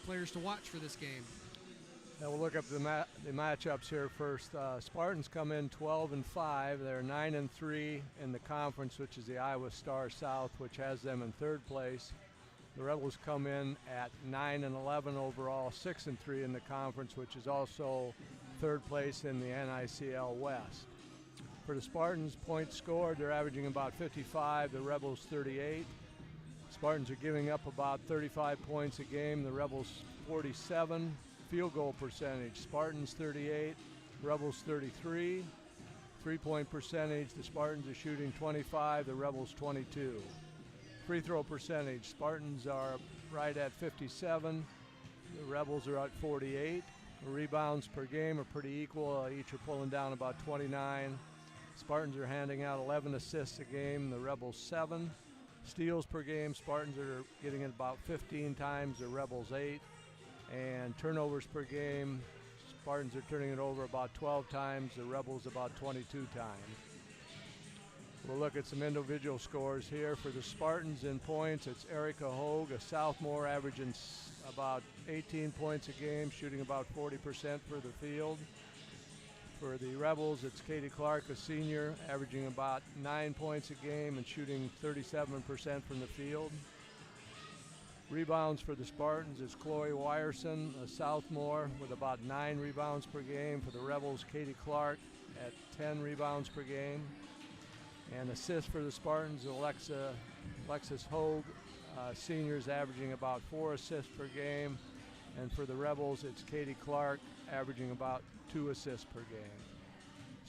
players to watch for this game. Now we'll look up the matchups here first. Spartans come in 12-5. They're 9-3 in the conference, which is the Iowa Star South, which has them in third place. The Rebels come in at 9-11 overall, 6-3 in the conference, which is also third place in the NICL West. For the Spartans, points scored, they're averaging about 55, the Rebels 38. Spartans are giving up about 35 points a game, the Rebels 47. Field goal percentage, Spartans 38, Rebels 33. Three-point percentage, the Spartans are shooting 25, the Rebels 22. Free throw percentage, Spartans are right at 57, the Rebels are at 48. Rebounds per game are pretty equal, each are pulling down about 29. Spartans are handing out 11 assists a game, the Rebels 7. Steals per game, Spartans are getting it about 15 times, the Rebels 8. And turnovers per game, Spartans are turning it over about 12 times, the Rebels about 22 times. We'll look at some individual scores here. For the Spartans in points, it's Erica Hogue, a sophomore, averaging about 18 points a game, shooting about 40% for the field. For the Rebels, it's Katie Clark, a senior, averaging about 9 points a game and shooting 37% from the field. Rebounds for the Spartans is Chloe Wyerson, a sophomore, with about 9 rebounds per game. For the Rebels, Katie Clark at 10 rebounds per game. And assists for the Spartans, Alexis Hogue, seniors, averaging about 4 assists per game. And for the Rebels, it's Katie Clark, averaging about 2 assists per game.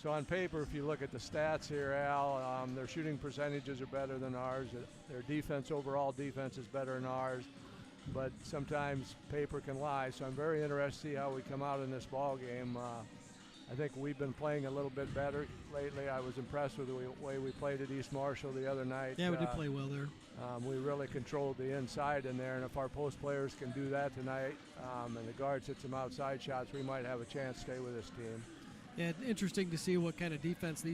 So on paper, if you look at the stats here, Al, their shooting percentages are better than ours. Their defense, overall defense, is better than ours. But sometimes paper can lie. So I'm very interested to see how we come out in this ball game. I think we've been playing a little bit better lately. I was impressed with the way we played at East Marshall the other night. Yeah, we did play well there. We really controlled the inside in there, and if our post players can do that tonight, and the guards hit some outside shots, we might have a chance to stay with this team. Yeah, interesting to see what kind of defense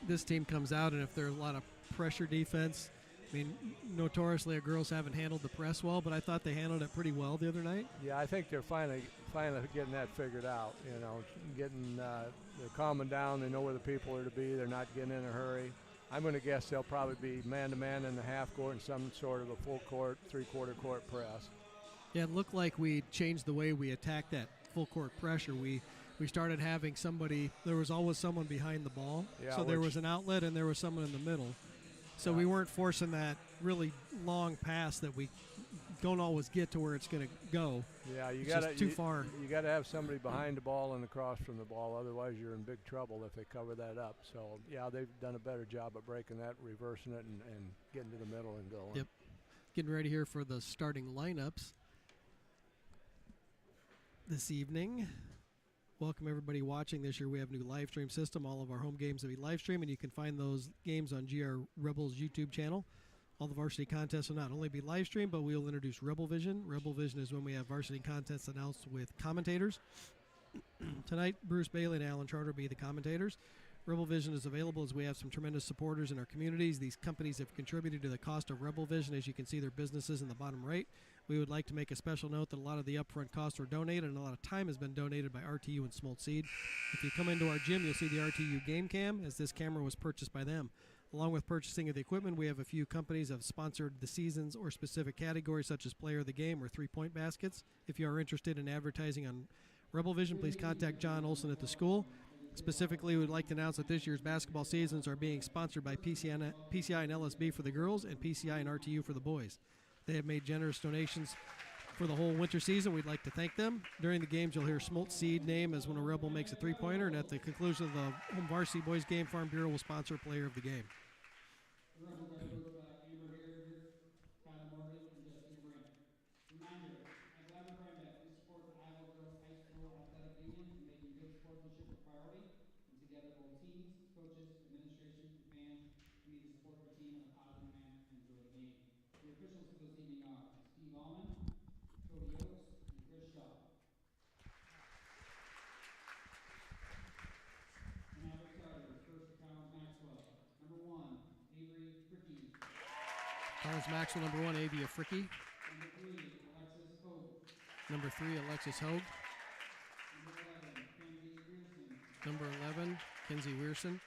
this team comes out, and if there's a lot of pressure defense. I mean, notoriously, our girls haven't handled the press well, but I thought they handled it pretty well the other night. Yeah, I think they're finally getting that figured out. You know, they're calming down. They know where the people are to be. They're not getting in a hurry. I'm going to guess they'll probably be man-to-man in the half court and some sort of a full court, three-quarter court press. Yeah, it looked like we changed the way we attacked that full court pressure. We started having somebody. There was always someone behind the ball. Yeah, so there was an outlet and there was someone in the middle. So we weren't forcing that really long pass that we don't always get to where it's going to go. Yeah, it's too far. You got to have somebody behind the ball and across from the ball. Otherwise, you're in big trouble if they cover that up. So, yeah, they've done a better job of breaking that, reversing it, and getting to the middle and going. Yep. Getting ready here for the starting lineups this evening. Welcome everybody watching. This year we have a new live stream system. All of our home games will be live streamed, and you can find those games on GR Rebels YouTube channel. All the varsity contests will not only be live streamed, but we will introduce Rebel Vision. Rebel Vision is when we have varsity contests announced with commentators. Tonight, Bruce Bailey and Alan Charter will be the commentators. Rebel Vision is available as we have some tremendous supporters in our communities. These companies have contributed to the cost of Rebel Vision. As you can see, their businesses in the bottom right. We would like to make a special note that a lot of the upfront costs were donated, and a lot of time has been donated by RTU and Smolt Seed. If you come into our gym, you'll see the RTU game cam, as this camera was purchased by them. Along with purchasing of the equipment, we have a few companies that have sponsored the seasons or specific categories such as player of the game or three-point baskets. If you are interested in advertising on Rebel Vision, please contact John Olson at the school. Specifically, we would like to announce that this year's basketball seasons are being sponsored by PCI and LSB for the girls and PCI and RTU for the boys. They have made generous donations for the whole winter season. We'd like to thank them. During the games, you'll hear Smolt Seed name as when a Rebel makes a three-pointer, and at the conclusion of the home varsity boys game, Farm Bureau will sponsor a player of the game. Collins-Maxwell, number 1, Avia Fricky. Number 3, Alexis Hope. Number 3, Alexis Hogue. Number 11, Kenzie Weirson.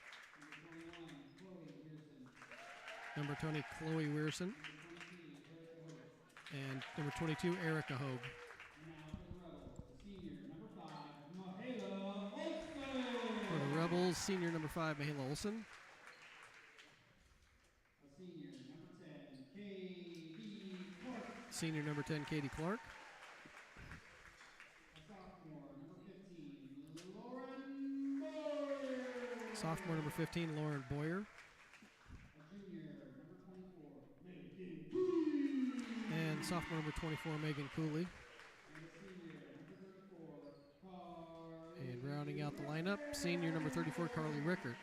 Number 20, Chloe Weirson. And number 22, Erica Hogue. For the Rebels, senior number 5, Mahela Olson. Senior number 10, Katie Clark. Sophomore number 15, Lauren Boyer. And sophomore number 24, Megan Cooley. And rounding out the lineup, senior number 34, Carly Rickert.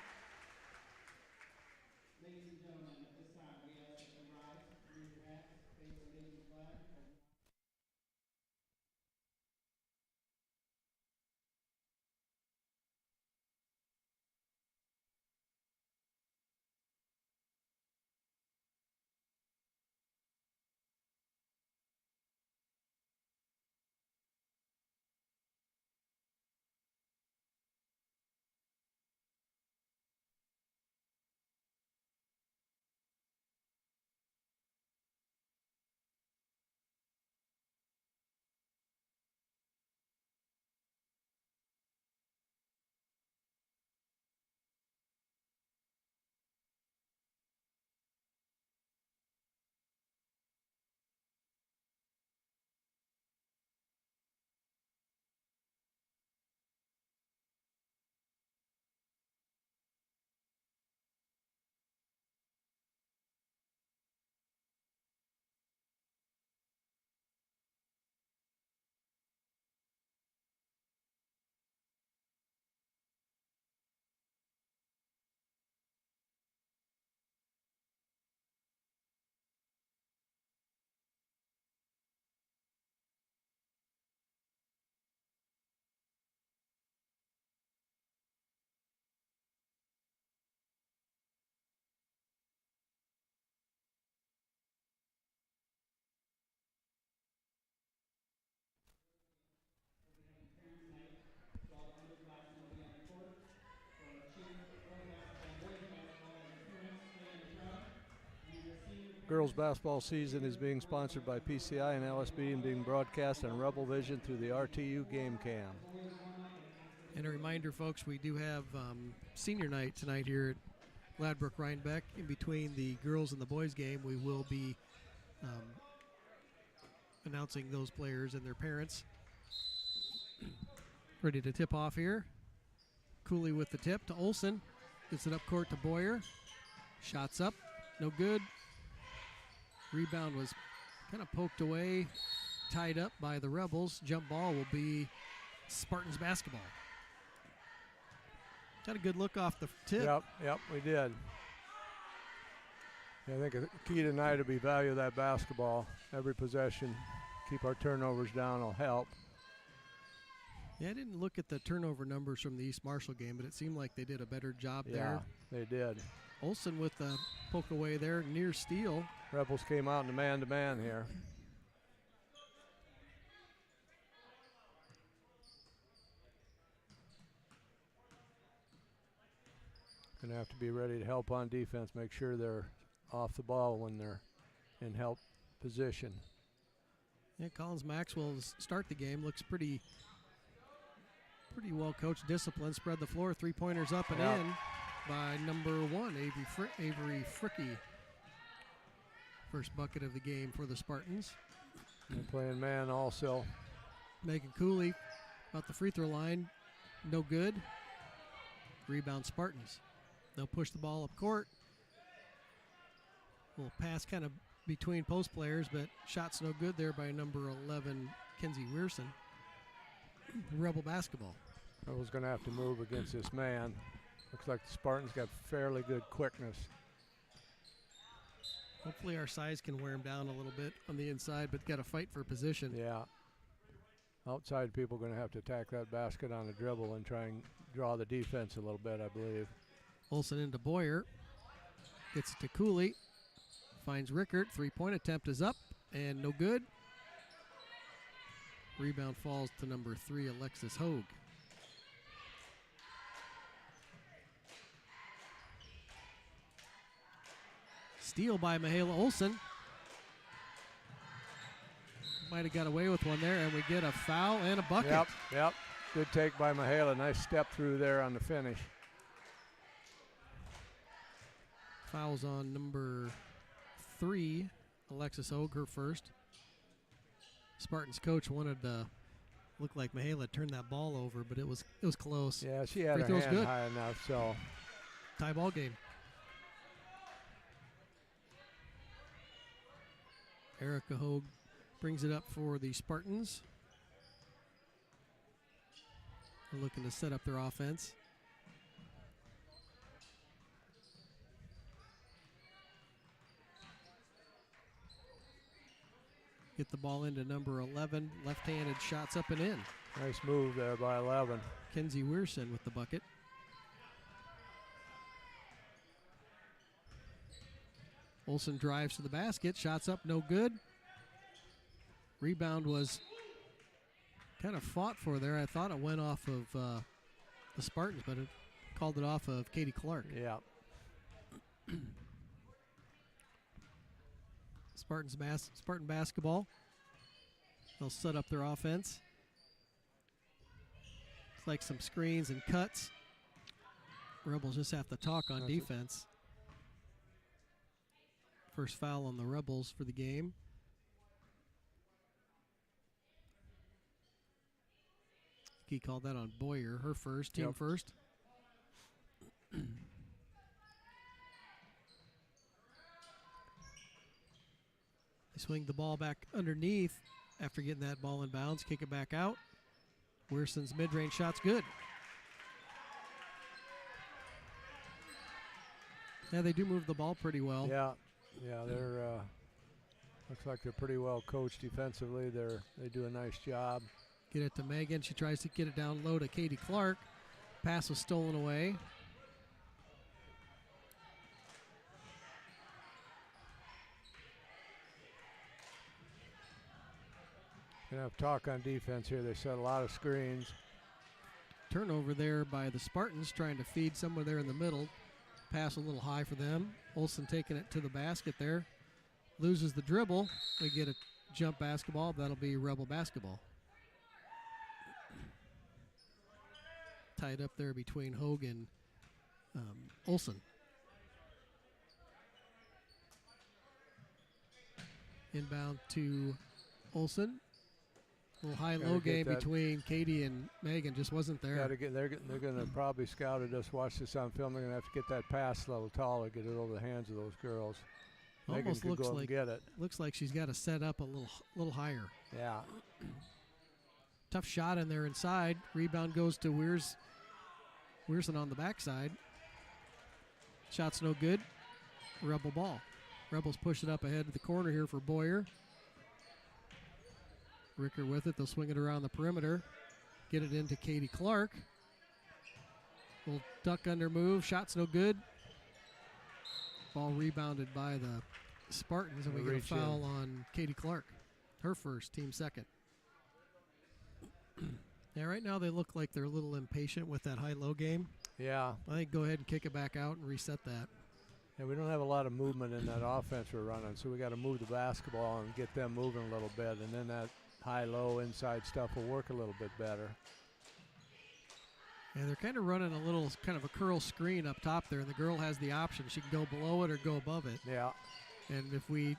Girls basketball season is being sponsored by PCI and LSB and being broadcast on Rebel Vision through the RTU Game Cam. And a reminder, folks, we do have senior night tonight here at Ladbroke-Rhinebeck. In between the girls and the boys game, we will be announcing those players and their parents. Ready to tip off here. Cooley with the tip to Olson. Gets it up court to Boyer. Shots up, no good. Rebound was kind of poked away, tied up by the Rebels. Jump ball will be Spartans basketball. Got a good look off the tip. Yep, we did. Yeah, I think the key tonight will be value that basketball. Every possession, keep our turnovers down will help. Yeah, I didn't look at the turnover numbers from the East Marshall game, but it seemed like they did a better job there. Yeah, they did. Olson with the poke away there, near steal. Rebels came out in the man-to-man here. Going to have to be ready to help on defense, make sure they're off the ball when they're in help position. Yeah, Collins-Maxwell start the game looks pretty well coached, disciplined, spread the floor, three-pointers up and in by number 1, Avery Fricky. First bucket of the game for the Spartans. They're playing man also. Megan Cooley about the free throw line, no good. Rebound Spartans. They'll push the ball up court. Little pass kind of between post players, but shots no good there by number 11, Kenzie Weirson. Rebel basketball. Rebel's going to have to move against this man. Looks like the Spartans got fairly good quickness. Hopefully our size can wear him down a little bit on the inside, but got to fight for position. Yeah. Outside people are going to have to attack that basket on the dribble and try and draw the defense a little bit, I believe. Olson into Boyer. Gets it to Cooley. Finds Rickert. Three-point attempt is up and no good. Rebound falls to number 3, Alexis Hogue. Steal by Michaela Olsen. Might have got away with one there, and we get a foul and a bucket. Yep. Good take by Michaela. Nice step through there on the finish. Fouls on number 3, Alexis Hogue, her first. Spartans coach wanted to look like Michaela turned that ball over, but it was close. Yeah, she had her hand high enough, so. Tie ball game. Erica Hogue brings it up for the Spartans. They're looking to set up their offense. Get the ball into number 11. Left-handed shots up and in. Nice move there by 11. Kenzie Weirson with the bucket. Olsen drives to the basket. Shots up, no good. Rebound was kind of fought for there. I thought it went off of the Spartans, but it called it off of Katie Clark. Yeah. Spartan basketball. They'll set up their offense. It's like some screens and cuts. Rebels just have to talk on defense. First foul on the Rebels for the game. He called that on Boyer, her first, team first. They swing the ball back underneath after getting that ball in bounds, kick it back out. Wearson's mid-range shot's good. Yeah, they do move the ball pretty well. Yeah, they're looks like they're pretty well coached defensively. They do a nice job. Get it to Megan. She tries to get it down low to Katie Clark. Pass was stolen away. Gonna have talk on defense here. They set a lot of screens. Turnover there by the Spartans, trying to feed somewhere there in the middle. Pass a little high for them. Olsen taking it to the basket there. Loses the dribble. We get a jump basketball. That'll be Rebel basketball. Tied up there between Hogue and Olsen. Inbound to Olsen. A little high-low game between Katie and Megan just wasn't there. They're going to probably scout it. Just watch this on film. They're going to have to get that pass a little taller, get it over the hands of those girls. Almost Megan looks go like get it. Looks like she's got to set up a little higher. Yeah. Tough shot in there inside. Rebound goes to Weirson on the backside. Shot's no good. Rebel ball. Rebels push it up ahead to the corner here for Boyer. Ricker with it. They'll swing it around the perimeter. Get it into Katie Clark. Little duck under move. Shot's no good. Ball rebounded by the Spartans, and we get a foul on Katie Clark. Her first, team second. Yeah, right now they look like they're a little impatient with that high-low game. Yeah. I think go ahead and kick it back out and reset that. Yeah, we don't have a lot of movement in that offense we're running, so we got to move the basketball and get them moving a little bit, and then that high-low inside stuff will work a little bit better. Yeah, they're kind of running a little kind of a curl screen up top there, and the girl has the option. She can go below it or go above it. Yeah. And if we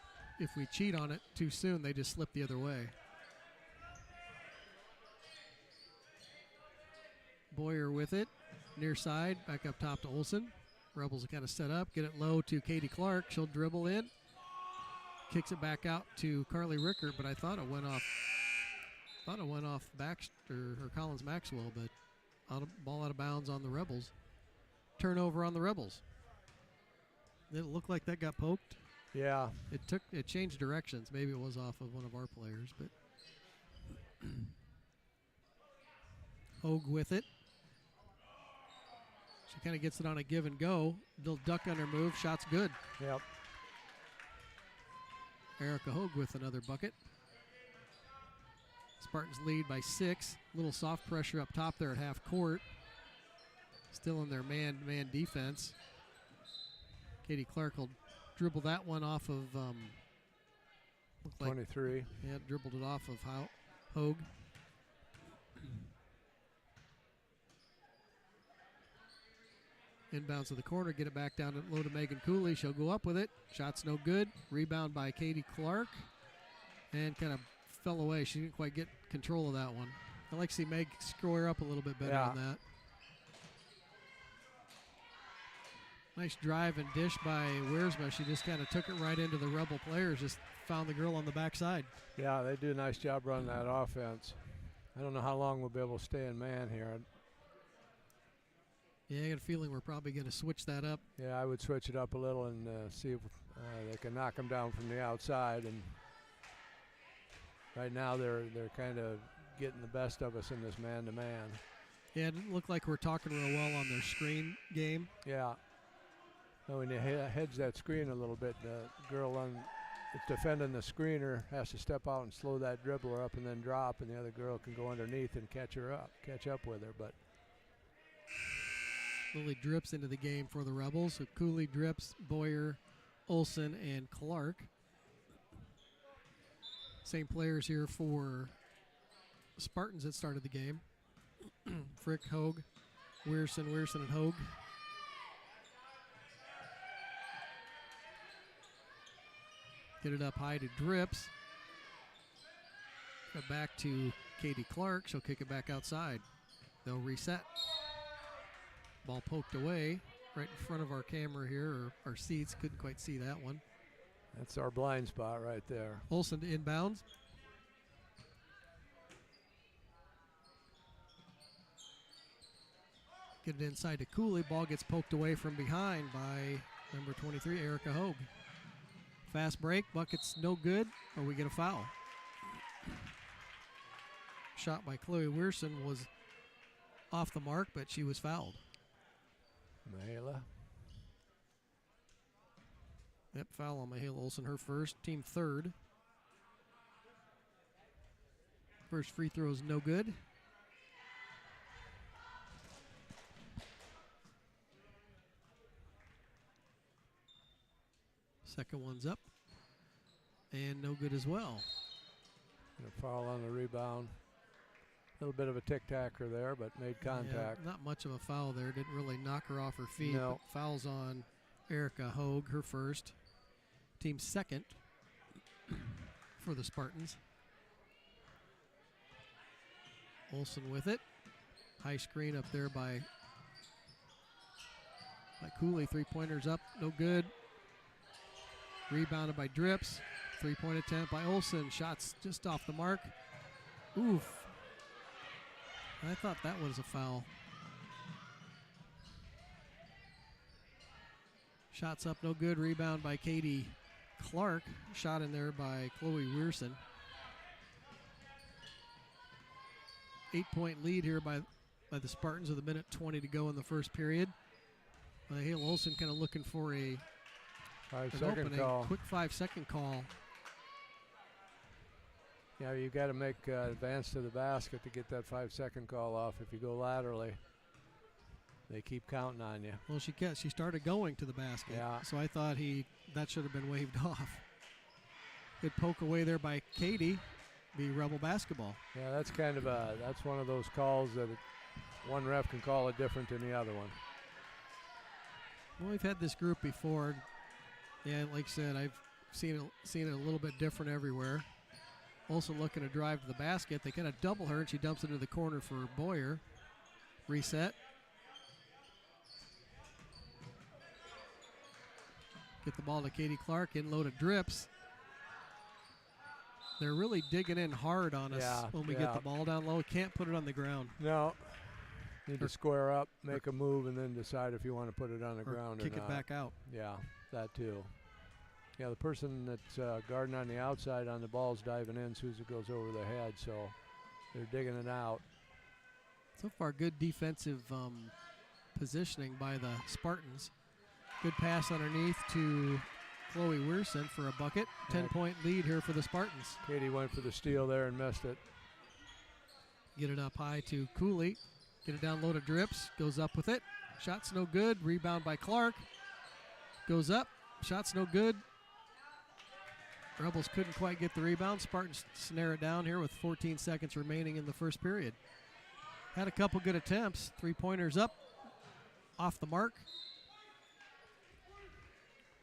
cheat on it too soon, they just slip the other way. Boyer with it, near side, back up top to Olsen. Rebels are kind of set up, get it low to Katie Clark. She'll dribble in, kicks it back out to Carly Rickert, but I thought it went off. Baxter or Collins-Maxwell, but ball out of bounds on the Rebels. Turnover on the Rebels. Did it look like that got poked? Yeah. It changed directions. Maybe it was off of one of our players, but Hogue with it. She kind of gets it on a give and go. Little duck under move. Shot's good. Yep. Erica Hogue with another bucket. Spartans lead by 6. Little soft pressure up top there at half court. Still in their man-to-man defense. Katie Clark will dribble that one off of 23. Yeah, dribbled it off of Hogue. Inbounds to the corner, get it back down low to Megan Cooley. She'll go up with it. Shot's no good. Rebound by Katie Clark. And kind of fell away. She didn't quite get control of that one. I like to see Meg square up a little bit better on that. Nice drive and dish by Wiersma. She just kind of took it right into the Rebel players. Just found the girl on the backside. Yeah, they do a nice job running that offense. I don't know how long we'll be able to stay in man here. Yeah, I got a feeling we're probably going to switch that up. Yeah, I would switch it up a little and see if they can knock them down from the outside. And right now they're kind of getting the best of us in this man-to-man. Yeah, it didn't look like we're talking real well on their screen game. Yeah. When you hedge that screen a little bit, the girl that's defending the screener has to step out and slow that dribbler up and then drop, and the other girl can go underneath and catch up with her. But Lily drips into the game for the Rebels. So Cooley drips, Boyer, Olsen, and Clark. Same players here for Spartans that started the game. Frick, Hogue, Wierson, and Hogue. Get it up high to Drips. Got back to Katie Clark. She'll kick it back outside. They'll reset. Ball poked away right in front of our camera here, or our seats. Couldn't quite see that one. That's our blind spot right there. Olsen to inbounds. Get it inside to Cooley. Ball gets poked away from behind by number 23, Erica Hogue. Fast break, bucket's no good, or we get a foul. Shot by Chloe Wierson was off the mark, but she was fouled. Mahela. Yep, foul on Mahela Olsen, her first, team third. First free throw is no good. Second one's up, and no good as well. And a foul on the rebound. A little bit of a tic-tacker there, but made contact. Yeah, not much of a foul there. Didn't really knock her off her feet. No. But fouls on Erica Hogue, her first. Team second for the Spartans. Olsen with it. High screen up there by Cooley. Three-pointers up, no good. Rebounded by Drips. Three-point attempt by Olsen. Shots just off the mark. Oof. I thought that was a foul. Shots up, no good. Rebound by Katie Clark. Shot in there by Chloe Wierson. 8-point lead here by the Spartans with a minute 20 to go in the first period. Hale Olsen kind of looking for an 5-second call. Quick 5-second call. Yeah, you got to make advance to the basket to get that 5-second call off. If you go laterally, they keep counting on you. Well, she started going to the basket. Yeah. So I thought that should have been waved off. Good poke away there by Katie. Be Rebel basketball. Yeah, that's that's one of those calls that one ref can call it different than the other one. Well, we've had this group before. Yeah, like I said, I've seen it a little bit different everywhere. Olsen looking to drive to the basket. They kind of double her, and she dumps it into the corner for Boyer. Reset. Get the ball to Katie Clark. In low to Drips. They're really digging in hard on us when we get the ball down low. Can't put it on the ground. No. Need to square up, make a move, and then decide if you want to put it on the ground or not. Kick it back out. Yeah, that too. Yeah, the person that's guarding on the outside on the ball's diving in as soon as it goes over their head, so they're digging it out. So far, good defensive positioning by the Spartans. Good pass underneath to Chloe Wierson for a bucket. 10-point lead here for the Spartans. Katie went for the steal there and missed it. Get it up high to Cooley. Get it down low to Drips. Goes up with it. Shot's no good. Rebound by Clark. Goes up. Shot's no good. Rebels couldn't quite get the rebound. Spartans snare it down here with 14 seconds remaining in the first period. Had a couple good attempts. 3-pointers up. Off the mark.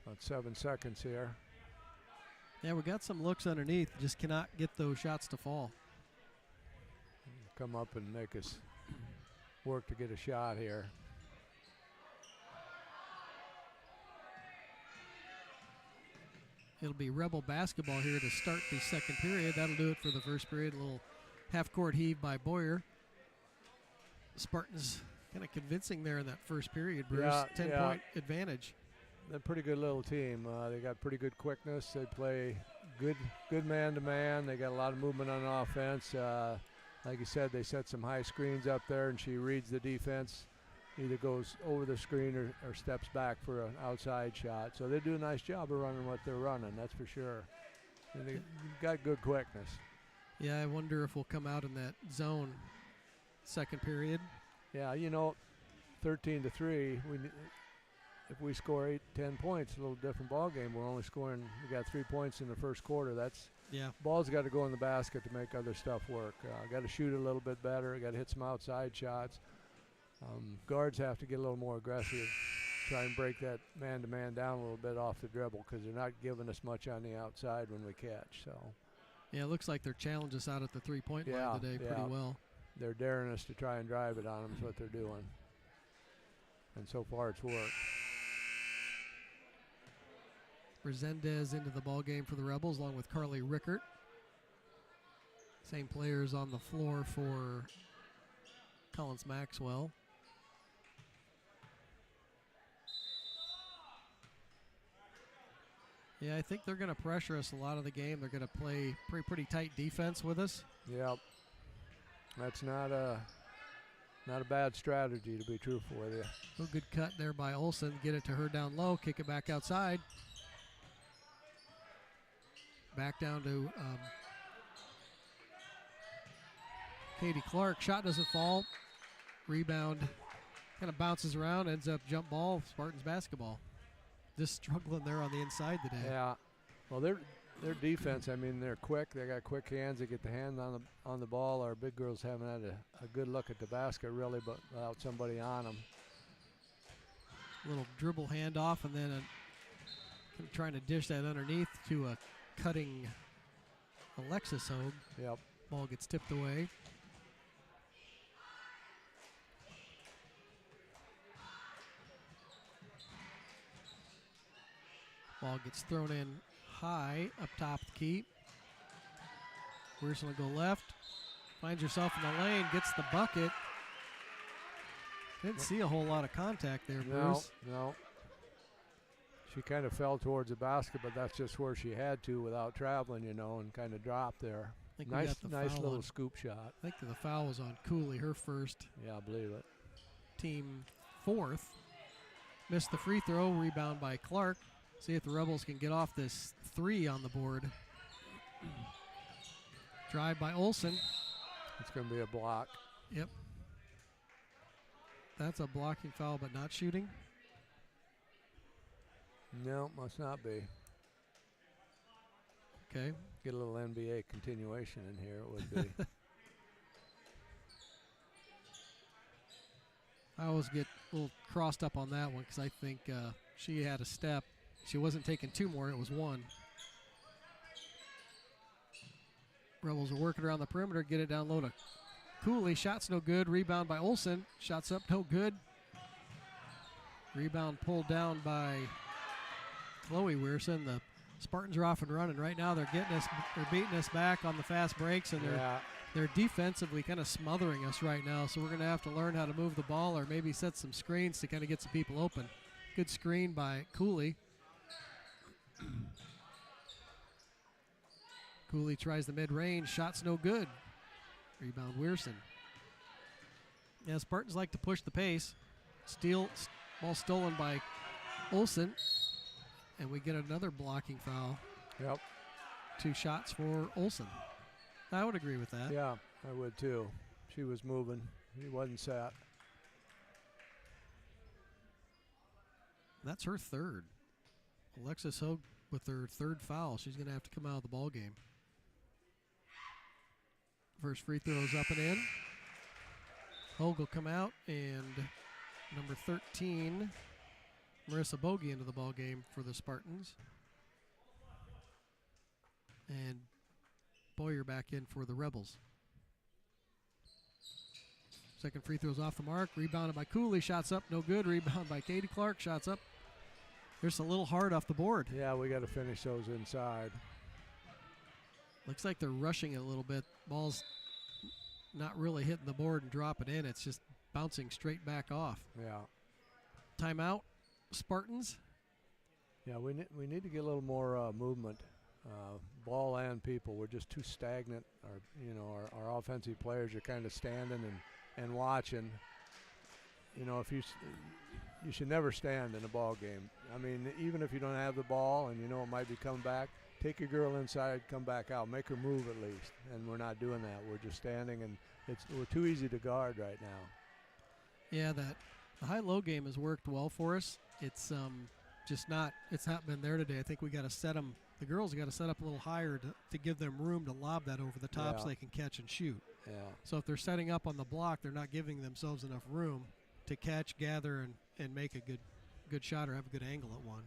About 7 seconds here. Yeah, we got some looks underneath. Just cannot get those shots to fall. Come up and make us work to get a shot here. It'll be Rebel basketball here to start the second period. That'll do it for the first period. A little half-court heave by Boyer. Spartans kind of convincing there in that first period, Bruce. 10-point advantage. They're a pretty good little team. They got pretty good quickness. They play good man-to-man. They got a lot of movement on offense. Like you said, they set some high screens up there, and she reads the defense. Either goes over the screen or steps back for an outside shot. So they do a nice job of running what they're running, that's for sure. And they got good quickness. Yeah, I wonder if we'll come out in that zone second period. Yeah, 13-3, if we score 8-10 points, a little different ball game. We're only scoring, we got 3 points in the first quarter. Ball's got to go in the basket to make other stuff work. Got to shoot a little bit better. Got to hit some outside shots. Guards have to get a little more aggressive, try and break that man-to-man down a little bit off the dribble because they're not giving us much on the outside when we catch. So, yeah, it looks like they're challenging us out at the three-point line today pretty well. They're daring us to try and drive it on them is what they're doing. And so far it's worked. Resendez into the ball game for the Rebels along with Carly Rickert. Same players on the floor for Collins-Maxwell. Yeah, I think they're going to pressure us a lot of the game. They're going to play pretty tight defense with us. Yep. That's not a bad strategy, to be truthful with you. A good cut there by Olsen. Get it to her down low. Kick it back outside. Back down to Katie Clark. Shot doesn't fall. Rebound kind of bounces around. Ends up jump ball. Spartans basketball. Just struggling there on the inside today. Yeah. Well, their defense, I mean, they're quick. They got quick hands. They get the hand on the ball. Our big girls haven't had a good look at the basket, really, but without somebody on them. Little dribble handoff, and then trying to dish that underneath to a cutting Alexis Hogue. Yep. Ball gets tipped away. Ball gets thrown in high up top of the key. Wilson will go left. Finds herself in the lane, gets the bucket. Didn't see a whole lot of contact there, Bruce. No. She kind of fell towards the basket, but that's just where she had to without traveling, and kind of dropped there. Nice little scoop shot. I think the foul was on Cooley, her first. Yeah, I believe it. Team fourth. Missed the free throw, rebound by Clark. See if the Rebels can get off this 3 on the board. Drive by Olsen. It's going to be a block. Yep. That's a blocking foul, but not shooting. No, must not be. Okay. Get a little NBA continuation in here, it would be. I always get a little crossed up on that one because I think she had a step. She wasn't taking 2 more, it was 1. Rebels are working around the perimeter, get it down low to Cooley. Shot's no good. Rebound by Olsen. Shots up, no good. Rebound pulled down by Chloe Weirson. The Spartans are off and running. Right now they're beating us back on the fast breaks, and they're defensively kind of smothering us right now. So we're going to have to learn how to move the ball or maybe set some screens to kind of get some people open. Good screen by Cooley. Cooley tries the mid-range. Shot's no good. Rebound Weirson. Yeah, Spartans like to push the pace. Ball stolen by Olsen. And we get another blocking foul. Yep. 2 shots for Olsen. I would agree with that. Yeah, I would too. She was moving. He wasn't set. That's her third. Alexis Hogue with her third foul. She's going to have to come out of the ball game. First free throw is up and in. Hogue will come out, and number 13, Marissa Bogey, into the ball game for the Spartans. And Boyer back in for the Rebels. Second free throw's off the mark. Rebounded by Cooley. Shots up, no good. Rebound by Katie Clark. Shots up. There's a little hard off the board. Yeah, we got to finish those inside. Looks like they're rushing it a little bit. Ball's not really hitting the board and dropping in. It's just bouncing straight back off. Yeah. Timeout, Spartans. Yeah, we need to get a little more movement. Ball and people. We're just too stagnant. Our offensive players are kind of standing and watching. If you should never stand in a ball game. I mean, even if you don't have the ball and it might be coming back, take your girl inside, come back out, make her move at least. And we're not doing that. We're just standing, and we're too easy to guard right now. Yeah, the high-low game has worked well for us. It's just not. It's not been there today. I think we got to set them. The girls got to set up a little higher to give them room to lob that over the top so they can catch and shoot. Yeah. So if they're setting up on the block, they're not giving themselves enough room to catch, gather, and make a good shot or have a good angle at one.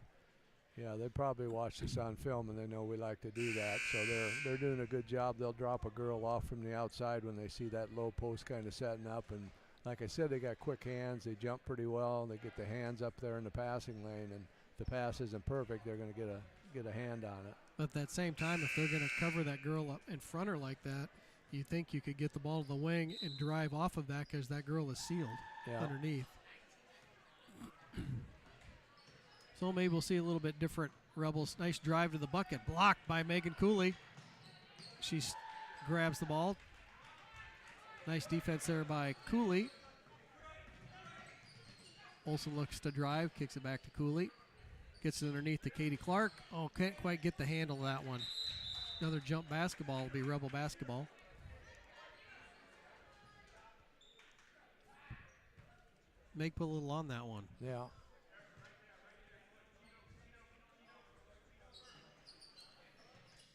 Yeah, they probably watch this on film and they know we like to do that. So they're doing a good job. They'll drop a girl off from the outside when they see that low post kind of setting up. And like I said, they got quick hands. They jump pretty well. They get the hands up there in the passing lane. And if the pass isn't perfect, they're going to get a hand on it. But at that same time, if they're going to cover that girl up in front of her like that, you think you could get the ball to the wing and drive off of that because that girl is sealed underneath. So maybe we'll see a little bit different Rebels. Nice drive to the bucket. Blocked by Megan Cooley. She grabs the ball. Nice defense there by Cooley. Olsen looks to drive, kicks it back to Cooley. Gets it underneath to Katie Clark. Oh, can't quite get the handle of that one. Another jump basketball will be Rebel basketball. Meg put a little on that one. Yeah.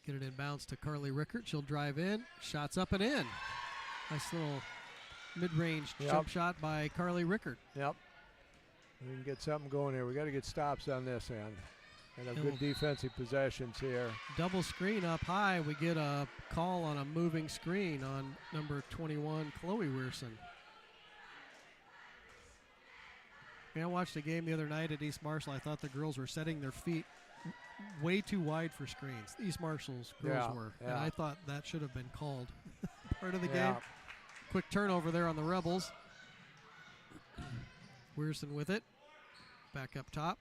Get it in bounce to Carly Rickert. She'll drive in. Shots up and in. Nice little mid-range jump shot by Carly Rickert. Yep. We can get something going here. We got to get stops on this end. And a good defensive possessions here. Double screen up high. We get a call on a moving screen on number 21, Chloe Weirson. I watched a game the other night at East Marshall. I thought the girls were setting their feet way too wide for screens. East Marshall's girls were. And I thought that should have been called part of the game. Quick turnover there on the Rebels. Weirson with it. Back up top.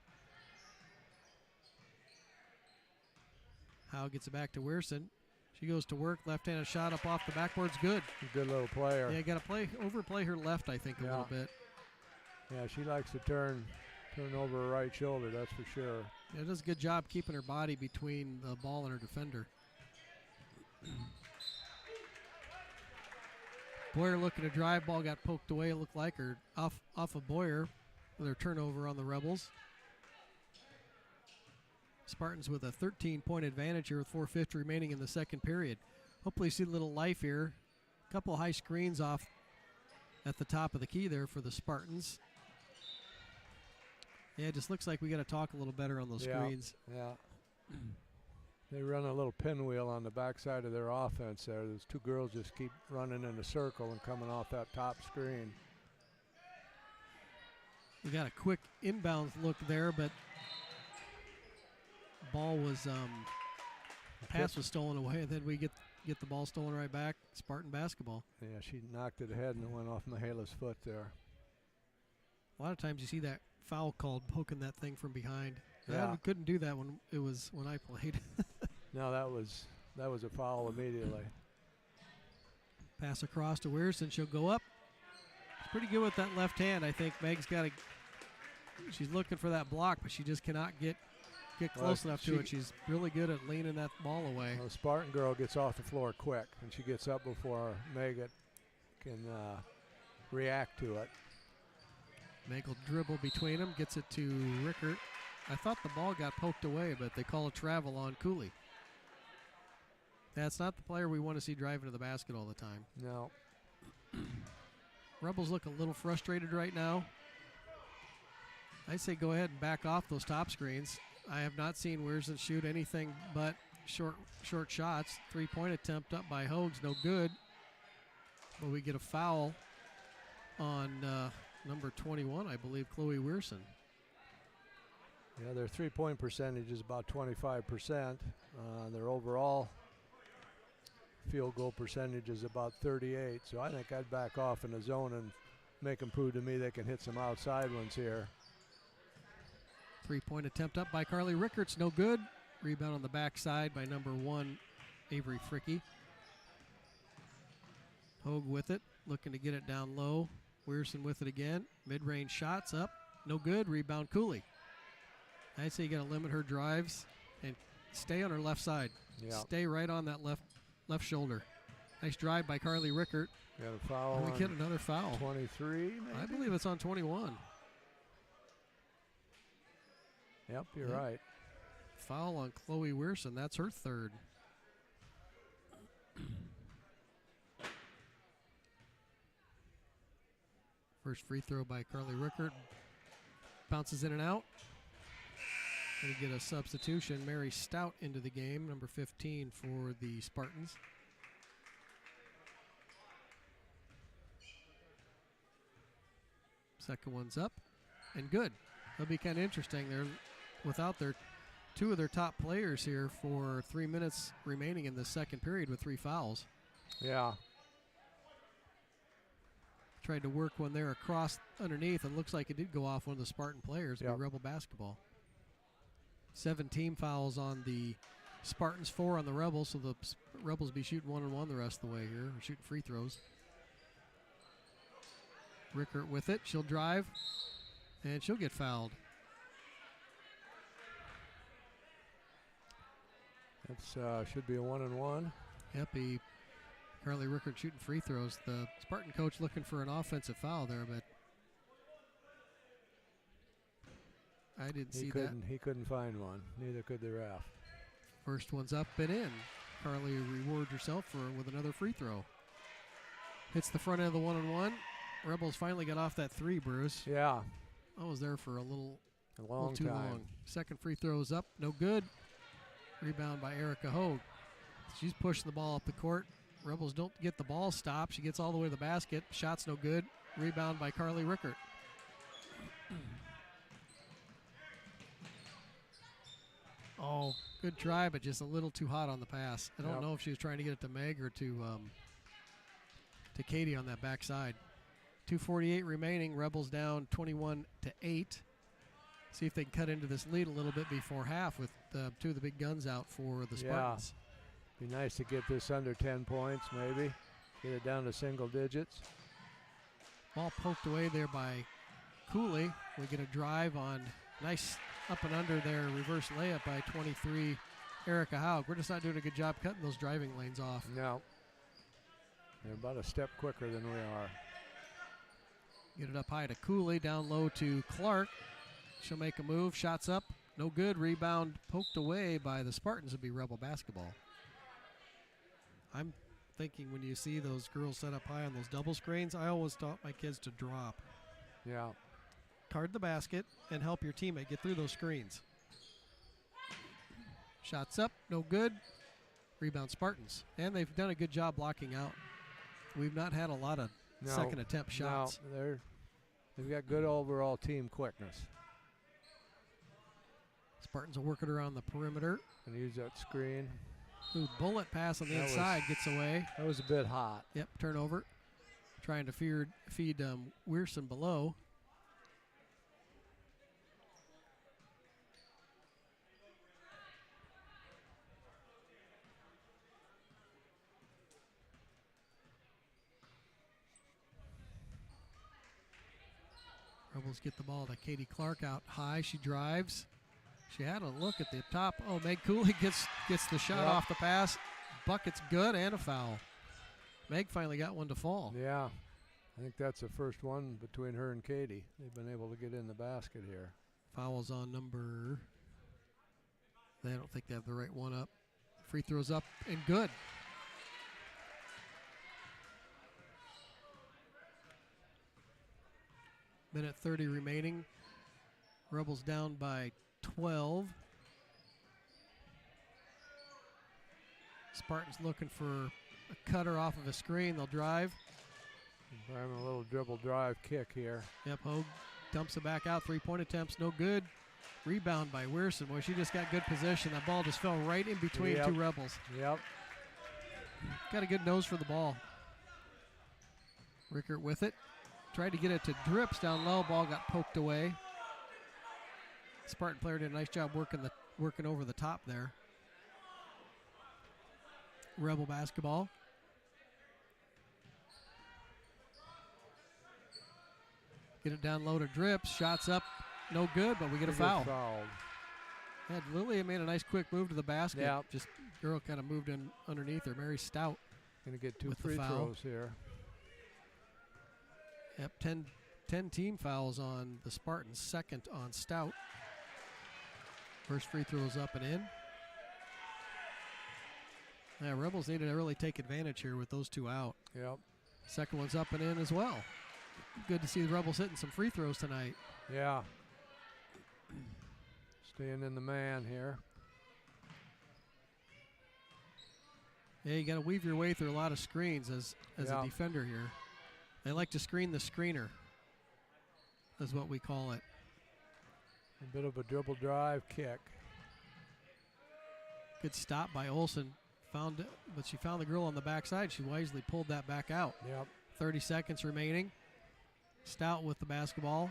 Howe gets it back to Weirson. She goes to work. Left-handed shot up off the backboard's good. Good little player. Yeah, got to overplay her left, I think, a little bit. Yeah, she likes to turn over her right shoulder, that's for sure. Yeah, does a good job keeping her body between the ball and her defender. Boyer looking to drive. Ball got poked away, it looked like, or off of Boyer. Another turnover on the Rebels. Spartans with a 13-point advantage here with 4:50 remaining in the second period. Hopefully see a little life here. A couple high screens off at the top of the key there for the Spartans. Yeah, it just looks like we got to talk a little better on those screens. Yeah. They run a little pinwheel on the backside of their offense there. Those two girls just keep running in a circle and coming off that top screen. We got a quick inbound look there, but ball was pass was stolen away, and then we get the ball stolen right back. Spartan basketball. Yeah, she knocked it ahead and it went off Mahala's foot there. A lot of times you see that foul called poking that thing from behind. Yeah. I couldn't do that when I played. No, that was a foul immediately. Pass across to Weirson. She'll go up. She's pretty good with that left hand. I think Meg's got to. She's looking for that block, but she just cannot get close enough to it. She's really good at leaning that ball away. The Spartan girl gets off the floor quick, and she gets up before Meg can react to it. Meg will dribble between them, gets it to Rickert. I thought the ball got poked away, but they call a travel on Cooley. That's not the player we want to see driving to the basket all the time. No. Rebels look a little frustrated right now. I say go ahead and back off those top screens. I have not seen Weirson shoot anything but short shots. 3-point attempt up by Hogues, no good. But we get a foul on number 21, I believe, Chloe Weirson. Yeah, their 3-point percentage is about 25%. Their overall field goal percentage is about 38. So I think I'd back off in the zone and make them prove to me they can hit some outside ones here. 3-point attempt up by Carly Rickert's no good. Rebound on the backside by number 1, Avery Fricky. Hogue with it, looking to get it down low. Weirson with it again. Mid-range shots up, no good. Rebound Cooley. I'd say you got to limit her drives and stay on her left side. Yeah. Stay right on that left shoulder. Nice drive by Carly Rickert. Got a foul. And we get another foul. 23, maybe? I believe it's on 21. Yep, you're right. Foul on Chloe Weirson. That's her third. First free throw by Carly Rickert. Bounces in and out. Going to get a substitution. Mary Stout into the game, number 15 for the Spartans. Second one's up and good. That'll be kind of interesting. They're without their two of their top players here for 3 minutes remaining in the second period with 3 fouls. Yeah. Tried to work one there across underneath, and looks like it did go off one of the Spartan players. Yep. Rebel basketball. 7 team fouls on the Spartans, 4 on the Rebels, so the Rebels be shooting 1-on-1 the rest of the way here, shooting free throws. Rickert with it. She'll drive, and she'll get fouled. That should be a 1-on-1. Yep, Carly Rickert shooting free throws. The Spartan coach looking for an offensive foul there, but I didn't see that. He couldn't find one. Neither could the ref. First one's up and in. Carly rewards herself with another free throw. Hits the front end of the 1-on-1. Rebels finally got off that 3, Bruce. Yeah. I was there for a little long too time. long. Second free throw's up, no good. Rebound by Erica Hogue. She's pushing the ball up the court. Rebels don't get the ball stopped. She gets all the way to the basket. Shot's no good. Rebound by Carly Rickert. Oh, good try, but just a little too hot on the pass. I don't know if she was trying to get it to Meg or to Katie on that backside. 2:48 remaining. Rebels down 21-8. See if they can cut into this lead a little bit before half with 2 of the big guns out for the Spartans. Be nice to get this under 10 points, maybe. Get it down to single digits. Ball poked away there by Cooley. We get a drive on nice up and under there, reverse layup by 23, Erica Haug. We're just not doing a good job cutting those driving lanes off. No. They're about a step quicker than we are. Get it up high to Cooley, down low to Clark. She'll make a move, shots up, no good. Rebound poked away by the Spartans. It'll be Rebel basketball. I'm thinking when you see those girls set up high on those double screens, I always taught my kids to drop. Yeah. Card the basket and help your teammate get through those screens. Shots up, no good. Rebound Spartans. And they've done a good job blocking out. We've not had a lot of second attempt shots. No, they've got good overall team quickness. Spartans will work it around the perimeter. And use that screen. Ooh, bullet pass on the inside, gets away. That was a bit hot. Yep, turnover. Trying to feed Weirson below. Rebels get the ball to Katie Clark out high. She drives. She had a look at the top. Oh, Meg Cooley gets the shot off the pass. Bucket's good and a foul. Meg finally got one to fall. Yeah. I think that's the first one between her and Katie. They've been able to get in the basket here. Fouls on number. They don't think they have the right one up. Free throws up and good. Minute 30 remaining. Rebels down by 12. Spartans looking for a cutter off of a screen. They'll drive. Having a little dribble drive kick here. Yep, Hogue dumps it back out. 3-point attempts, no good. Rebound by Weirson. Boy, she just got good position. That ball just fell right in between two Rebels. Yep. Got a good nose for the ball. Rickert with it. Tried to get it to Drips down low. Ball got poked away. Spartan player did a nice job working over the top there. Rebel basketball. Get it down low to Drips. Shots up. No good, but we get a foul. Yeah, Lilia made a nice quick move to the basket. Yeah. Just girl kind of moved in underneath her. Mary Stout. Going to get two free throws here. Yep, 10 team fouls on the Spartans, second on Stout. First free throw is up and in. Yeah, Rebels need to really take advantage here with those two out. Yep. Second one's up and in as well. Good to see the Rebels hitting some free throws tonight. Yeah. Staying in the man here. Yeah, you got to weave your way through a lot of screens as a defender here. They like to screen the screener, is what we call it. A bit of a dribble drive kick. Good stop by Olsen. But she found the girl on the backside. She wisely pulled that back out. Yep. 30 seconds remaining. Stout with the basketball.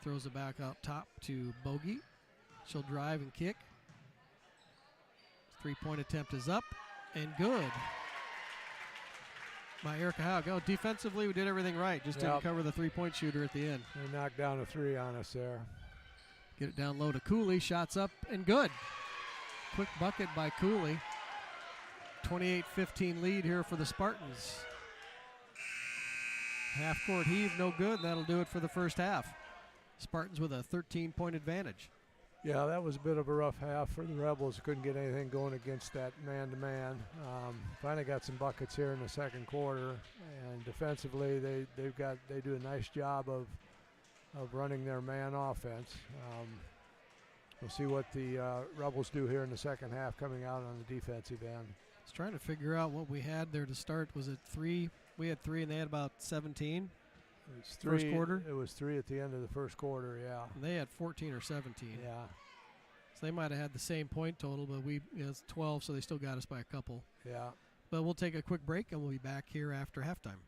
Throws it back up top to Bogey. She'll drive and kick. 3-point attempt is up and good by Erica Haug. Oh, defensively, we did everything right. Just didn't cover the 3-point shooter at the end. They knocked down a three on us there. Get it down low to Cooley. Shots up and good. Quick bucket by Cooley. 28-15 lead here for the Spartans. Half-court heave, no good. That'll do it for the first half. Spartans with a 13-point advantage. Yeah, that was a bit of a rough half for the Rebels. Couldn't get anything going against that man-to-man. Finally got some buckets here in the second quarter, and defensively they do a nice job of running their man offense. We'll see what the Rebels do here in the second half coming out on the defensive end. I was trying to figure out what we had there to start. Was it 3? We had 3 and they had about 17. It was 3, first quarter? It was 3 at the end of the first quarter, yeah. And they had 14 or 17. Yeah. So they might have had the same point total, but it's 12, so they still got us by a couple. Yeah. But we'll take a quick break, and we'll be back here after halftime.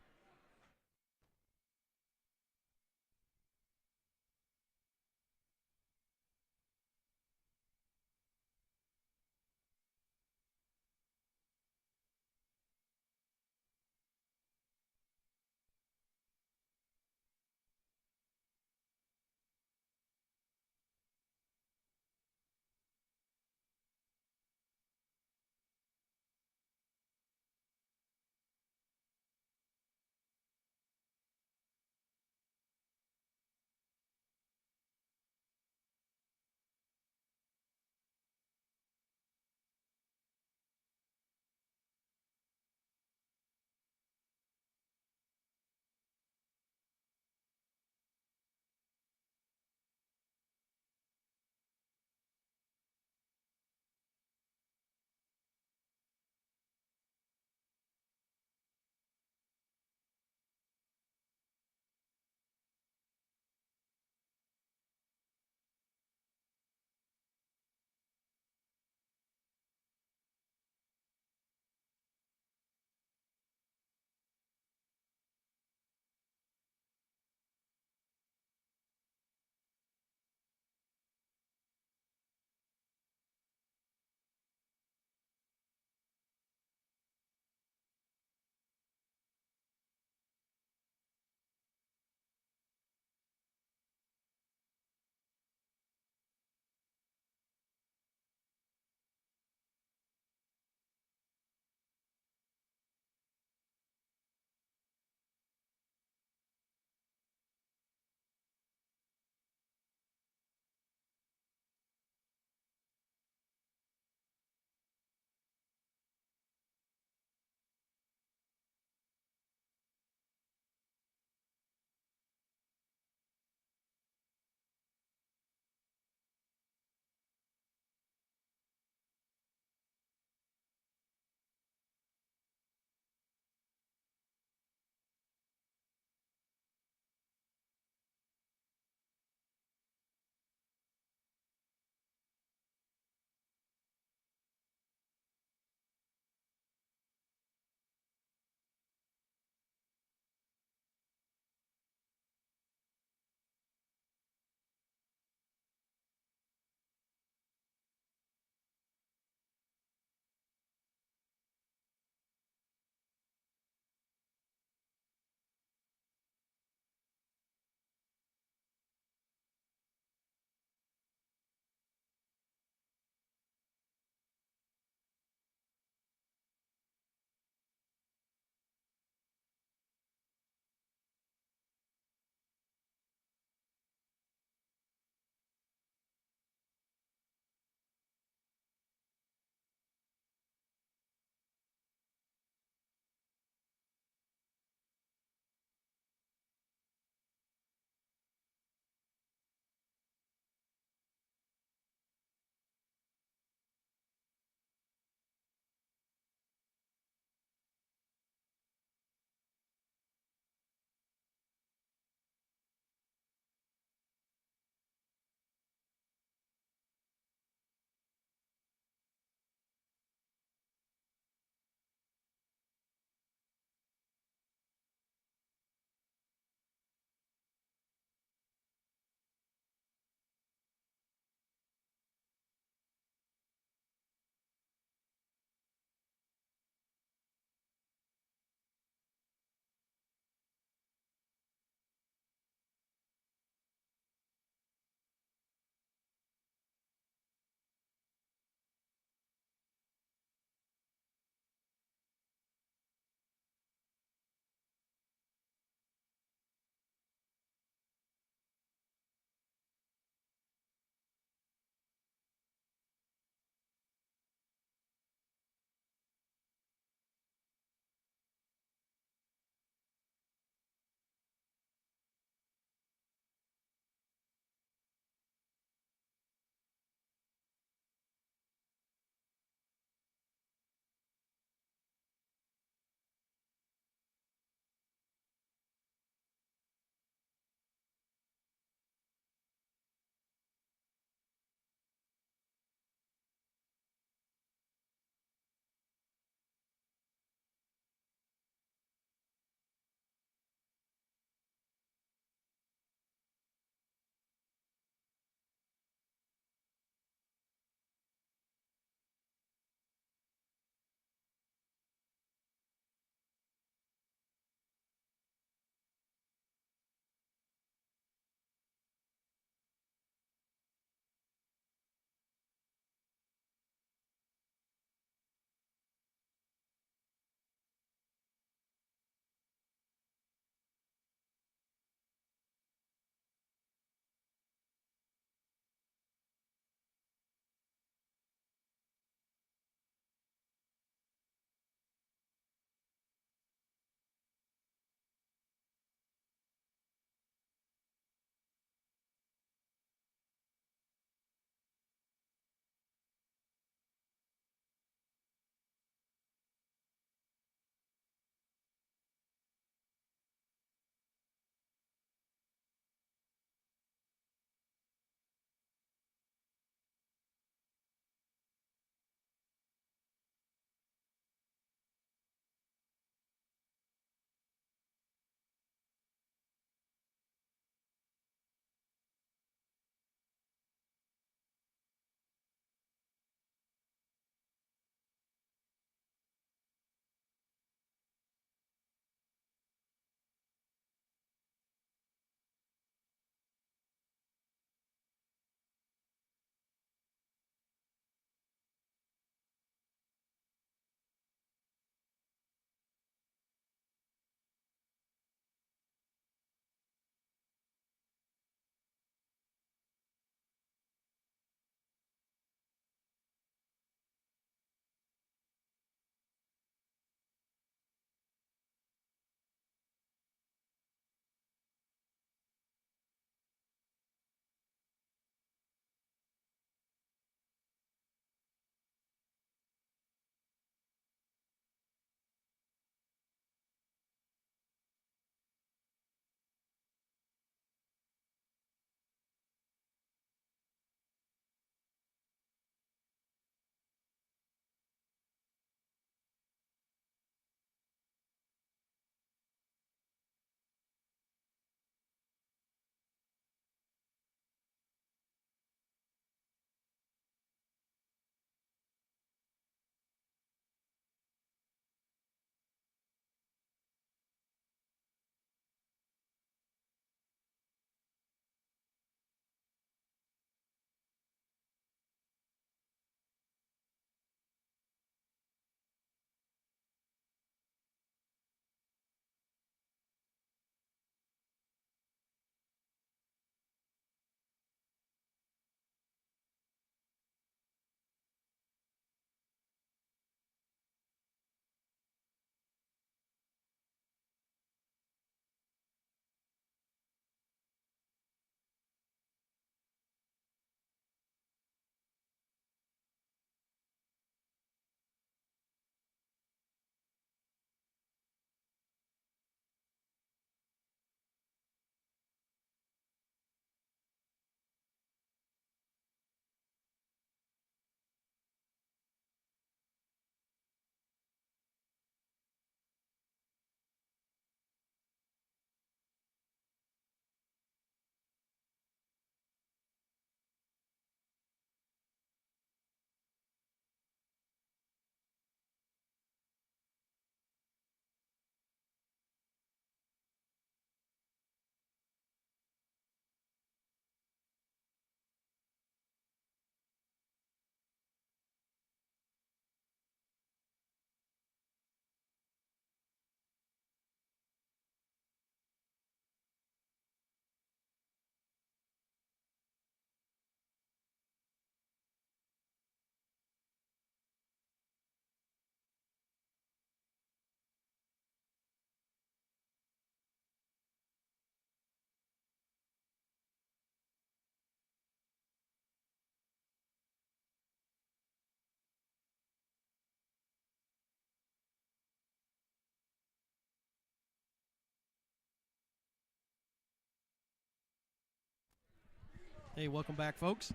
Hey, welcome back, folks.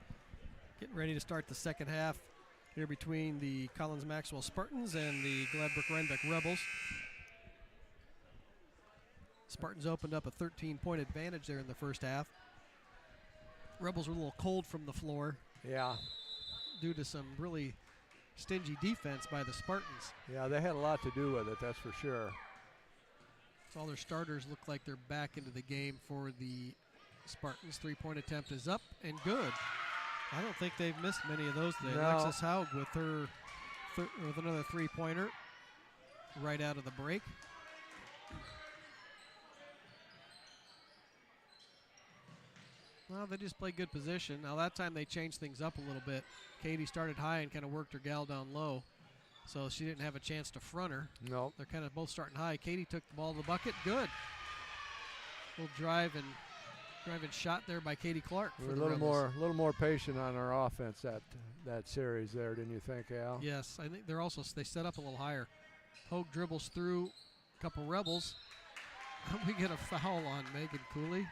Getting ready to start the second half here between the Collins-Maxwell Spartans and the Gladbrook-Rhinebeck Rebels. Spartans opened up a 13-point advantage there in the first half. Rebels were a little cold from the floor. Yeah. Due to some really stingy defense by the Spartans. Yeah, they had a lot to do with it, that's for sure. So all their starters look like they're back into the game for the Spartans. Three-point attempt is up and good. I don't think they've missed many of those today. No. Alexis Haug with her with another three-pointer right out of the break. Well, they just play good position. Now that time they changed things up a little bit. Katie started high and kind of worked her gal down low, so she didn't have a chance to front her. No. They're kind of both starting high. Katie took the ball to the bucket. Good. Little driving shot there by Katie Clark. We're a little more patient on our offense that series there, didn't you think, Al? Yes, I think they set up a little higher. Hogue dribbles through a couple Rebels. We get a foul on Megan Cooley.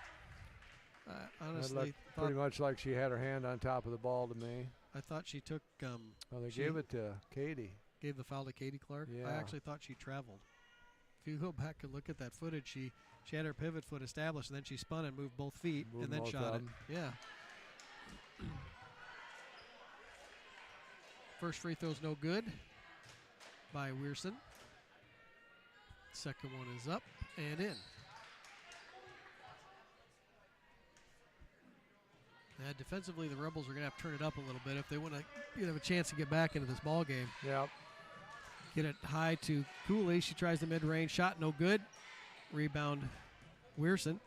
Honestly, pretty much like she had her hand on top of the ball to me. I thought she took. Well, they gave it to Katie. Gave the foul to Katie Clark. Yeah. I actually thought she traveled. If you go back and look at that footage, she had her pivot foot established, and then she spun and moved both feet, and then shot it. Yeah. First free throw's no good by Weirson. Second one is up and in. Defensively, the Rebels are going to have to turn it up a little bit if they want to have a chance to get back into this ball game. Yep. Get it high to Cooley. She tries the mid-range shot, no good. Rebound, Weirson.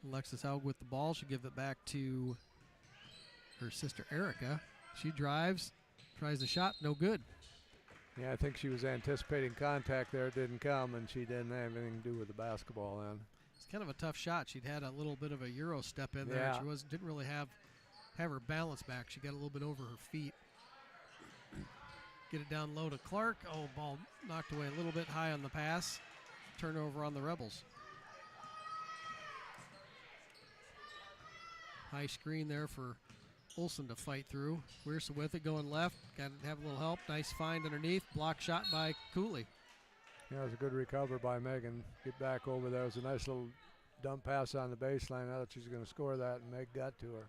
Alexis Haug with the ball. She'll give it back to her sister Erica. She drives, tries the shot, no good. Yeah, I think she was anticipating contact there. It didn't come, and she didn't have anything to do with the basketball then. It's kind of a tough shot. She'd had a little bit of a Euro step in there. Yeah. And she didn't really have her balance back. She got a little bit over her feet. Get it down low to Clark. Oh, ball knocked away a little bit high on the pass. Turnover on the Rebels. High screen there for Olsen to fight through. Weirson with it, going left. Got to have a little help. Nice find underneath. Block shot by Cooley. Yeah, it was a good recover by Megan. Get back over there. It was a nice little dump pass on the baseline. I thought she was going to score that, and Meg got to her.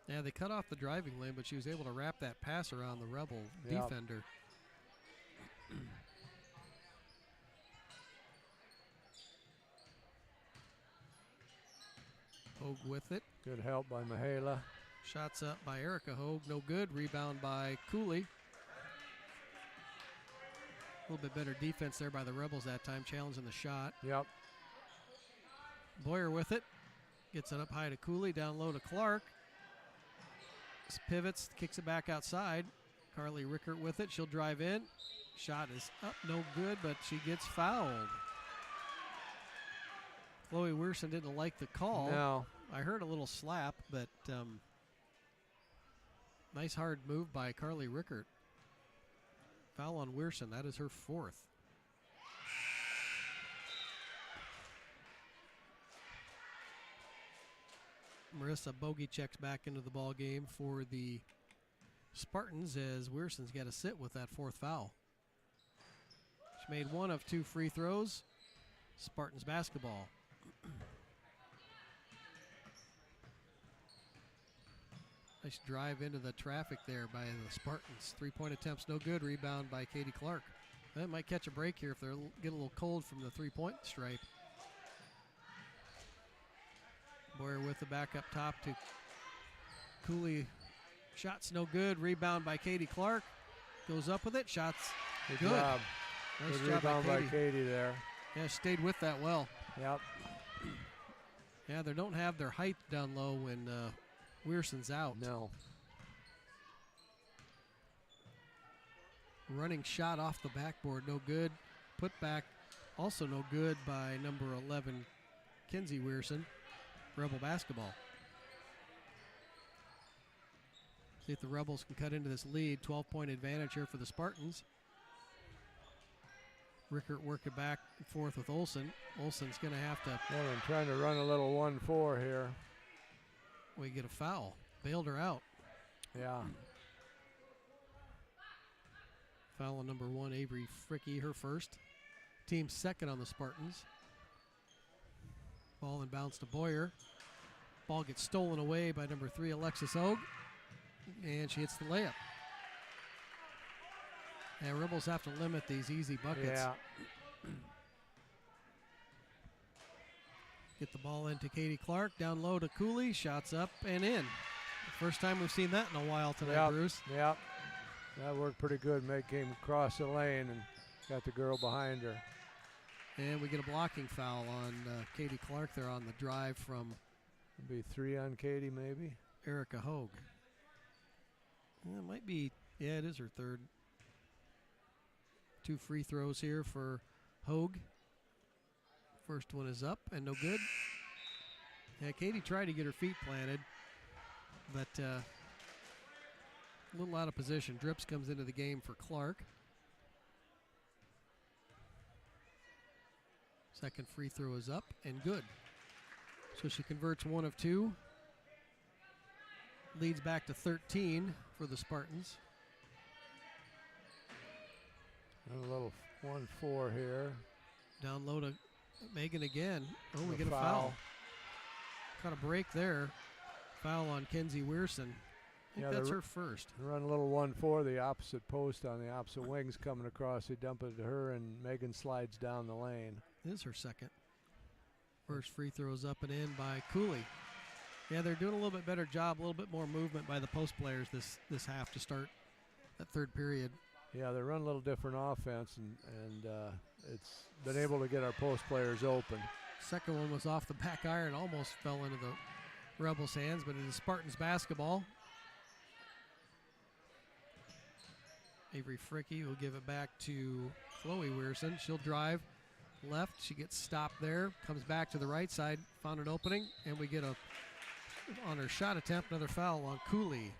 Yeah, they cut off the driving lane, but she was able to wrap that pass around the Rebel defender. Hogue with it. Good help by Mihaela. Shots up by Erica Hogue, no good. Rebound by Cooley. A little bit better defense there by the Rebels that time, challenging the shot. Yep. Boyer with it. Gets it up high to Cooley, down low to Clark. Pivots, kicks it back outside. Carly Rickert with it. She'll drive in. Shot is up, no good, but she gets fouled. Chloe Weirson didn't like the call. No. I heard a little slap, but nice hard move by Carly Rickert. Foul on Weirson. That is her fourth. Marissa Bogey checks back into the ball game for the Spartans as Wearson's got to sit with that fourth foul. She made one of two free throws. Spartans basketball. Nice drive into the traffic there by the Spartans. Three-point attempts, no good. Rebound by Katie Clark. That might catch a break here if they get a little cold from the three-point stripe. Boyer with the back up top to Cooley. Shots no good. Rebound by Katie Clark. Goes up with it. Shots good. Job. Nice Good job rebound by Katie there. Yeah, stayed with that well. Yep. Yeah, they don't have their height down low when Wearson's out. No. Running shot off the backboard, no good. Put back, also no good by number 11, Kinsey Weirson. Rebel basketball. See if the Rebels can cut into this lead. 12-point advantage here for the Spartans. Rickert work it back and forth with Olsen. Olsen's going to have to. Well, I'm trying to run a little 1-4 here. We get a foul. Bailed her out. Yeah. Foul on number 1, Avery Fricky, her first. Team second on the Spartans. Ball and bounce to Boyer. Ball gets stolen away by number 3, Alexis Hogue. And she hits the layup. And Rebels have to limit these easy buckets. Yeah. Get the ball into Katie Clark. Down low to Cooley. Shots up and in. First time we've seen that in a while tonight, Bruce. Yep. That worked pretty good. Meg came across the lane and got the girl behind her. And we get a blocking foul on Katie Clark there on the drive from. It'll be 3 on Katie, maybe. Erica Hogue. It might be, yeah, it is her third. 2 free throws here for Hogue. First one is up and no good. Yeah, Katie tried to get her feet planted, but a little out of position. Drips comes into the game for Clark. Second free throw is up and good. So she converts 1 of 2. Leads back to 13 for the Spartans. And a little 1-4 here. Down low to Megan again. Oh, we A get a foul. foul. Caught a break there. Foul on Kenzie Weirson. I think that's her first. Run a little 1-4, the opposite post on the opposite wings coming across. They dump it to her, and Megan slides down the lane. This is her second. First free throw is up and in by Cooley. Yeah, they're doing a little bit better job, a little bit more movement by the post players this half to start that third period. Yeah, they run a little different offense, and it's been able to get our post players open. Second one was off the back iron, almost fell into the Rebels' hands, but it is Spartans basketball. Avery Fricky will give it back to Chloe Weirson. She'll drive left. She gets stopped there, comes back to the right side, found an opening, and we get on her shot attempt, another foul on Cooley.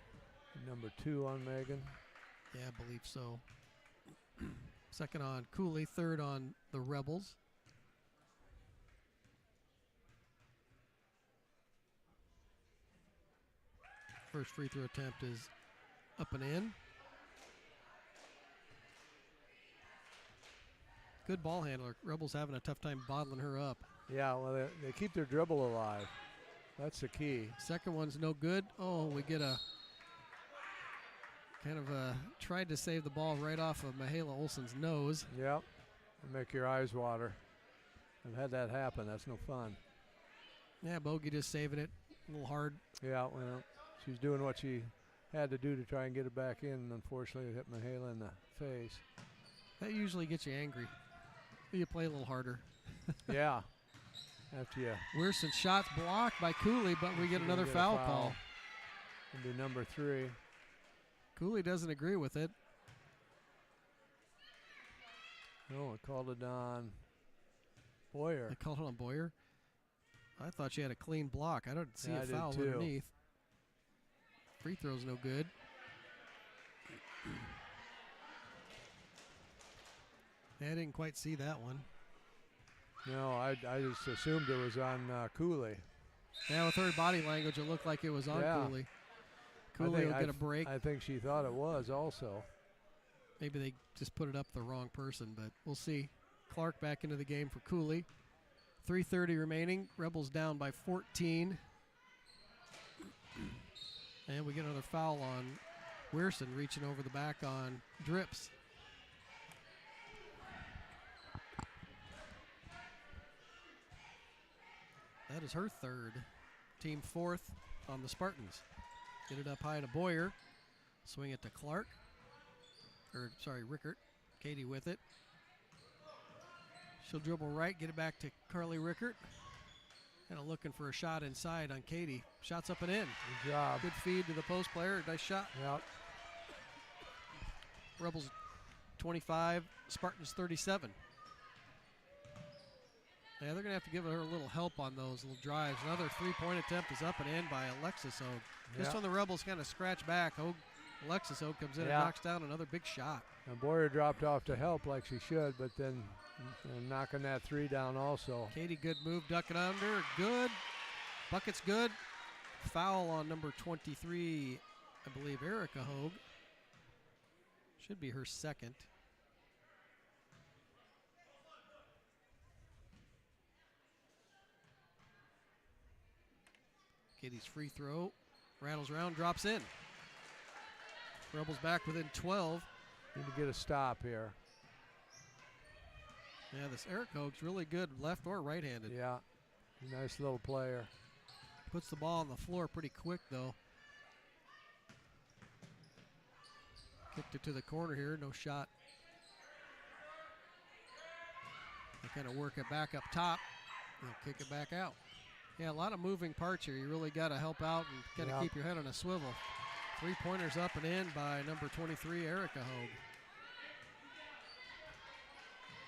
Number 2 on Megan. Yeah, I believe so. Second on Cooley, third on the Rebels. First free throw attempt is up and in. Good ball handler. Rebels having a tough time bottling her up. Yeah, well, they keep their dribble alive. That's the key. Second one's no good. Oh, we get a kind of tried to save the ball right off of Mihaela Olsen's nose. Yep. Make your eyes water. I've had that happen. That's no fun. Yeah, Bogey just saving it. A little hard. Yeah, well, she's doing what she had to do to try and get it back in, and unfortunately it hit Mihaela in the face. That usually gets you angry. You play a little harder. Yeah. After you. Weirson shots blocked by Cooley, but we get another foul call. It'll be number 3. Cooley doesn't agree with it. No, it called it on Boyer. They called it on Boyer. I thought she had a clean block. I don't see Yeah, a I did foul too. underneath. Free throw's no good. I didn't quite see that one. No, I just assumed it was on Cooley. Yeah, with her body language, it looked like it was on Cooley. Cooley will get a break. I think she thought it was also. Maybe they just put it up the wrong person, but we'll see. Clark back into the game for Cooley. 3:30 remaining. Rebels down by 14. And we get another foul on Weirson reaching over the back on Drips. That is her third. Team fourth on the Spartans. Get it up high to Boyer. Swing it to Clark. Rickert. Katie with it. She'll dribble right, get it back to Carly Rickert. Kind of looking for a shot inside on Katie. Shots up and in. Good job. Good feed to the post player. Nice shot. Yep. Rebels 25, Spartans 37. Yeah, they're going to have to give her a little help on those little drives. Another three-point attempt is up and in by Alexis Hogue. Just when the Rebels kind of scratch back, Hogue Alexis Hogue comes in and Yeah. knocks down another big shot. And Boyer dropped off to help like she should, but then knocking that 3 down also. Katie, good move, ducking under, good. Bucket's good. Foul on number 23, I believe, Erica Hogue. Should be her second. Katie's free throw, rattles around, drops in. Rebels back within 12. Need to get a stop here. Yeah, this Eric Hogue's really good, left or right-handed. Yeah, nice little player. Puts the ball on the floor pretty quick, though. Kicked it to the corner here, no shot. They kind of work it back up top. They'll kick it back out. Yeah, a lot of moving parts here. You really got to help out and kind of keep your head on a swivel. 3-pointers up and in by number 23, Erica Hogue.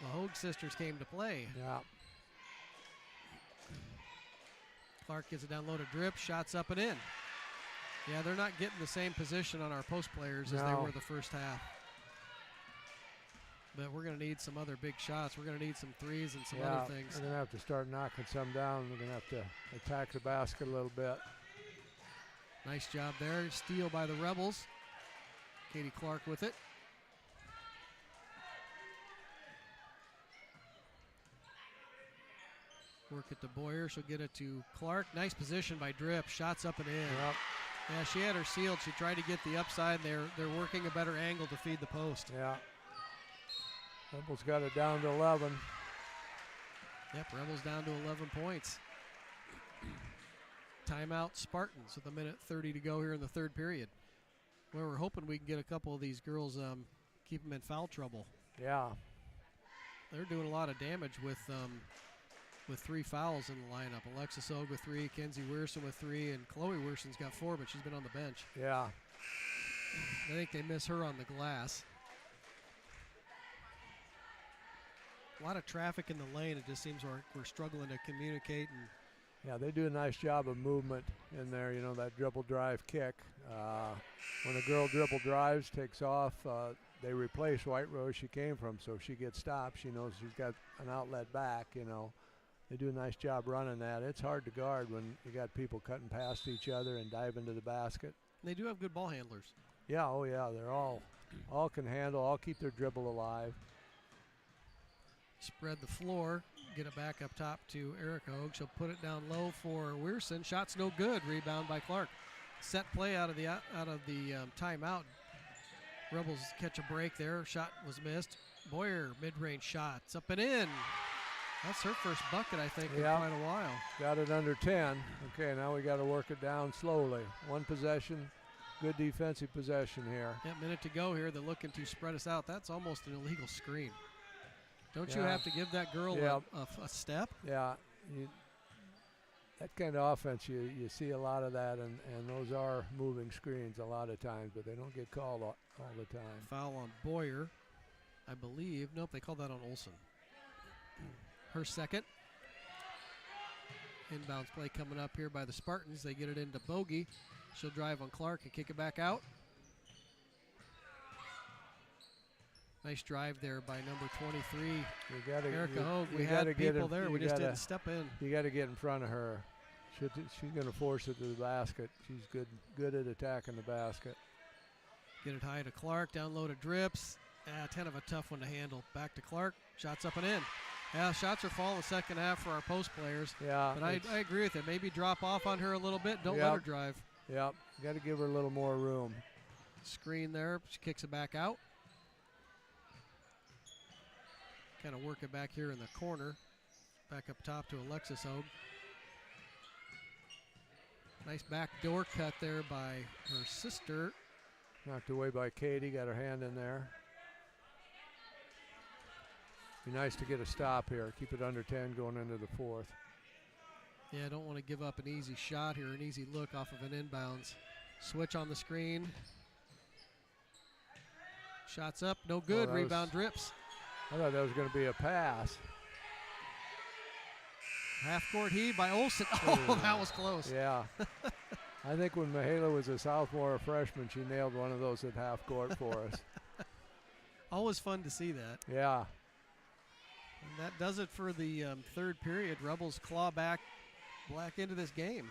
The Hogue sisters came to play. Yeah. Clark gets it down low to drip, shots up and in. Yeah, they're not getting the same position on our post players as they were the first half. But we're going to need some other big shots. We're going to need some threes and some other things. We're going to have to start knocking some down. We're going to have to attack the basket a little bit. Nice job there. Steal by the Rebels. Katie Clark with it. Work it to Boyer. She'll get it to Clark. Nice position by Drip. Shots up and in. Yep. Yeah, she had her sealed. She tried to get the upside. They're working a better angle to feed the post. Yeah. Rebels got it down to 11. Yep, Rebels down to 11 points. Timeout Spartans with 1:30 to go here in the third period. Well, we're hoping we can get a couple of these girls, keep them in foul trouble. Yeah. They're doing a lot of damage with 3 fouls in the lineup. Alexis Hogue with 3, Kenzie Weirson with 3, and Chloe Wearson's got 4, but she's been on the bench. Yeah. I think they miss her on the glass. A lot of traffic in the lane. It just seems we're struggling to communicate. And yeah, they do a nice job of movement in there, you know, that dribble drive kick. When a girl dribble drives, takes off, they replace White Rose she came from, so if she gets stopped, she knows she's got an outlet back, you know. They do a nice job running that. It's hard to guard when you got people cutting past each other and dive into the basket. they do have good ball handlers. Yeah, oh yeah, they're all can handle, all keep their dribble alive. Spread the floor, get it back up top to Erica Hogue. She'll put it down low for Weirson. Shot's no good. Rebound by Clark. Set play out of the timeout. Rebels catch a break there. Shot was missed. Boyer, mid-range shot. It's up and in. That's her first bucket, I think, in quite a while. Got it under 10. Okay, now we got to work it down slowly. One possession, good defensive possession here. Yeah, minute to go here. They're looking to spread us out. That's almost an illegal screen. Don't you have to give that girl a step? Yeah, that kind of offense, you see a lot of that, and those are moving screens a lot of times, but they don't get called all the time. Foul on Boyer, I believe. Nope, they called that on Olsen. Her second. Inbounds play coming up here by the Spartans. They get it into Bogey. She'll drive on Clark and kick it back out. Nice drive there by number 23, Erica Hogue. We had people there. We just didn't step in. You got to get in front of her. She's going to force it to the basket. She's good at attacking the basket. Get it high to Clark. Down low to Drips. Kind of a tough one to handle. Back to Clark. Shots up and in. Yeah, shots are falling the second half for our post players. Yeah. But I agree with it. Maybe drop off on her a little bit. Don't let her drive. Yep. Got to give her a little more room. Screen there. She kicks it back out. Kind of work it back here in the corner. Back up top to Alexis Hogue. Nice back door cut there by her sister. Knocked away by Katie. Got her hand in there. Be nice to get a stop here. Keep it under 10 going into the fourth. Yeah, I don't want to give up an easy shot here, an easy look off of an inbounds. Switch on the screen. Shots up, no good. Rebound Drips. I thought that was going to be a pass. Half-court heave by Olsen. Oh, that was close. Yeah. I think when Mihaela was a sophomore or freshman, she nailed one of those at half court for us. Always fun to see that. Yeah. And that does it for the third period. Rebels claw back into this game.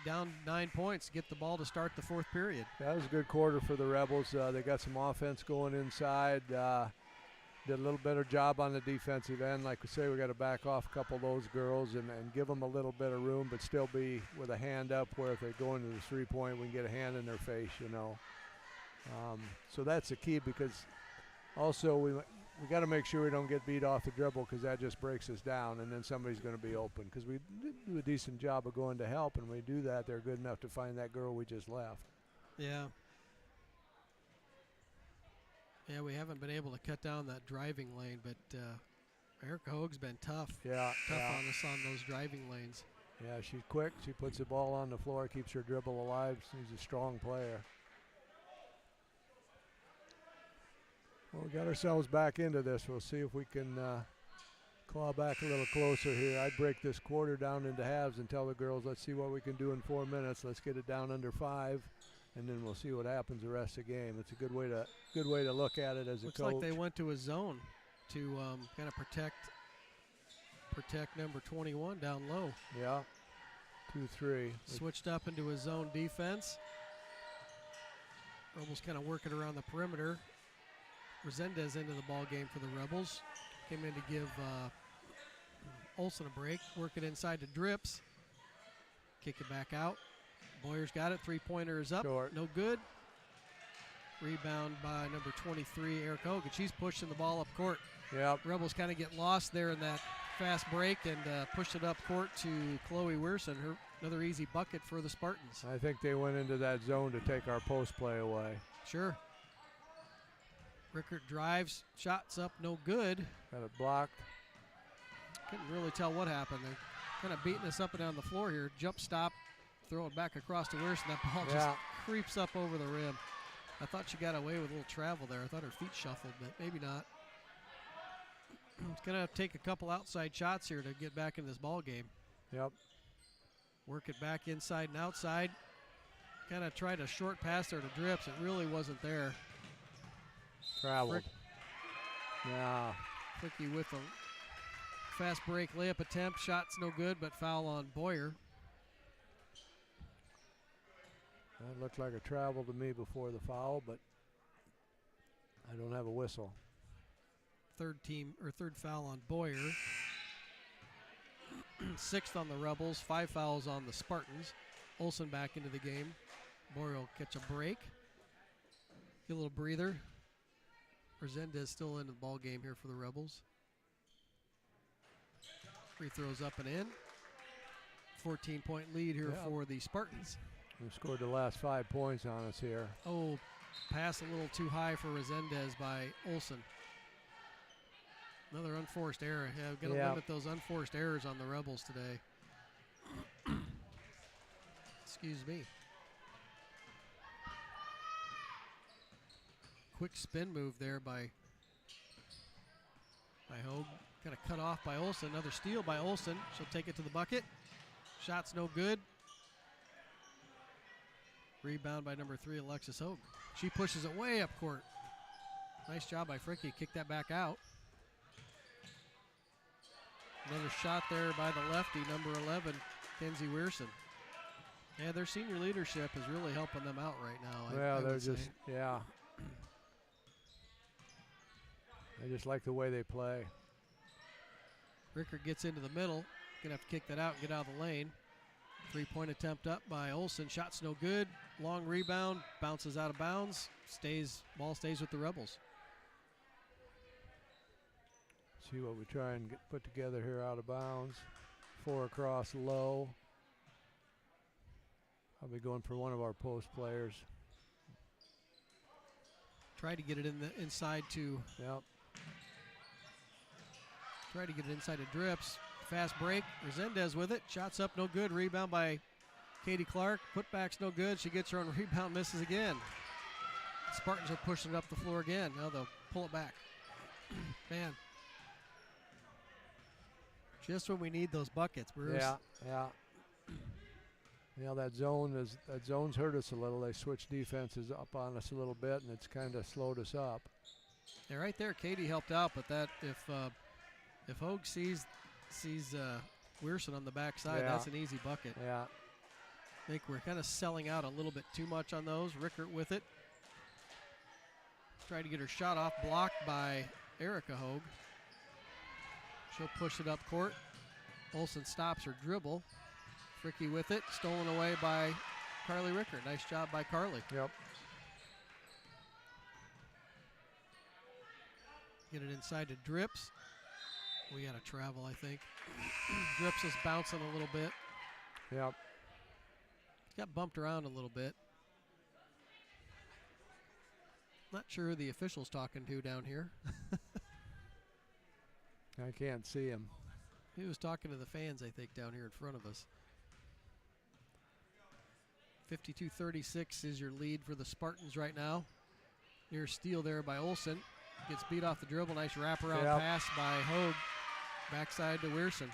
Down 9 points, get the ball to start the fourth period. That was a good quarter for the Rebels. They got some offense going inside. Did a little better job on the defensive end. Like we say, we got to back off a couple of those girls and give them a little bit of room, but still be with a hand up where if they go into the three-point, we can get a hand in their face, you know. So that's the key, because also we got to make sure we don't get beat off the dribble, because that just breaks us down, and then somebody's going to be open, because we do a decent job of going to help, and when we do that, they're good enough to find that girl we just left. Yeah. Yeah, we haven't been able to cut down that driving lane, but Erica Hoag's been tough. Yeah, on us on those driving lanes. Yeah, she's quick. She puts the ball on the floor, keeps her dribble alive. She's a strong player. Well, we got ourselves back into this. We'll see if we can claw back a little closer here. I'd break this quarter down into halves and tell the girls, let's see what we can do in 4 minutes. Let's get it down under 5. And then we'll see what happens the rest of the game. It's a good way to look at it as a coach. Looks like they went to a zone to kind of protect number 21 down low. Yeah, 2-3. Switched up into a zone defense. Rebels kind of working around the perimeter. Resendez into the ball game for the Rebels. Came in to give Olsen a break. Working inside to Drips. Kick it back out. Boyer's got it. Three-pointer is up. Short. No good. Rebound by number 23, Eric Hogan. She's pushing the ball up court. Yep. Rebels kind of get lost there in that fast break and pushed it up court to Chloe Wierson. Another easy bucket for the Spartans. I think they went into that zone to take our post play away. Sure. Rickert drives. Shots up. No good. Got it blocked. Couldn't really tell what happened. They're kind of beating us up and down the floor here. Jump stop. Throw it back across to Wierson. That ball just creeps up over the rim. I thought she got away with a little travel there. I thought her feet shuffled, but maybe not. It's going to take a couple outside shots here to get back in this ball game. Yep. Work it back inside and outside. Kind of tried a short pass there to Drips. It really wasn't there. Traveled. Yeah. Fricky with a fast break layup attempt. Shot's no good, but foul on Boyer. That looked like a travel to me before the foul, but I don't have a whistle. Third foul on Boyer. Sixth on the Rebels. 5 fouls on the Spartans. Olsen back into the game. Boyer will catch a break. Get a little breather. Resendez still in the ball game here for the Rebels. Free throws up and in. 14-point lead here for the Spartans. We've scored the last 5 points on us here. Oh, pass a little too high for Resendez by Olsen. Another unforced error. Yeah, we've got to limit those unforced errors on the Rebels today. Excuse me. Quick spin move there by Hoag. Kind of cut off by Olsen. Another steal by Olsen. She'll take it to the bucket. Shot's no good. Rebound by number 3, Alexis Hoag. She pushes it way up court. Nice job by Fricky. Kick that back out. Another shot there by the lefty, number 11, Kenzie Wierson. Yeah, their senior leadership is really helping them out right now. Yeah, they're just, I just like the way they play. Rickert gets into the middle. Gonna have to kick that out and get out of the lane. 3-point attempt up by Olsen. Shot's no good. Long rebound. Bounces out of bounds. Ball stays with the Rebels. See what we try and put together here out of bounds. 4 across low. I'll be going for one of our post players. Try to get it inside to. Yep. Try to get it inside to Drips. Fast break. Resendez with it. Shots up, no good. Rebound by Katie Clark. Putback's no good. She gets her own rebound, misses again. Spartans are pushing it up the floor again. Now they'll pull it back. Man. Just when we need those buckets, Bruce. Yeah. You know, that zone's hurt us a little. They switched defenses up on us a little bit, and it's kind of slowed us up. Yeah, right there, Katie helped out, but that if Hogue sees Weirson on the backside, Yeah. that's an easy bucket. Yeah. I think we're kind of selling out a little bit too much on those. Rickert with it. Trying to get her shot off, blocked by Erica Hogue. She'll push it up court. Olsen stops her dribble. Fricky with it, stolen away by Carly Rickert. Nice job by Carly. Yep. Get it inside to Drips. We got to travel, I think. Drips is bouncing a little bit. Yep. Got bumped around a little bit. Not sure who the official's talking to down here. I can't see him. He was talking to the fans, I think, down here in front of us. 52-36 is your lead for the Spartans right now. Near steal there by Olsen. Gets beat off the dribble. Nice wraparound pass by Hogue. Backside to Weirson.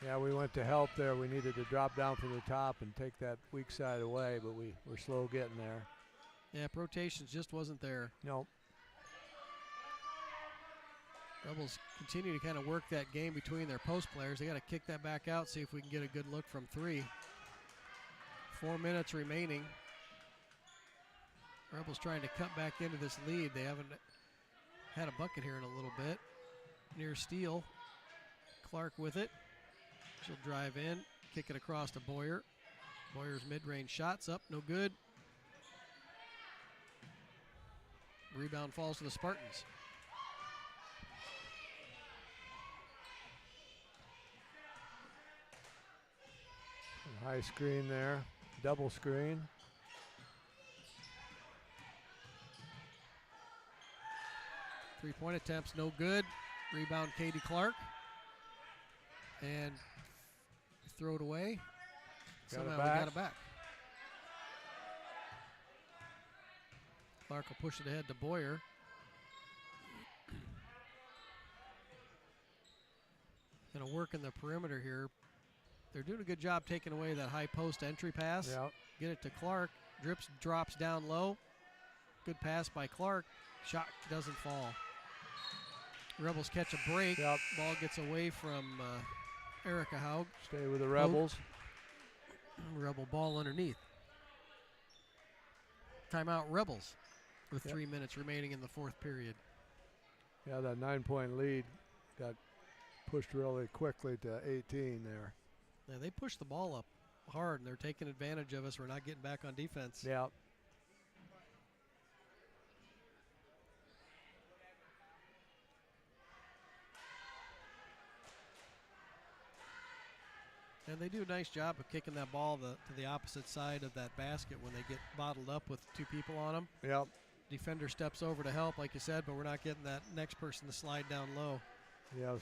Yeah, we went to help there. We needed to drop down from the top and take that weak side away, but we were slow getting there. Yeah, rotations just wasn't there. Nope. Rebels continue to kind of work that game between their post players. They got to kick that back out, see if we can get a good look from three. 4 minutes remaining. Rebels trying to cut back into this lead. They haven't had a bucket here in a little bit. Near steal. Clark with it. She'll drive in, kick it across to Boyer. Boyer's mid-range shots up, no good. Rebound falls to the Spartans. High screen there, double screen. Three-point attempts, no good. Rebound, Katie Clark. And throw it away. Somehow we got it back. Clark will push it ahead to Boyer. Going to work in the perimeter here. They're doing a good job taking away that high post entry pass. Yep. Get it to Clark. Drips, drops down low. Good pass by Clark. Shot doesn't fall. Rebels catch a break. Yep. Ball gets away from Erica Haug. Stay with the Rebels. Rebel ball underneath. Timeout Rebels with 3 minutes remaining in the fourth period. Yeah, that 9-point lead got pushed really quickly to 18 there. Yeah, they pushed the ball up hard, and they're taking advantage of us. We're not getting back on defense. Yeah. And they do a nice job of kicking that ball to the opposite side of that basket when they get bottled up with two people on them. Yep. Defender steps over to help, like you said, but we're not getting that next person to slide down low. Yeah,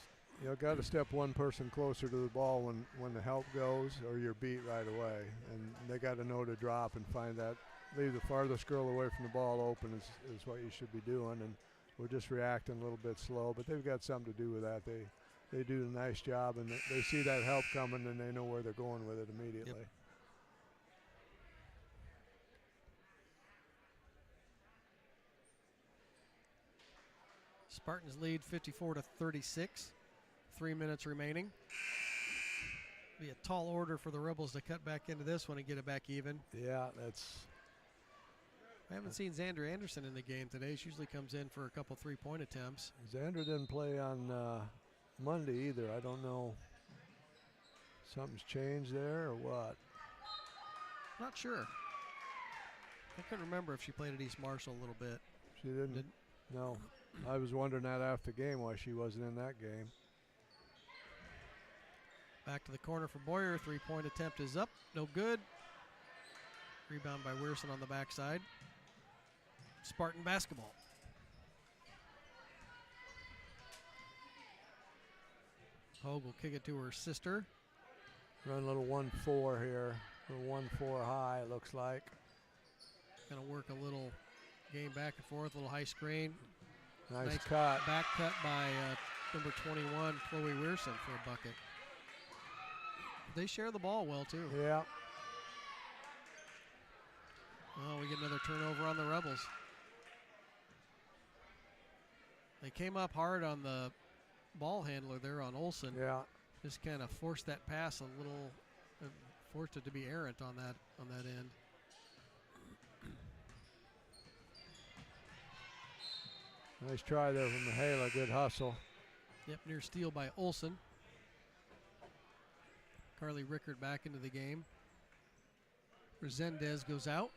you got to step one person closer to the ball when the help goes, or you're beat right away. And they got to know to drop and find that. Leave the farthest girl away from the ball open is what you should be doing. And we're just reacting a little bit slow, but they've got something to do with that. They do a nice job, and they see that help coming, and they know where they're going with it immediately. Yep. Spartans lead 54-36. 3 minutes remaining. Be a tall order for the Rebels to cut back into this one and get it back even. Yeah, that's. I haven't seen Xandra Anderson in the game today. She usually comes in for a couple three-point attempts. Xandra didn't play on Monday either. I don't know. Something's changed there or what? Not sure. I couldn't remember if she played at East Marshall a little bit. She didn't. No. I was wondering that after the game why she wasn't in that game. Back to the corner for Boyer. Three-point attempt is up. No good. Rebound by Weirson on the backside. Spartan basketball. Hogue will kick it to her sister. Run a little 1-4 here. A little 1-4 high, it looks like. Going to work a little game back and forth, a little high screen. Nice cut. Back cut by number 21, Chloe Weirson for a bucket. They share the ball well, too. Yeah. Oh, we get another turnover on the Rebels. They came up hard on the ball handler there on Olsen. Yeah. Just kind of forced that pass a little, forced it to be errant on that end. Nice try there from Mihaela. Good hustle. Yep, near steal by Olsen. Carly Rickard back into the game. Resendez goes out.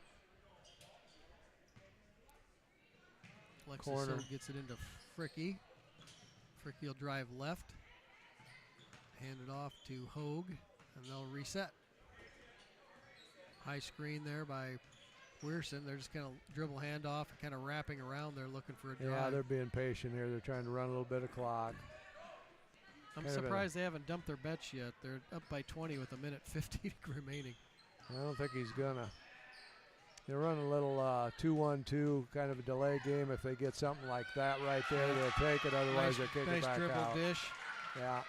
Corner. Lexus gets it into Fricky. Fricky will drive left. Hand it off to Hogue, and they'll reset. High screen there by Weirson. They're just kind of dribble handoff, kind of wrapping around. They're looking for a drive. Yeah, they're being patient here. They're trying to run a little bit of clock. I'm surprised they haven't dumped their bets yet. They're up by 20 with 1:50 remaining. I don't think he's gonna. They run a little 2-1-2 kind of a delay game. If they get something like that right there, they'll take it. Otherwise, they'll kick it back dribble out. Dish. Yeah.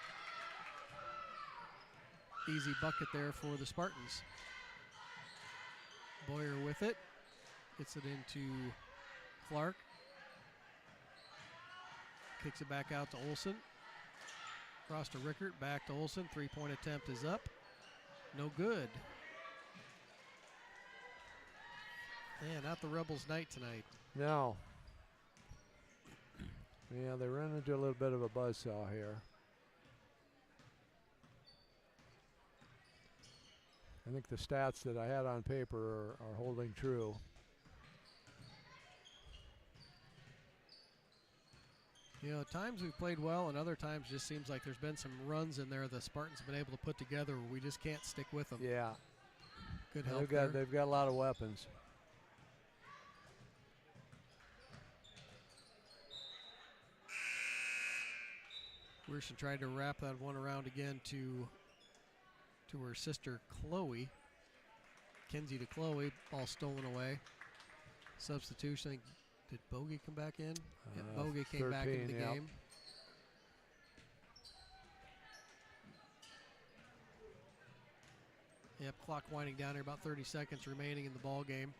Easy bucket there for the Spartans. Boyer with it. Gets it into Clark. Kicks it back out to Olsen. Cross to Rickert, back to Olsen. Three-point attempt is up. No good. Yeah, not the Rebels' night tonight. No. Yeah, they ran into a little bit of a buzzsaw here. I think the stats that I had on paper are holding true. You know, at times we've played well, and other times just seems like there's been some runs in there the Spartans have been able to put together where we just can't stick with them. Yeah. Good help there. They've got a lot of weapons. Weirson tried to wrap that one around again to her sister Chloe. Kenzie to Chloe, ball stolen away. Substitution, I think, did Bogey come back in? Yeah, Bogey came back into the game. Yep, clock winding down here, about 30 seconds remaining in the ball game.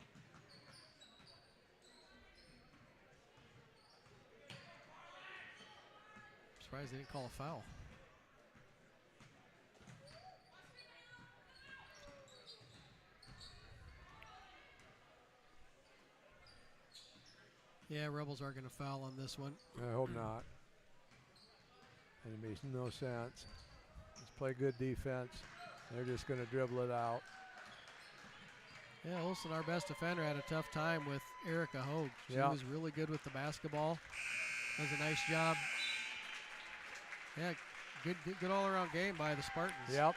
Surprised they didn't call a foul. Yeah, Rebels aren't going to foul on this one. I hope not. It makes no sense. Let's play good defense. They're just going to dribble it out. Yeah, Olsen, our best defender, had a tough time with Erica Hogue. She was really good with the basketball. Does a nice job. Yeah, good all-around game by the Spartans. Yep.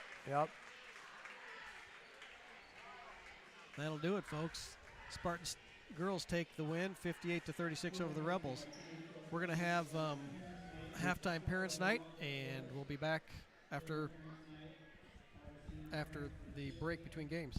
That'll do it, folks. Spartans girls take the win, 58-36 over the Rebels. We're going to have halftime parents' night, and we'll be back after the break between games.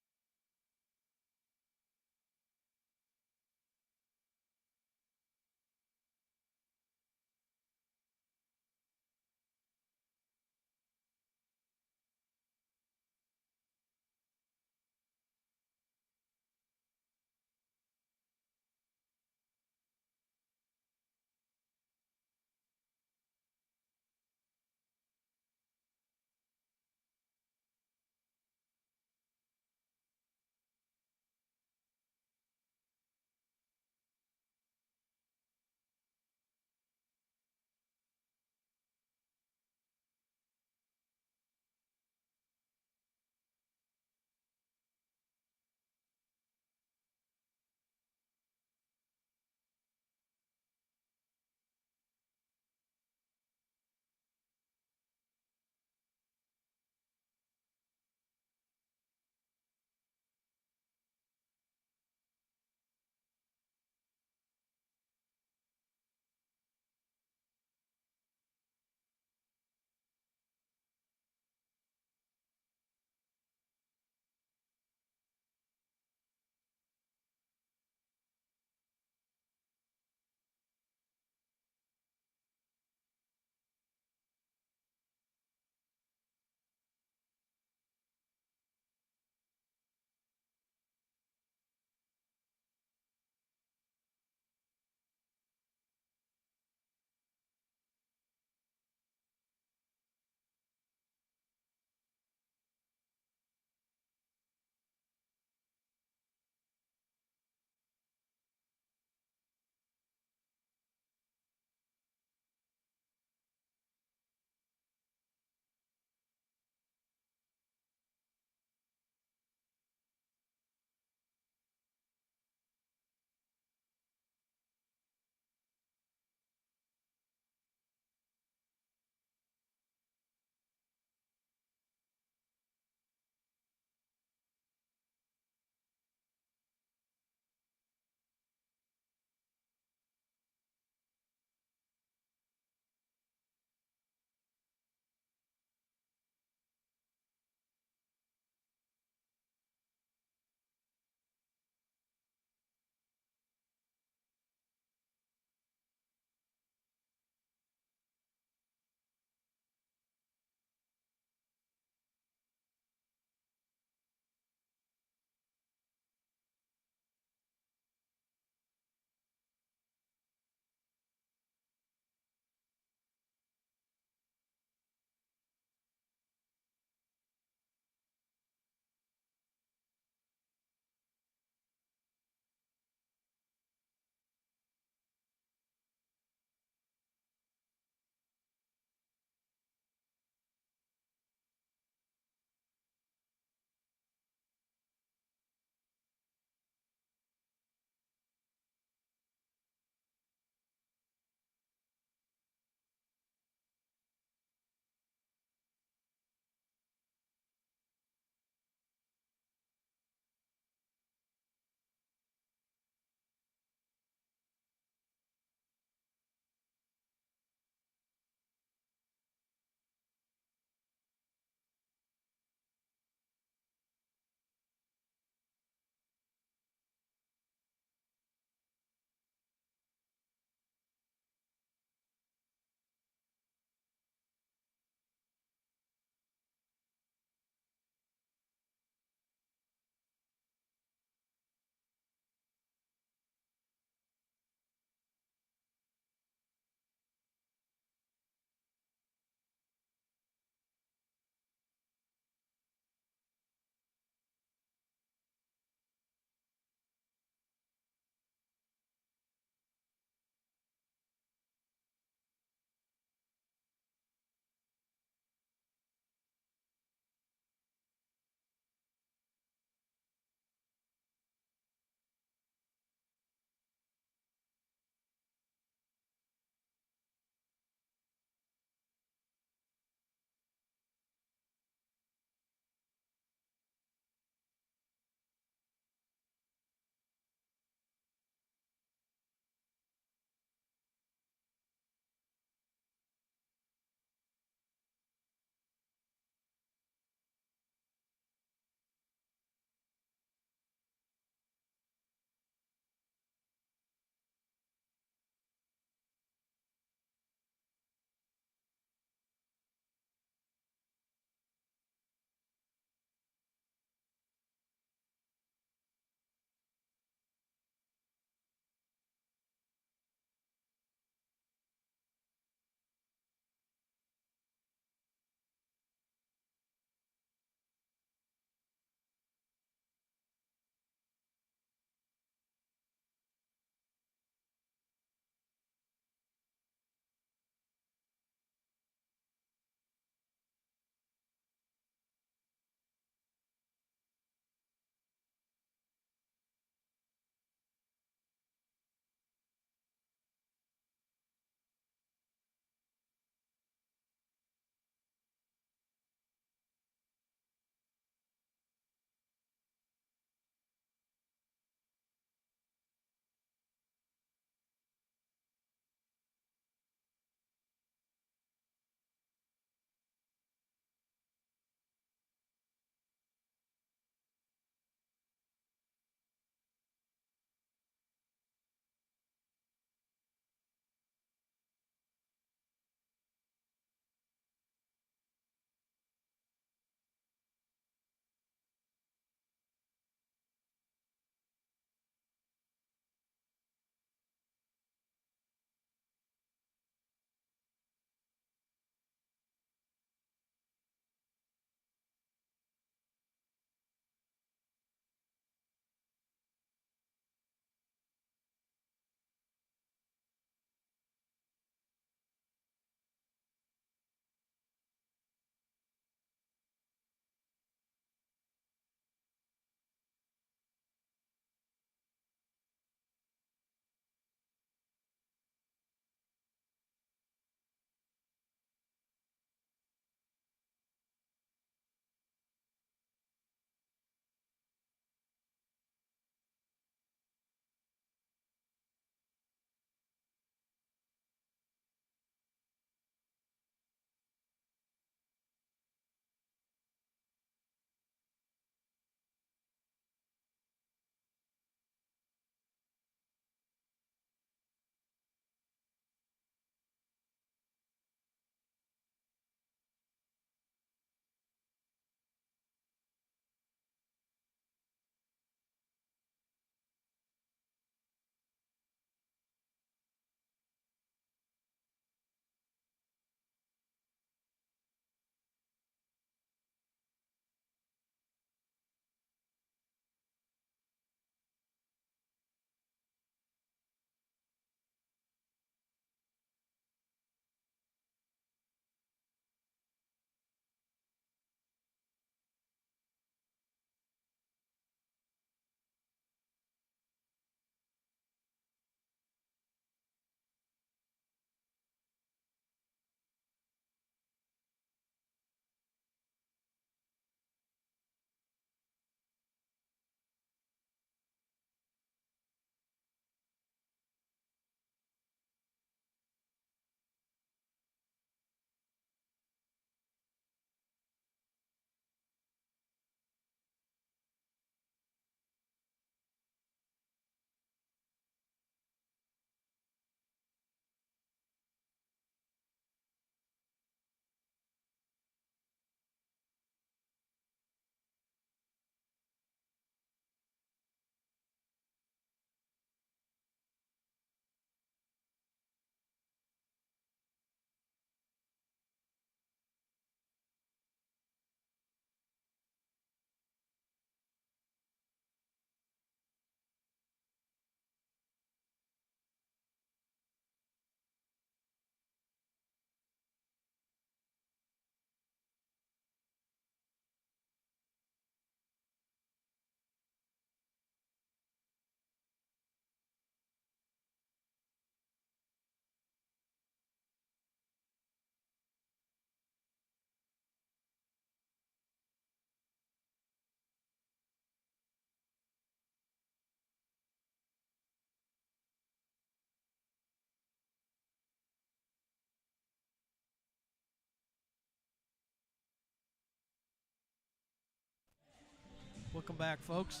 Welcome back, folks.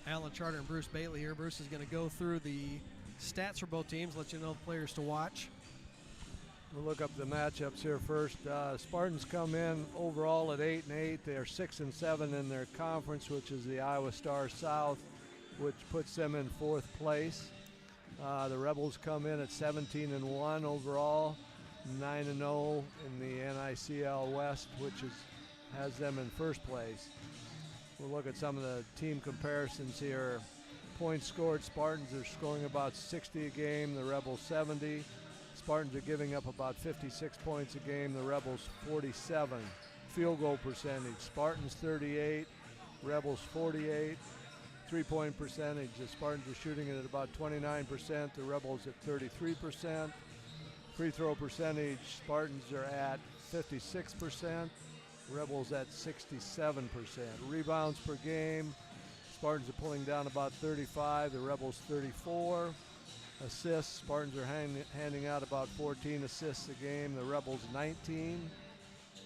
Alan Charter and Bruce Bailey here. Bruce is going to go through the stats for both teams, let you know the players to watch. We'll look up the matchups here first. Spartans come in overall at 8-8. They're 6-7 in their conference, which is the Iowa Star South, which puts them in 4th place. The Rebels come in at 17-1 overall, 9-0 in the NICL West, which has them in 1st place. We'll look at some of the team comparisons here. Points scored, Spartans are scoring about 60 a game, the Rebels 70. Spartans are giving up about 56 points a game, the Rebels 47. Field goal percentage, Spartans 38, Rebels 48. 3-point percentage, the Spartans are shooting it at about 29%, the Rebels at 33%. Free throw percentage, Spartans are at 56%, Rebels at 67%. Rebounds per game, Spartans are pulling down about 35, the Rebels 34. Assists, Spartans are handing out about 14 assists a game, the Rebels 19.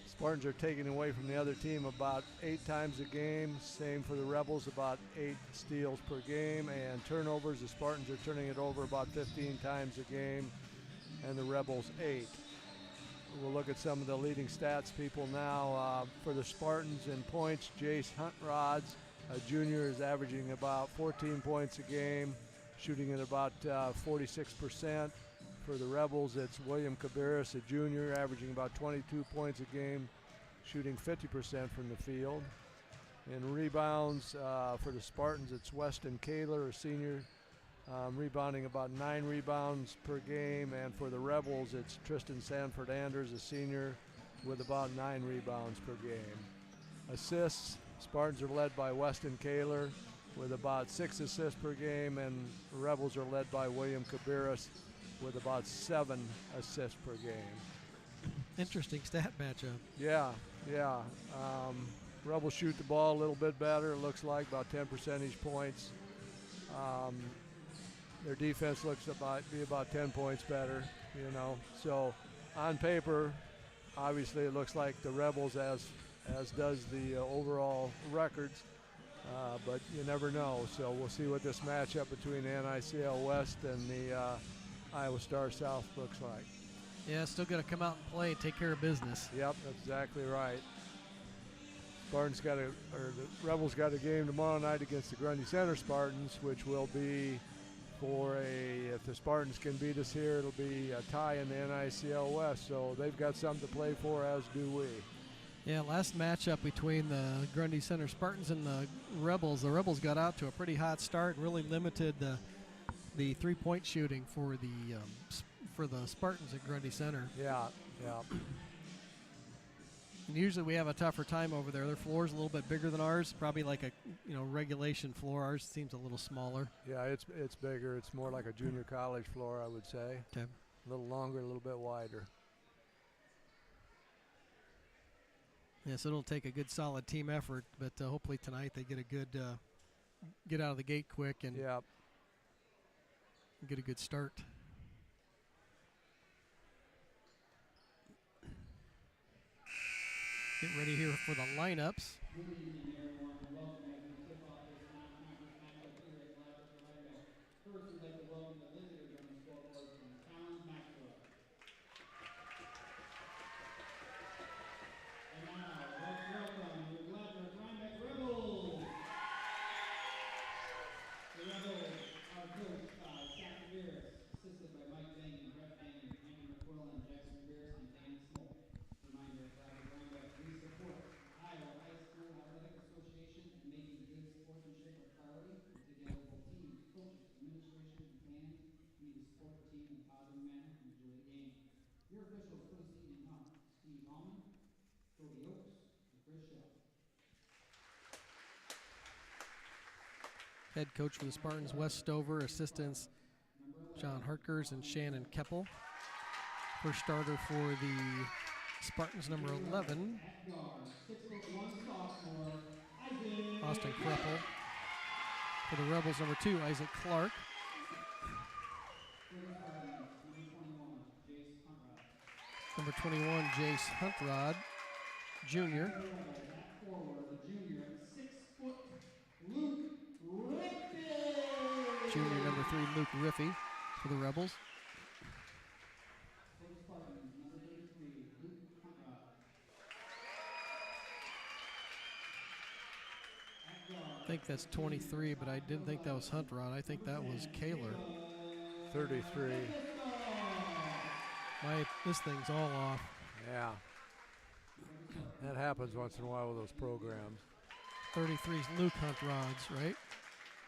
Spartans are taking away from the other team about 8 times a game. Same for the Rebels, about 8 steals per game. And turnovers, the Spartans are turning it over about 15 times a game, and the Rebels 8. We'll look at some of the leading stats people now. For the Spartans in points, Jace Huntrods, a junior, is averaging about 14 points a game, shooting at about 46%. For the Rebels, it's William Cabarrus, a junior, averaging about 22 points a game, shooting 50% from the field. In rebounds, for the Spartans, it's Weston Kaler, a senior, rebounding about 9 rebounds per game. And for the Rebels, it's Tristan Sanford-Anders, a senior, with about 9 rebounds per game. Assists, Spartans are led by Weston Kaler with about 6 assists per game, and Rebels are led by William Cabarrus with about 7 assists per game. Interesting stat matchup. Yeah. Rebels shoot the ball a little bit better, it looks like, about 10 percentage points. Their defense looks to be about 10 points better, So on paper, obviously it looks like the Rebels, as does the overall records, but you never know. So we'll see what this matchup between the NICL West and the Iowa Star South looks like. Yeah, still got to come out and play and take care of business. Yep, that's exactly right. The Rebels got a game tomorrow night against the Grundy Center Spartans, which will be if the Spartans can beat us here, it'll be a tie in the NICL West. So they've got something to play for, as do we. Yeah, last matchup between the Grundy Center Spartans and the Rebels got out to a pretty hot start, really limited the 3-point shooting for the Spartans at Grundy Center. Yeah. And usually we have a tougher time over there. Their floor's a little bit bigger than ours, probably like a regulation floor. Ours seems a little smaller. Yeah, it's bigger. It's more like a junior college floor, I would say. Okay. A little longer, a little bit wider. Yeah, so it'll take a good solid team effort, but hopefully tonight they get a good get out of the gate quick and get a good start. Get ready here for the lineups. Good evening, everyone, and welcome as we tip off this non-conference matchup here at Gladys Orlando. First, we'd like to welcome the visitors on the scoreboard from Collins-Maxwell. And now, let's welcome your Gladys Rhinebeck Rebels. The Rebels are coached by Zach Ramirez, assisted by Mike Bang, Brett Bang, Andrew McQuillan, Jackson Ramirez, and Dan Smoke. Reminder, Gladys Rhinebeck, we support Iowa High School Athletic Association and making good sportsmanship a priority. Together, both teams, coaches, administration, and fans need to support the team in a positive manner and enjoy the game. Your officials for this evening are Steve Allman, Cody Oaks, and Chris Shell. Head coach for the Spartans, Wes Stover. Assistants, John Hartkers and Shannon Keppel. First starter for the Spartans, number 11, Austin Kreppel. For the Rebels, number 2, Isaac Clark. Number 21, Jace Huntrod, junior. 33, Luke Riffey for the Rebels. For the Spartans, number 33, Luke Huntrod. At guard, I think that's 23, but I didn't think that was Huntrod. I think that was Kaler. 33. This thing's all off. Yeah. That happens once in a while with those programs. 33 is Luke Huntrod's, right?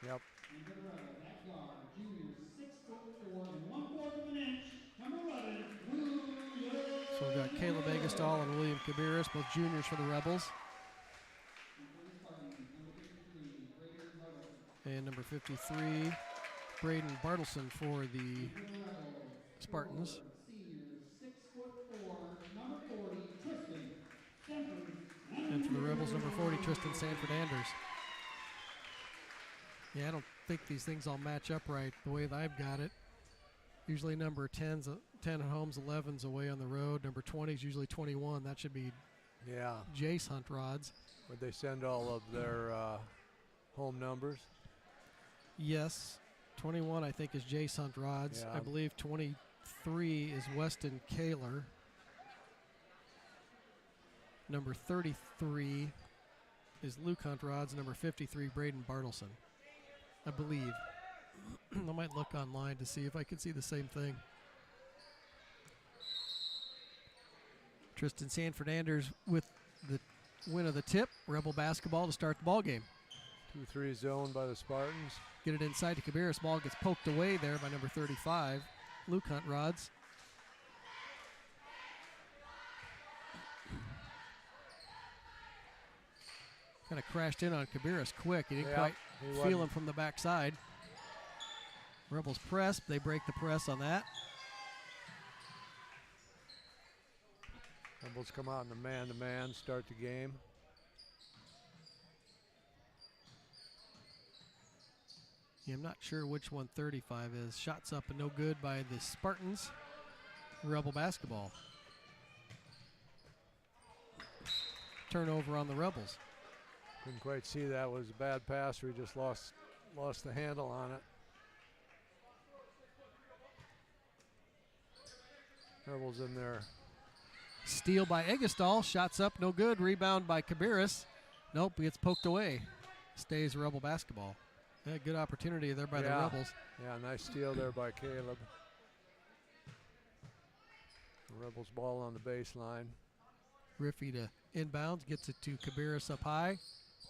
Yep. And for the Rebels, at guard, junior, 6'4" and 1/4 of an inch, number 11, William. So we've got Caleb Agastall and William Cabiras, both juniors for the Rebels. And for the Spartans, number 53, Braden Bartleson. And number 53, Braden Bartleson for the And for the Rebels, Spartans. forward, senior, 6'4", number 40, Tristan Sanford. And for the Rebels, number 40, Tristan Sanford Anders. Yeah, I don't think these things all match up right the way that I've got it. Usually number 10's 10 at home's 11's away on the road. Number 20 is usually 21. That should be Yeah. Jace Huntrod's. Would they send all of their home numbers? Yes. 21, I think, is Jace Huntrod's. Yeah. I believe 23 is Weston Kaler. Number 33 is Luke Huntrod's. Number 53, Braden Bartleson, I believe. I might look online to see if I can see the same thing. Tristan Sanford Anders with the win of the tip. Rebel basketball to start the ball game. 2-3 zone by the Spartans. Get it inside to Cabarrus. Ball gets poked away there by number 35, Luke Huntrod's. Kind of crashed in on Cabarrus quick. He didn't quite feel him from the backside. Rebels press. They break the press on that. Rebels come out in the man-to-man, start the game. Yeah, I'm not sure which one 35 is. Shots up and no good by the Spartans. Rebel basketball. Turnover on the Rebels. Couldn't quite see that. It was a bad pass. We just lost the handle on it. Rebels in there. Steal by Agastall. Shots up, no good. Rebound by Cabarrus. Nope, gets poked away. Stays Rebel basketball. Yeah, good opportunity there by the Rebels. Yeah, nice steal there by Caleb. The Rebels ball on the baseline. Riffey to inbounds, gets it to Cabarrus up high.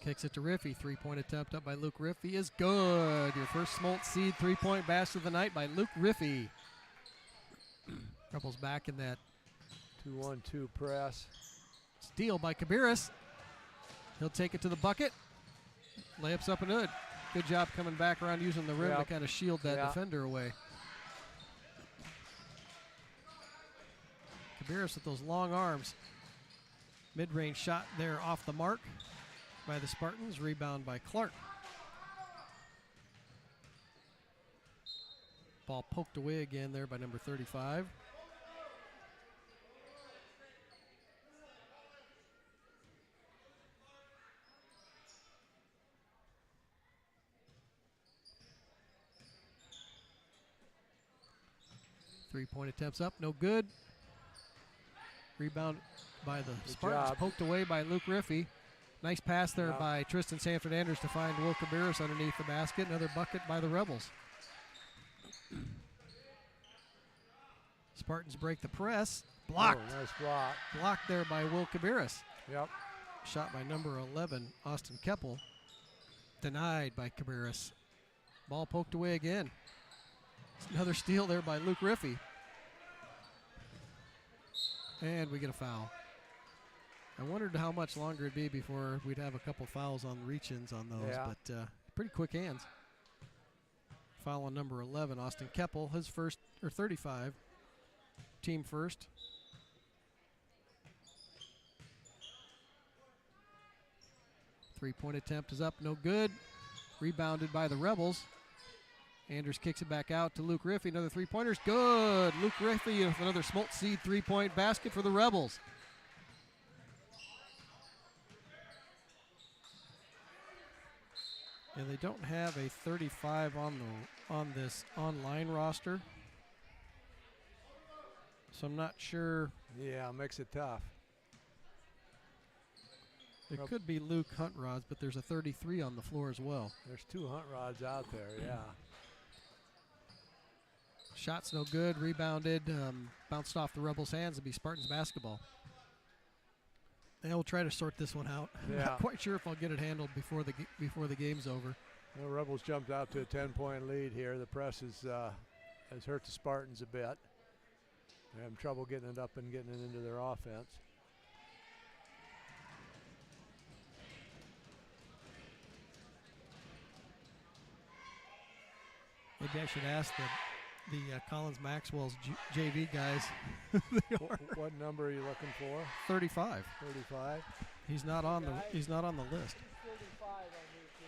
Kicks it to Riffey. Three-point attempt up by Luke Riffey is good. Your first Smoltz Seed three-point basket of the night by Luke Riffey. Rebels back in that 2-1-2 press. steal by Cabarrus. He'll take it to the bucket. Layups up and good. Good job coming back around using the rim to kind of shield that defender away. Cabarrus with those long arms. Mid-range shot there off the mark by the Spartans. Rebound by Clark. Ball poked away again there by number 35. Three-point attempts up, no good. Rebound by the Spartans, poked away by Luke Riffey. Nice pass there by Tristan Sanford Anders to find Will Cabarrus underneath the basket. Another bucket by the Rebels. Spartans break the press. Blocked. Oh, nice block. Blocked there by Will Cabarrus. Yep. Shot by number 11, Austin Keppel. Denied by Cabarrus. Ball poked away again. Another steal there by Luke Riffey. And we get a foul. I wondered how much longer it'd be before we'd have a couple fouls on reach-ins on those, but pretty quick hands. Foul on number 11, Austin Keppel, his first, or 35, team first. Three-point attempt is up, no good. Rebounded by the Rebels. Anders kicks it back out to Luke Riffey. Another three-pointer's good. Luke Riffey with another Smoltz Seed three-point basket for the Rebels. And they don't have a 35 on on this online roster, so I'm not sure. Yeah, makes it tough. It could be Luke Huntrods, but there's a 33 on the floor as well. There's 2 Hunt Rods out there, yeah. Shot's no good, rebounded, bounced off the Rebels' hands. It'll be Spartans basketball. They'll try to sort this one out. Yeah. Not quite sure if I'll get it handled before the game's over. The Rebels jumped out to a 10-point lead here. The press has hurt the Spartans a bit. They're having trouble getting it up and getting it into their offense. Maybe I should ask the Collins-Maxwell's JV guys who they are. What number are you looking for? 35. 35. He's not on the list. 35 on me too.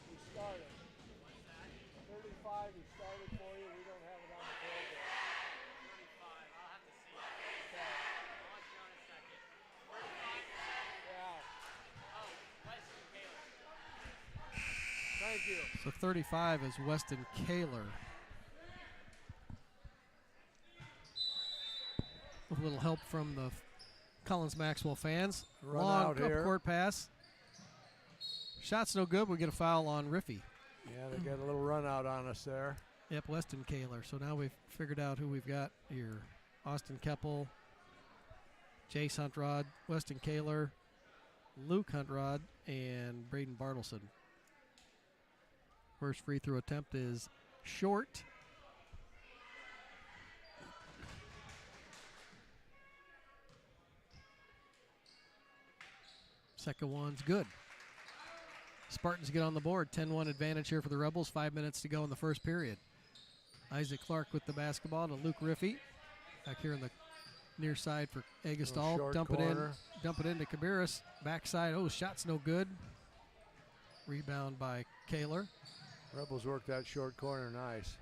He started. 35 he started for you. We don't have it on the program. 35. I'll have to see it. Okay. I'll let you know in a second. 35? Yeah. Oh, Weston Kaler. Thank you. So 35 is Weston Kaler. With a little help from the Collins-Maxwell fans. Run Long out here. up-court pass. Shot's no good. We get a foul on Riffy. Yeah, they got a little run out on us there. Yep, Weston Kaler. So now we've figured out who we've got here. Austin Keppel, Jace Huntrod, Weston Kaler, Luke Huntrod, and Braden Bartleson. First free throw attempt is short. Second one's good. Spartans get on the board. 10-1 advantage here for the Rebels. 5 minutes to go in the first period. Isaac Clark with the basketball to Luke Riffy. Back here in the near side for Agastol. Dump it into Kabiris. Backside. Oh, shot's no good. Rebound by Kaler. Rebels work that short corner nice.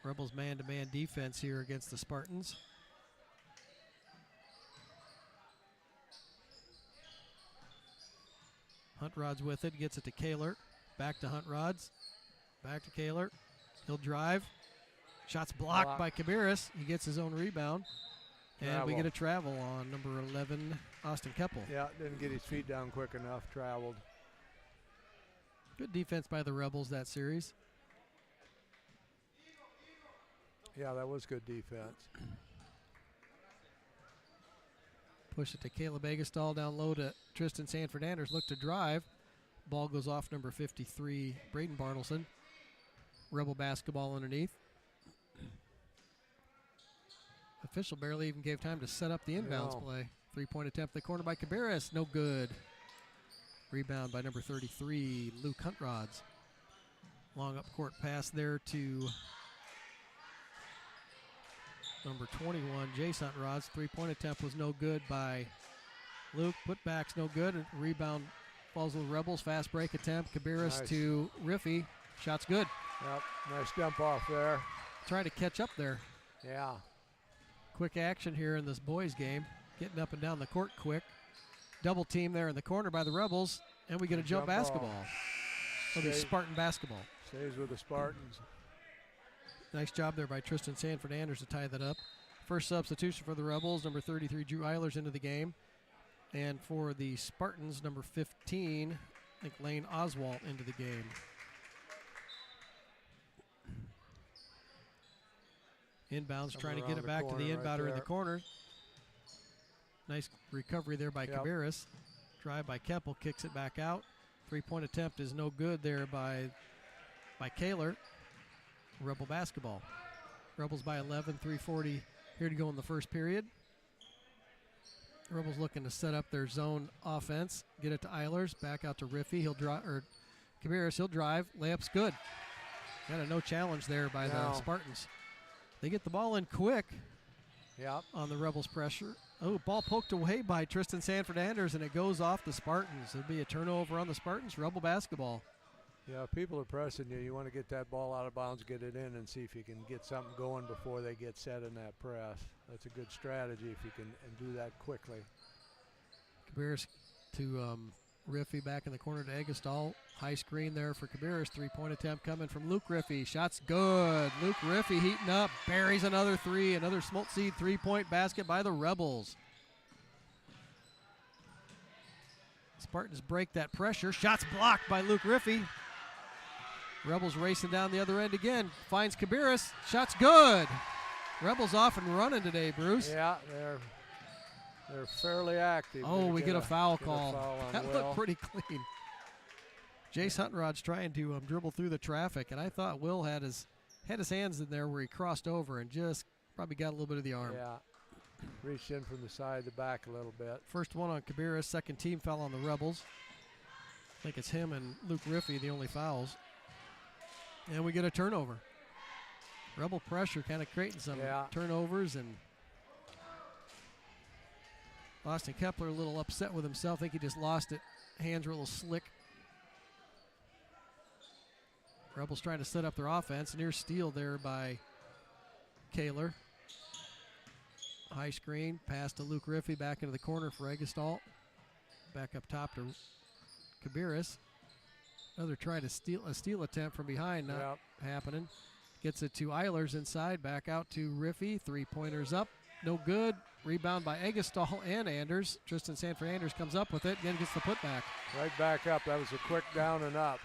Rebels man-to-man defense here against the Spartans. Huntrod's with it, gets it to Kaler. Back to Huntrod's. Back to Kaler. He'll drive. Shot's blocked by Kabiris. He gets his own rebound. And we get a travel on number 11, Austin Keppel. Yeah, didn't get his feet down quick enough, traveled. Good defense by the Rebels that series. Yeah, that was good defense. Push it to Caleb Agastol, down low to Tristan Sanford-Anders. Look to drive. Ball goes off number 53, Braden Bartleson. Rebel basketball underneath. Official barely even gave time to set up the inbounds play. 3-point attempt at the corner by Kabiris. No good. Rebound by number 33, Luke Huntrods. Long up court pass there to number 21, Jace Huntrods. 3-point attempt was no good by Luke. Putback's no good. Rebound falls with Rebels. Fast break attempt. Kabiris to Riffy. Shot's good. Yep, nice dump off there. Trying to catch up there. Yeah. Quick action here in this boys game. Getting up and down the court quick. Double team there in the corner by the Rebels. And we get a jump basketball. It'll be Spartan basketball. Stays with the Spartans. Nice job there by Tristan Sanford-Anders to tie that up. First substitution for the Rebels, number 33, Drew Eilers into the game. And for the Spartans, number 15, I think Lane Oswalt into the game. Inbounds trying to get it back to the inbounder in the corner. Nice recovery there by Kabiris. Drive by Keppel, kicks it back out. 3-point attempt is no good there by Kaler. Rebel basketball. Rebels by 11, 3:40 here to go in the first period. Rebels looking to set up their zone offense. Get it to Eilers, back out to Riffy. He'll drive, or Kabiris, he'll drive. Layup's good. Got a no challenge there by the Spartans. They get the ball in quick on the Rebels pressure. Oh, ball poked away by Tristan Sanford-Anders, and it goes off the Spartans. It'll be a turnover on the Spartans. Rebel basketball. Yeah, people are pressing you. You want to get that ball out of bounds, get it in, and see if you can get something going before they get set in that press. That's a good strategy if you can do that quickly. Kabiris to Riffy back in the corner to Egestall. High screen there for Cabarrus. 3-point attempt coming from Luke Riffy. Shot's good. Luke Riffy heating up. Buries another three. Another Smolt Seed 3-point basket by the Rebels. Spartans break that pressure. Shot's blocked by Luke Riffy. Rebels racing down the other end again. Finds Cabarrus. Shot's good. Rebels off and running today, Bruce. Yeah, they're fairly active. Oh, we get a foul get call. A foul on That Will. looked pretty clean. Jace Huntenrod's trying to dribble through the traffic, and I thought Will had his hands in there where he crossed over and just probably got a little bit of the arm. Yeah, reached in from the side to back a little bit. First one on Cabarrus, second team foul on the Rebels. I think it's him and Luke Riffy, the only fouls. And we get a turnover. Rebel pressure kind of creating some turnovers, and Austin Kepler a little upset with himself. I think he just lost it. Hands were a little slick. Rebels trying to set up their offense. Near steal there by Kaler. High screen, pass to Luke Riffy, back into the corner for Egestall. Back up top to Cabarrus. Another try to steal attempt from behind, not happening. Gets it to Eilers inside, back out to Riffy. 3-pointers up, no good. Rebound by Egestall and Anders. Tristan Sanford Anders comes up with it, again gets the putback. Right back up. That was a quick down and up.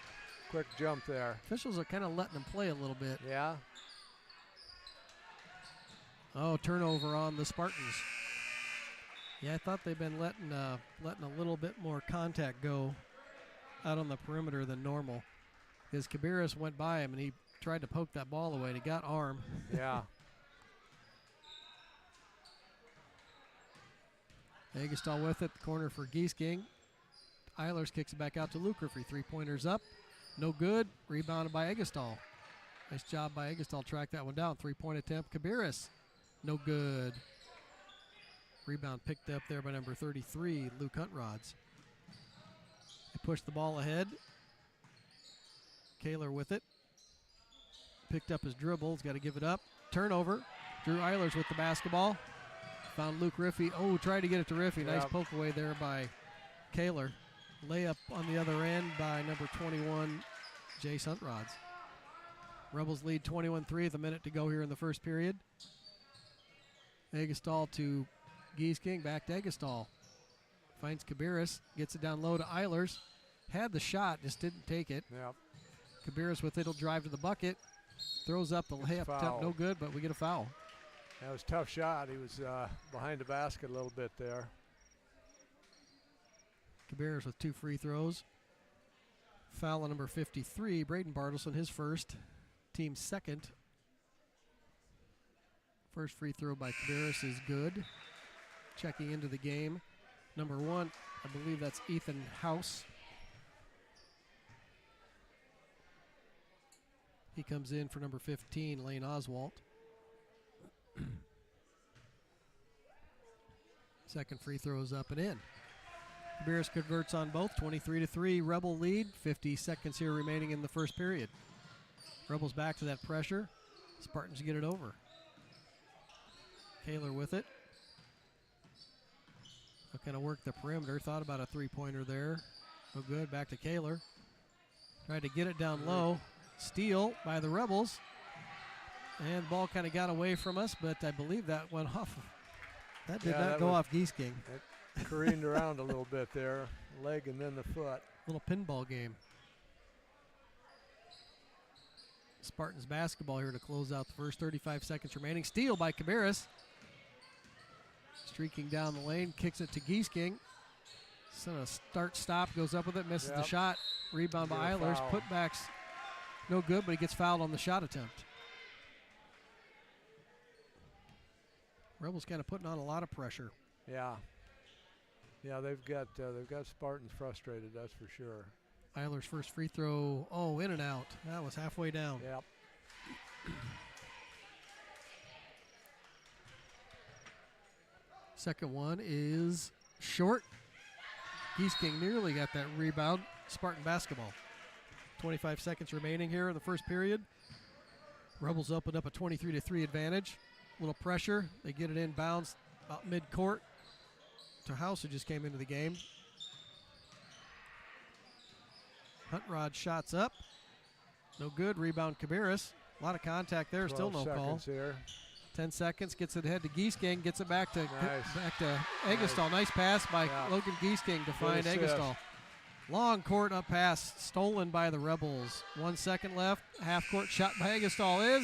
Quick jump there. Officials are kind of letting them play a little bit. Yeah. Oh, turnover on the Spartans. Yeah, I thought they've been letting a little bit more contact go out on the perimeter than normal. Because Cabarrus went by him and he tried to poke that ball away and he got arm. Yeah. Egestall with it, the corner for Giesking. Eilers kicks it back out to Luke Riffy. 3-pointers up, no good. Rebounded by Egestall. Nice job by Egestall, track that one down. 3-point attempt, Cabarrus, no good. Rebound picked up there by number 33, Luke Huntrods. They push the ball ahead. Kaler with it. Picked up his dribble, he's got to give it up. Turnover, Drew Eilers with the basketball. Found Luke Riffy. Oh, tried to get it to Riffy. Nice poke away there by Kaler. Layup on the other end by number 21, Jace Huntrods. Rebels lead 21-3 with a minute to go here in the first period. Egestall to Giesking, back to Egestall. Finds Cabarrus, gets it down low to Eilers. Had the shot, just didn't take it. Yep. Cabarrus with it, he'll drive to the bucket. Throws up the layup attempt, no good, but we get a foul. That was a tough shot. He was behind the basket a little bit there. Cabarrus with 2 free throws. Foul on number 53, Braden Bartleson, his first, team second. First free throw by Cabarrus is good. Checking into the game, number 1, I believe that's Ethan House. He comes in for number 15, Lane Oswalt. Second free throw is up and in. Cabarrus converts on both, 23-3, Rebel lead. 50 seconds here remaining in the first period. Rebels back to that pressure. Spartans get it over. Kaler with it. Kind of work the perimeter. Thought about a 3-pointer there. No good. Back to Kaler. Tried to get it down low. Steal by the Rebels. And the ball kind of got away from us, but I believe that went off. That did not go off Giesking. It careened around a little bit there. Leg and then the foot. Little pinball game. Spartans basketball here to close out the first. 35 seconds remaining. Steal by Cabarrus. Streaking down the lane, kicks it to Giesking. Sort of start-stop, goes up with it, misses the shot. Rebound by Eilers. Putback's no good, but he gets fouled on the shot attempt. Rebels kind of putting on a lot of pressure. Yeah. Yeah, they've got Spartans frustrated, that's for sure. Eilers' first free throw, in and out. That was halfway down. Yep. Second one is short. Giesking nearly got that rebound. Spartan basketball. 25 seconds remaining here in the first period. Rebels opened up a 23-3 advantage. Little pressure. They get it inbounds about mid-court to House, who just came into the game. Huntrod shots up. No good. Rebound Cabarrus. A lot of contact there. Still no call. Here. 10 seconds. Gets it ahead to Giesking. Gets it back to Nice. Egestall. Nice pass by Logan Giesking to find Egestall. Long court up pass stolen by the Rebels. 1 second left. Half court shot by Egestall is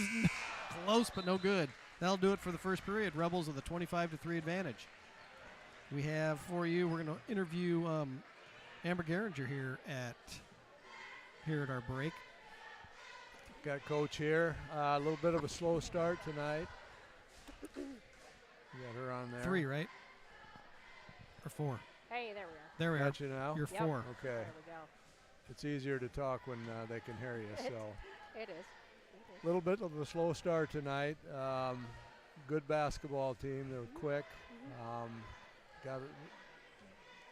close but no good. That'll do it for the first period. Rebels with a 25-3 advantage. We have for you, we're going to interview Amber Geringer here at our break. Got Coach here. A little bit of a slow start tonight. Got her on there. 3, right? Or 4? Hey, there we are. There we are. Got you now? You're 4. Okay. There we go. It's easier to talk when they can hear you. So It is. a little bit of a slow start tonight. Good basketball team. They were quick. Got,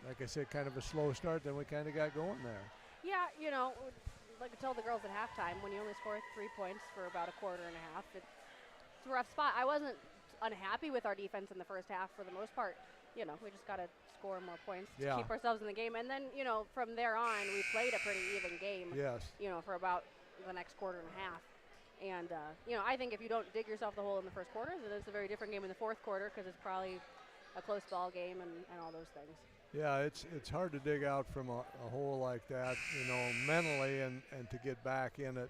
like I said, kind of a slow start. Then we kind of got going there. Yeah, you know, like I told the girls at halftime, when you only score 3 points for about a quarter and a half, it's a rough spot. I wasn't unhappy with our defense in the first half for the most part. You know, we just got to score more points to keep ourselves in the game. And then, you know, from there on, we played a pretty even game, you know, for about the next quarter and a half. And, you know, I think if you don't dig yourself the hole in the first quarter, then it's a very different game in the fourth quarter because it's probably a close ball game and all those things. Yeah, it's hard to dig out from a hole like that, you know, mentally and to get back in it.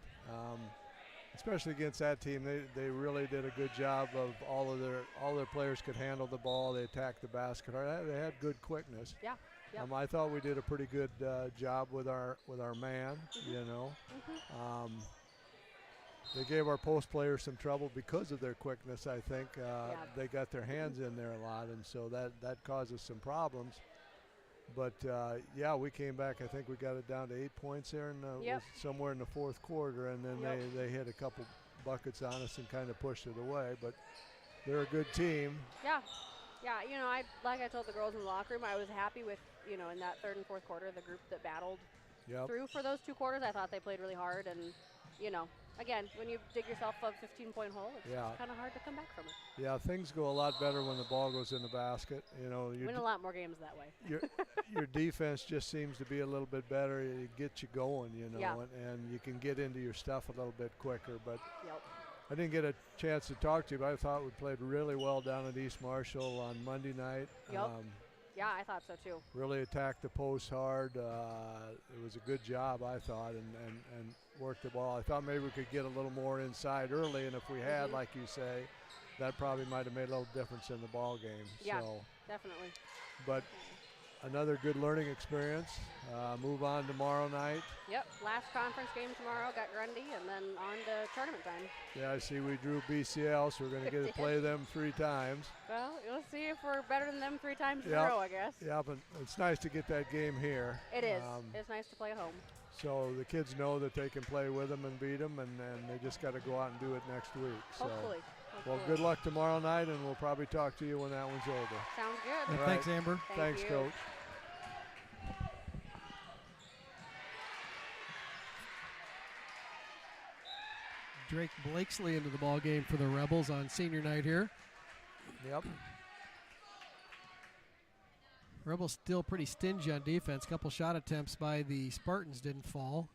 Especially against that team, they really did a good job of all their players could handle the ball. They attacked the basket. They had good quickness. Yeah. Yep. I thought we did a pretty good job with our man. You know, they gave our post players some trouble because of their quickness. I think they got their hands in there a lot, and so that causes some problems. But, yeah, we came back. I think we got it down to 8 points there, and it was somewhere in the fourth quarter. And then they hit a couple buckets on us and kind of pushed it away. But they're a good team. Yeah. Yeah, you know, like I told the girls in the locker room, I was happy with, you know, in that third and fourth quarter, the group that battled through for those 2 quarters. I thought they played really hard. And, you know, again, when you dig yourself a 15-point hole, it's kind of hard to come back from it. Yeah, things go a lot better when the ball goes in the basket. You know, you win a lot more games that way. your defense just seems to be a little bit better. It gets you going, you know, and you can get into your stuff a little bit quicker. But I didn't get a chance to talk to you, but I thought we played really well down at East Marshall on Monday night. Yeah, I thought so too. Really attacked the post hard. It was a good job, I thought, and worked the ball. I thought maybe we could get a little more inside early, and if we had, like you say, that probably might have made a little difference in the ball game. Yeah, definitely. But another good learning experience. Move on tomorrow night. Yep, last conference game tomorrow, got Grundy, and then on to tournament time. Yeah, I see we drew BCL, so we're going to get to play them 3 times. Well, we'll see if we're better than them 3 times in a row, I guess. Yeah, but it's nice to get that game here. It is. It's nice to play at home. So the kids know that they can play with them and beat them, and they just got to go out and do it next week. Hopefully. Well, good luck tomorrow night, and we'll probably talk to you when that one's over. Sounds good. Right. Thanks, Amber. Thanks, Coach. Drake Blakesley into the ball game for the Rebels on senior night here. Yep. Rebels still pretty stingy on defense. Couple shot attempts by the Spartans didn't fall.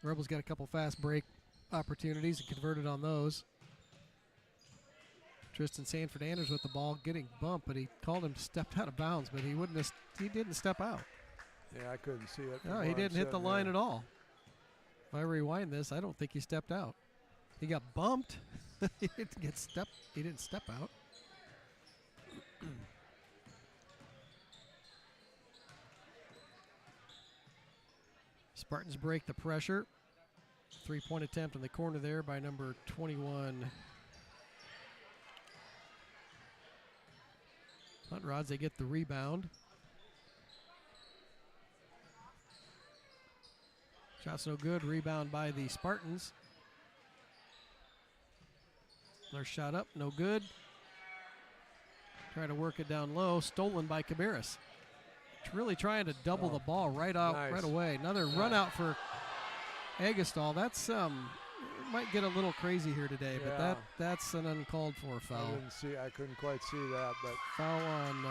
Rebels got a couple fast break opportunities and converted on those. Tristan Sanford-Anders with the ball, getting bumped, but he called him stepped out of bounds, but he didn't step out. Yeah, I couldn't see it. No, he didn't hit the line at all. If I rewind this, I don't think he stepped out. He got bumped. He didn't step out. Spartans break the pressure. 3-point attempt in the corner there by number 21. Hunt Rods, they get the rebound. Shot's no good. Rebound by the Spartans. Their shot up, no good. Trying to work it down low. Stolen by Cabarrus. Really trying to double the ball right away. Another run out for Egestall. That's it might get a little crazy here today, but that's an uncalled for foul. I couldn't quite see that, but foul on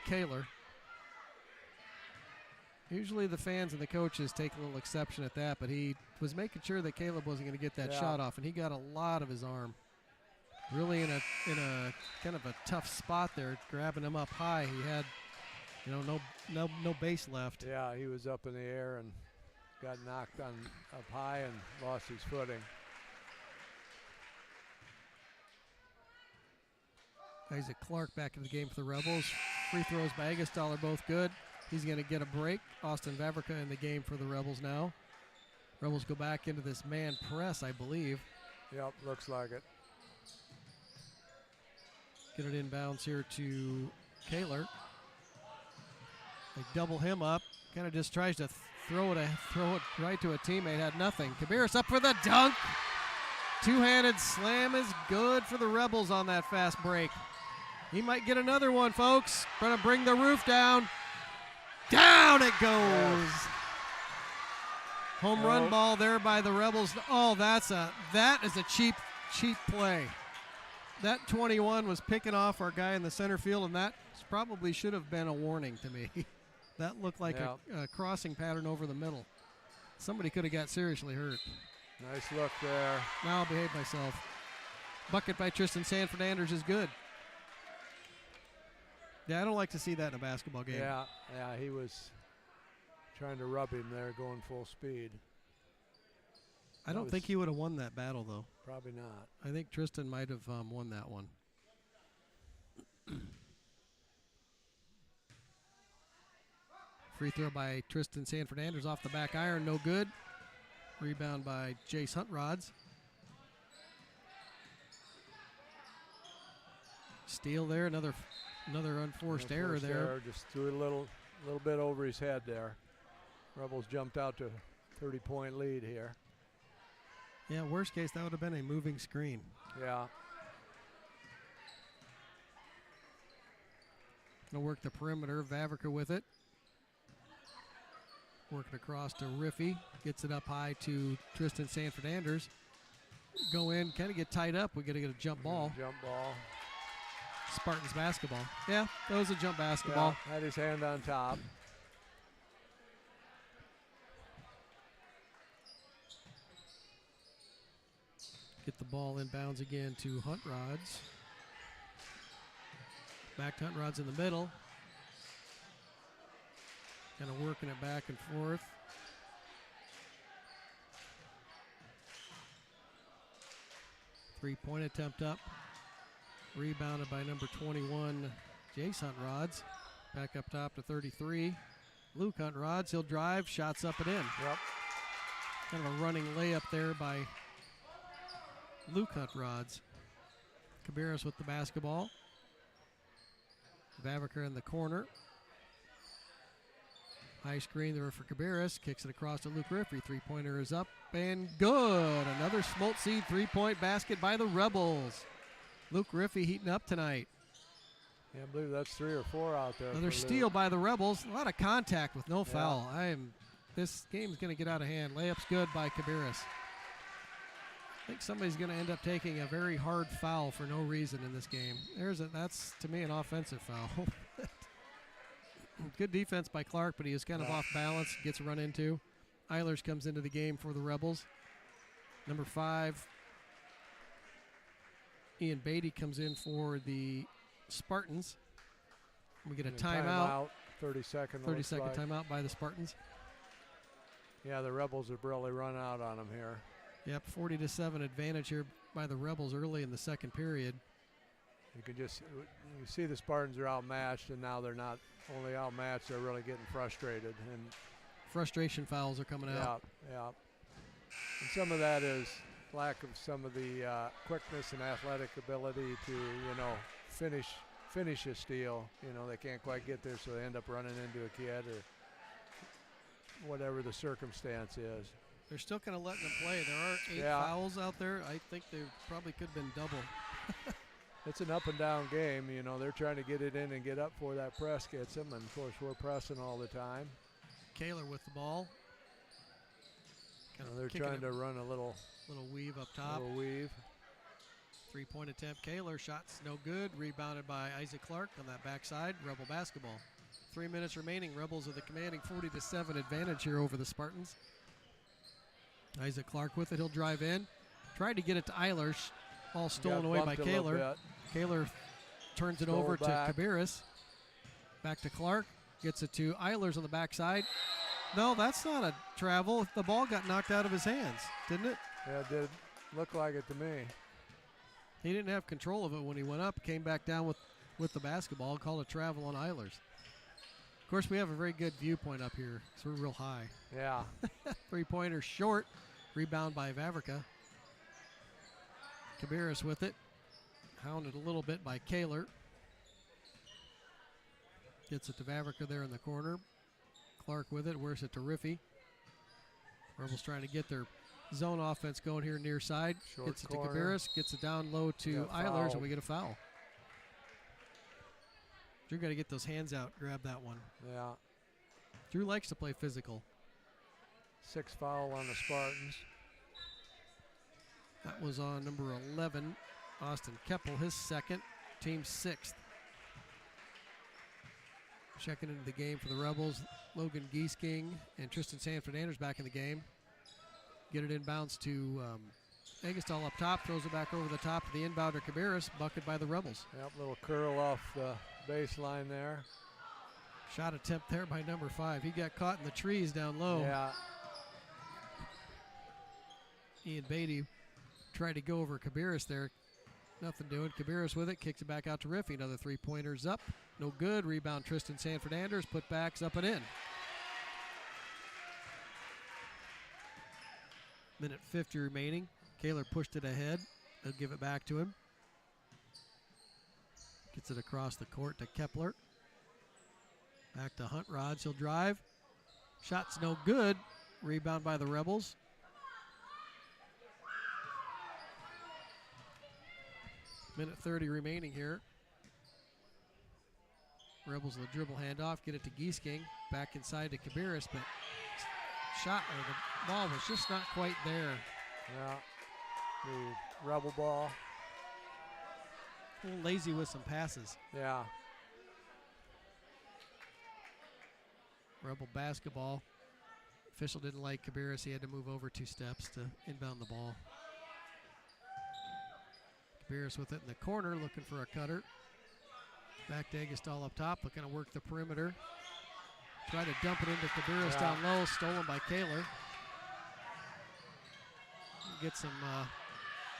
Kaler. Usually the fans and the coaches take a little exception at that, but he was making sure that Caleb wasn't going to get that shot off, and he got a lot of his arm. Really in a kind of a tough spot there, grabbing him up high. He had, no base left. Yeah, he was up in the air and got knocked on up high and lost his footing. Isaac Clark back in the game for the Rebels. Free throws by Agastal are both good. He's going to get a break. Austin Vavrica in the game for the Rebels now. Rebels go back into this man press, I believe. Yep, looks like it. Get it inbounds here to Kaler. They double him up. Kind of just tries to throw it right to a teammate. Had nothing. Kabiris up for the dunk. Two-handed slam is good for the Rebels on that fast break. He might get another one, folks. Trying to bring the roof down. Down it goes. Home run ball there by the Rebels. Oh, that is a cheap play. That 21 was picking off our guy in the center field, and that probably should have been a warning to me. That looked like a crossing pattern over the middle. Somebody could have got seriously hurt. Nice look there. Now I'll behave myself. Bucket by Tristan Sanford-Anders is good. Yeah, I don't like to see that in a basketball game. Yeah, he was trying to rub him there, going full speed. I don't think he would have won that battle, though. Probably not. I think Tristan might have won that one. Free throw by Tristan Sanford-Anders off the back iron, no good. Rebound by Jace Huntrods. Steal there, another unforced error there. Just threw a little bit over his head there. Rebels jumped out to a 30-point lead here. Yeah, worst case, that would have been a moving screen. Yeah. Gonna work the perimeter. Vavrica with it. Working across to Riffy. Gets it up high to Tristan Sanford-Anders. Go in, kind of get tied up. We got to get a jump ball. Jump ball. Spartans basketball. Yeah, that was a jump basketball. Yeah, had his hand on top. Get the ball inbounds again to Huntrods. Back to Huntrods in the middle. Kind of working it back and forth. Three-point attempt up. Rebounded by number 21, Jace Huntrods. Back up top to 33. Luke Huntrods, he'll drive, shots up and in. Yep. Kind of a running layup there by Luke Huntrods. Cabarrus with the basketball. Vavrica in the corner. High screen there for Cabarrus. Kicks it across to Luke Riffey. Three-pointer is up and good. Another Smoltz three-point basket by the Rebels. Luke Riffey heating up tonight. Yeah, I believe that's 3 or 4 out there. Another steal by the Rebels. A lot of contact with no foul. This game's going to get out of hand. Layup's good by Cabarrus. I think somebody's going to end up taking a very hard foul for no reason in this game. That's to me an offensive foul. Good defense by Clark, but he is kind of off balance. Gets run into. Eilers comes into the game for the Rebels. Number 5, Ian Beatty comes in for the Spartans. We get a timeout. 30-second timeout by the Spartans. Yeah, the Rebels have really run out on them here. Yep, 40-7 advantage here by the Rebels early in the second period. You see the Spartans are outmatched, and now they're not only outmatched, they're really getting frustrated. And frustration fouls are coming out. Yeah. And some of that is lack of some of the quickness and athletic ability to, finish a steal. They can't quite get there, so they end up running into a kid or whatever the circumstance is. They're still kind of letting them play. There are 8 fouls out there. I think they probably could have been double. It's an up and down game. They're trying to get it in and get up before that press gets them. And, of course, we're pressing all the time. Kaler with the ball. They're trying to run a little weave up top. Little weave. Three-point attempt. Kaler, shots no good. Rebounded by Isaac Clark on that backside. Rebel basketball. 3 minutes remaining. Rebels with a commanding 40-7 advantage here over the Spartans. Isaac Clark with it. He'll drive in. Tried to get it to Eilers. All stolen away by Kaler. Kaler turns it over to Kabiris. Back to Clark. Gets it to Eilers on the backside. No, that's not a travel. The ball got knocked out of his hands, didn't it? Yeah, it did look like it to me. He didn't have control of it when he went up. Came back down with the basketball. Called a travel on Eilers. Of course, we have a very good viewpoint up here, so we're real high. Yeah. Three-pointer short. Rebound by Vavrica. Kabiris with it. Hounded a little bit by Kaler. Gets it to Vavrica there in the corner. Clark with it. Wears it to Riffy. Rebels trying to get their zone offense going here near side. Gets it to Kabiris. Gets it down low to Eilers, and we get a foul. Drew got to get those hands out. Grab that one. Yeah. Drew likes to play physical. 6 foul on the Spartans. That was on number 11, Austin Keppel, his second, team 6th. Checking into the game for the Rebels, Logan Giesking and Tristan Sanford-Anders back in the game. Get it inbounds to Agastol up top, throws it back over the top to the inbounder Kabiris, bucket by the Rebels. Yep, little curl off the baseline there. Shot attempt there by number 5. He got caught in the trees down low. Yeah. Ian Beatty tried to go over Kabiris there. Nothing doing. Kabiris with it, kicks it back out to Riffy. Another three-pointers up. No good. Rebound Tristan Sanford-Anders. Putbacks up and in. Minute 50 remaining. Kaler pushed it ahead. They'll give it back to him. Gets it across the court to Kepler. Back to Hunt Rods. He'll drive. Shot's no good. Rebound by the Rebels. Minute 30 remaining here. Rebels with a dribble handoff. Get it to Giesking. Back inside to Kabiris, but the ball was just not quite there. Yeah. The Rebel ball. A little lazy with some passes. Yeah. Rebel basketball. Official didn't like Kabiris. He had to move over 2 steps to inbound the ball. Kabiris with it in the corner, looking for a cutter. Back to Agastol up top, looking to work the perimeter. Try to dump it into Kabiris down low, stolen by Kaler. Get some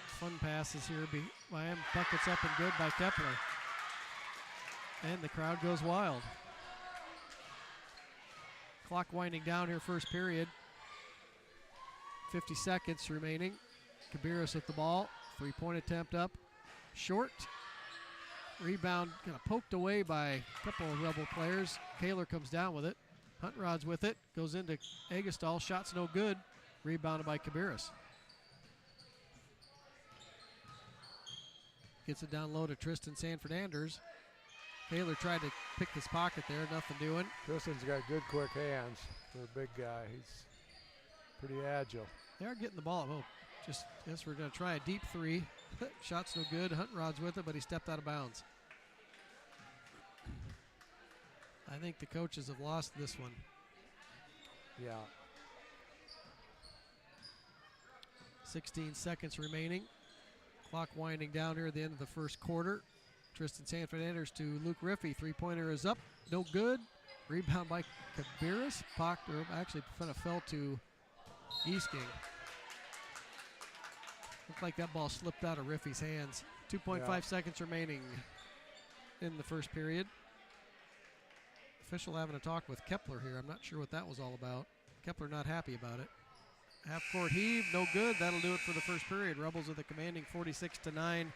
fun passes here by him. Buckets up and good by Kepler. And the crowd goes wild. Clock winding down here, first period. 50 seconds remaining. Kabiris with the ball. 3-point attempt up. Short. Rebound kind of poked away by a couple of Rebel players. Kaler comes down with it. Hunt Rods with it. Goes into Agastol. Shot's no good. Rebounded by Kabiris. Gets it down low to Tristan Sanford-Anders. Kaler tried to pick his pocket there. Nothing doing. Tristan's got good quick hands for a big guy. He's pretty agile. They are getting the ball. Oh, guess we're going to try a deep 3. Shot's no good. Hunt Rod's with it, but he stepped out of bounds. I think the coaches have lost this one. Yeah. 16 seconds remaining. Clock winding down here at the end of the first quarter. Tristan Sanford-Anders to Luke Riffy. 3-pointer is up. No good. Rebound by Kabiris. Actually kind of fell to Giesking. Looked like that ball slipped out of Riffy's hands. 2.5 seconds remaining in the first period. Official having a talk with Kepler here. I'm not sure what that was all about. Kepler not happy about it. Half-court heave, no good. That'll do it for the first period. Rebels with a commanding 46-9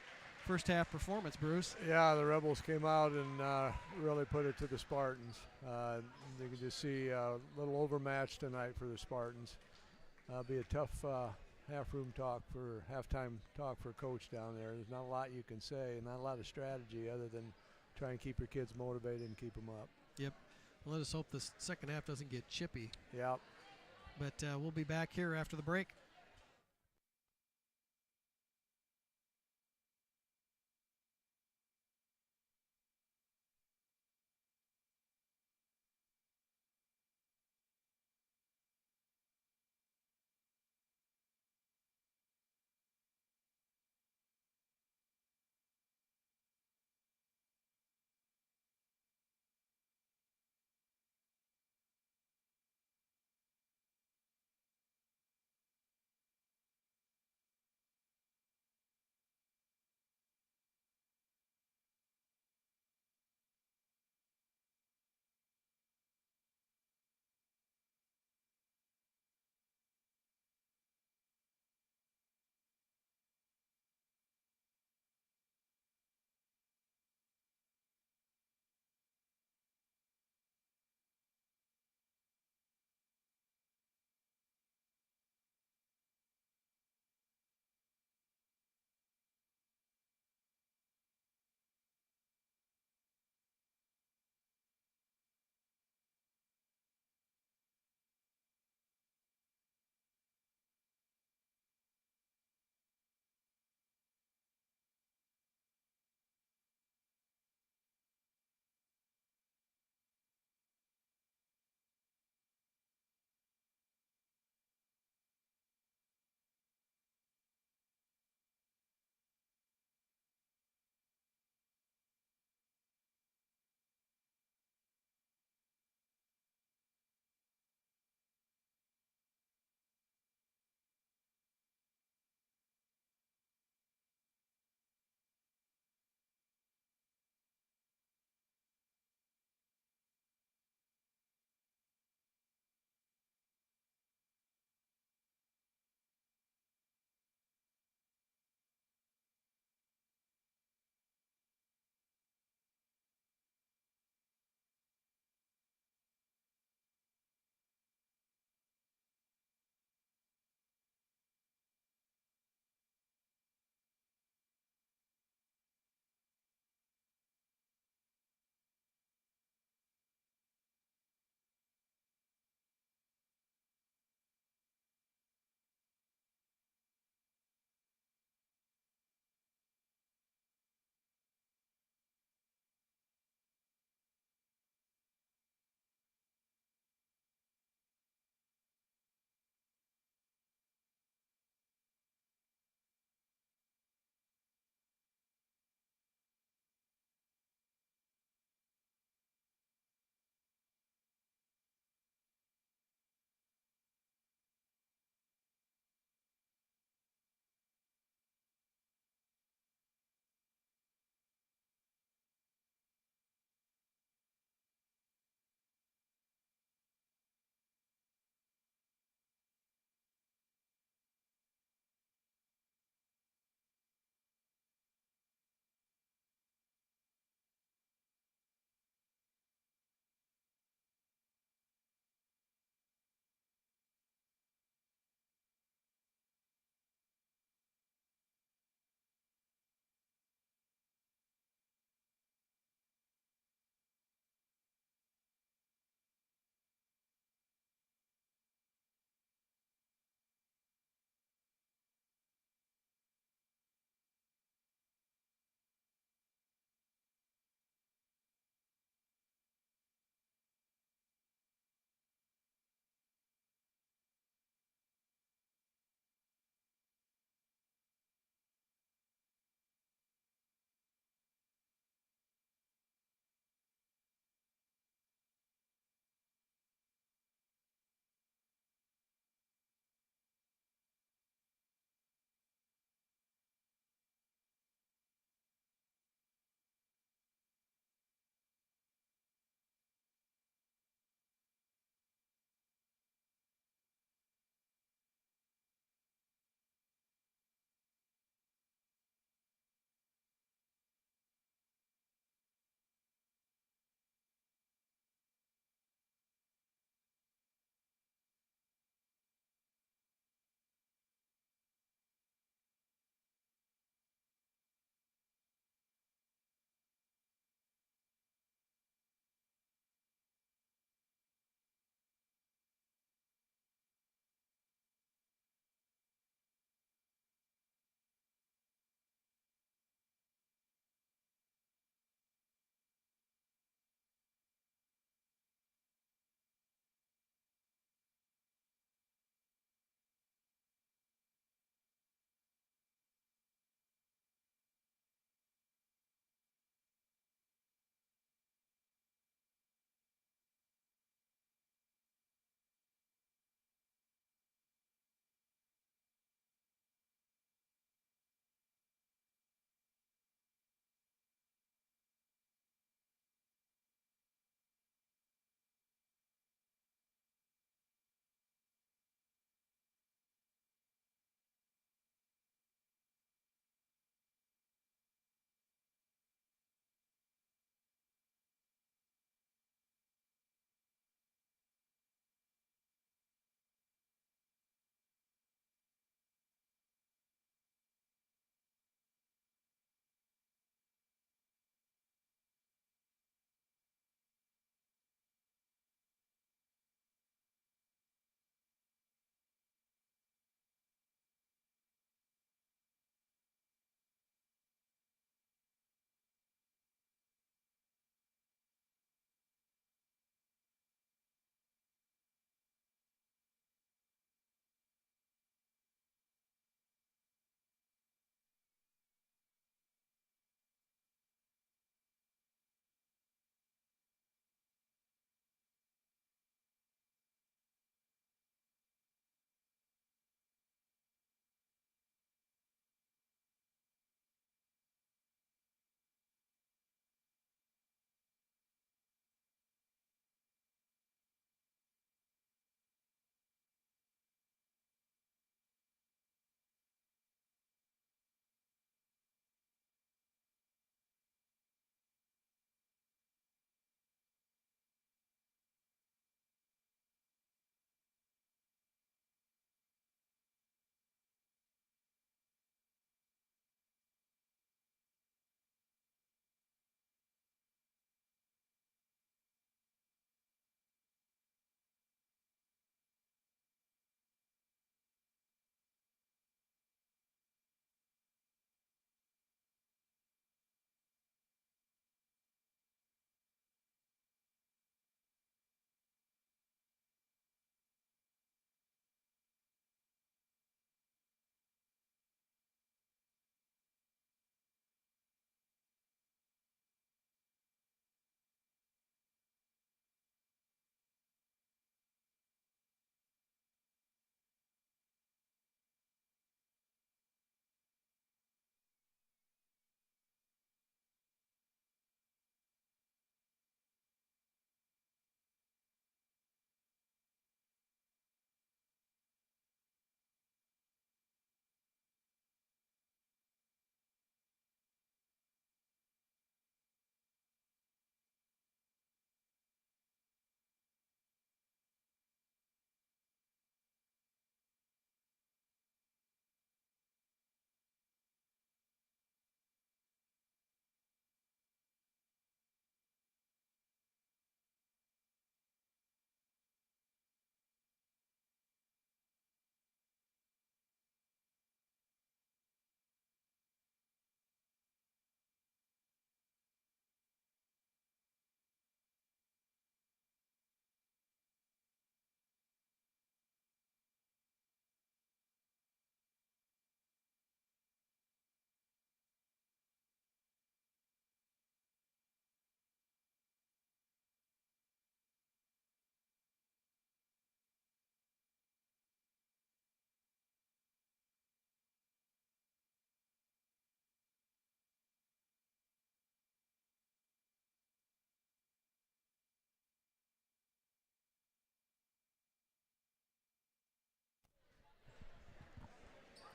first half performance, Bruce. Yeah, the Rebels came out and really put it to the Spartans. You can just see a little overmatch tonight for the Spartans. Be a tough half-room talk for halftime talk for coach down there. There's not a lot you can say, not a lot of strategy other than try and keep your kids motivated and keep them up. Yep. Let us hope this second half doesn't get chippy. Yep. But we'll be back here after the break.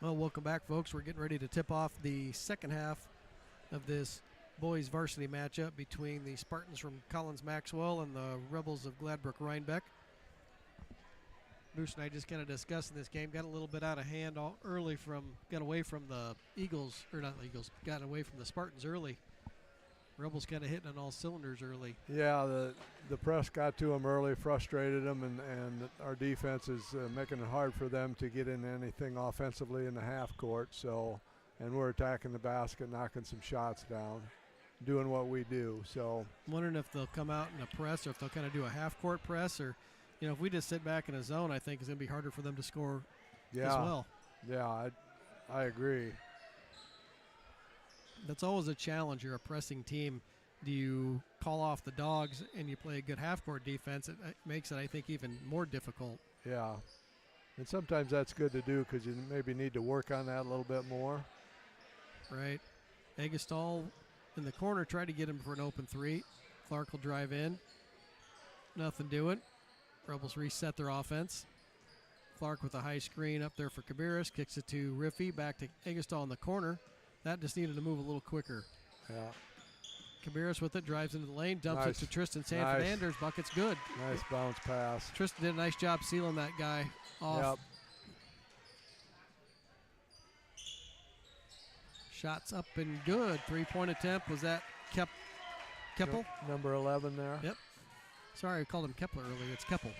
Well, welcome back, folks. We're getting ready to tip off the second half of this boys varsity matchup between the Spartans from Collins-Maxwell and the Rebels of Gladbrook-Rhinebeck. Bruce and I just kind of discussing this game. Got a little bit out of hand got away from the Eagles, or not the Eagles, got away from the Spartans early. Rebels kind of hitting on all cylinders early. Yeah, the press got to them early, frustrated them, and our defense is making it hard for them to get in anything offensively in the half court. So, and we're attacking the basket, knocking some shots down, doing what we do. So, I'm wondering if they'll come out in a press, or if they'll kind of do a half court press, or if we just sit back in a zone, I think it's going to be harder for them to score as well. Yeah, I agree. That's always a challenge. You're a pressing team. Do you call off the dogs and you play a good half-court defense? It makes it, I think, even more difficult. Yeah, and sometimes that's good to do because you maybe need to work on that a little bit more. Right. Egestall in the corner, tried to get him for an open three. Clark will drive in. Nothing doing. Rebels reset their offense. Clark with a high screen up there for Kabiris. Kicks it to Riffy. Back to Egestall in the corner. That just needed to move a little quicker. Yeah. Kabiris with it, drives into the lane, dumps it to Tristan Sanford-Anders. Bucket's good. Nice bounce pass. Tristan did a nice job sealing that guy off. Yep. Shots up and good. Three-point attempt. Was that Keppel? Number 11 there. Yep. Sorry, I called him Kepler earlier. It's Keppel.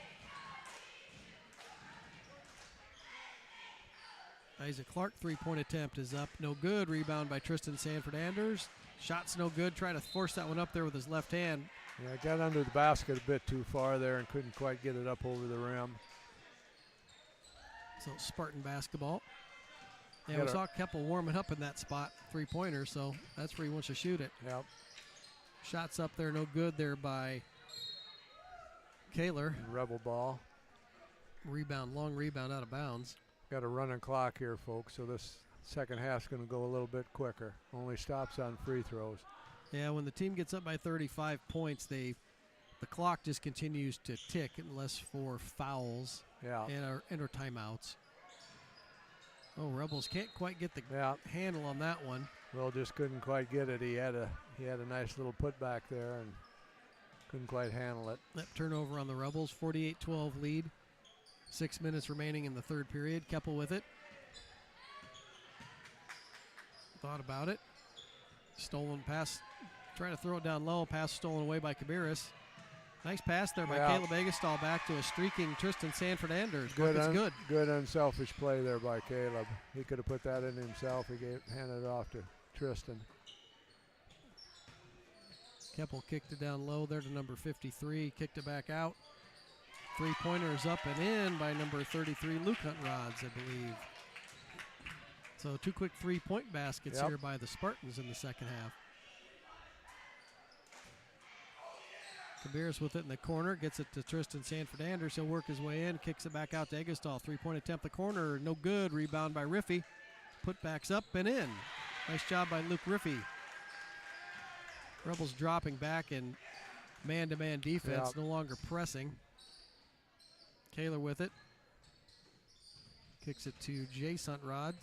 Isaac Clark, three-point attempt is up. No good. Rebound by Tristan Sanford-Anders. Shot's no good. Trying to force that one up there with his left hand. Yeah, got under the basket a bit too far there and couldn't quite get it up over the rim. So Spartan basketball. Yeah, we saw Keppel warming up in that spot, three-pointer, so that's where he wants to shoot it. Yep. Shots up there, no good there by Kaler. Rebel ball. Rebound, long rebound out of bounds. Got a running clock here, folks, so this second half's going to go a little bit quicker. Only stops on free throws. Yeah, when the team gets up by 35 points, the clock just continues to tick unless for fouls and or timeouts. Oh, Rebels can't quite get the handle on that one. Will just couldn't quite get it. He had a nice little putback there and couldn't quite handle it. That turnover on the Rebels, 48-12 lead. 6 minutes remaining in the third period. Keppel with it. Thought about it. Stolen pass. Trying to throw it down low. Pass stolen away by Kabiris. Nice pass there by Caleb Egestall back to a streaking Tristan Sanford-Anders. Good. Good unselfish play there by Caleb. He could have put that in himself. He handed it off to Tristan. Keppel kicked it down low there to number 53. Kicked it back out. Three-pointer is up and in by number 33, Luke Huntrods, I believe. So two quick three-point baskets here by the Spartans in the second half. Kabiris with it in the corner, gets it to Tristan Sanford-Anders. He'll work his way in, kicks it back out to Egestall. Three-point attempt, the corner, no good. Rebound by Riffy. Putbacks up and in. Nice job by Luke Riffy. Rebels dropping back in man-to-man defense, no longer pressing. Kaler with it. Kicks it to Jace Huntrod.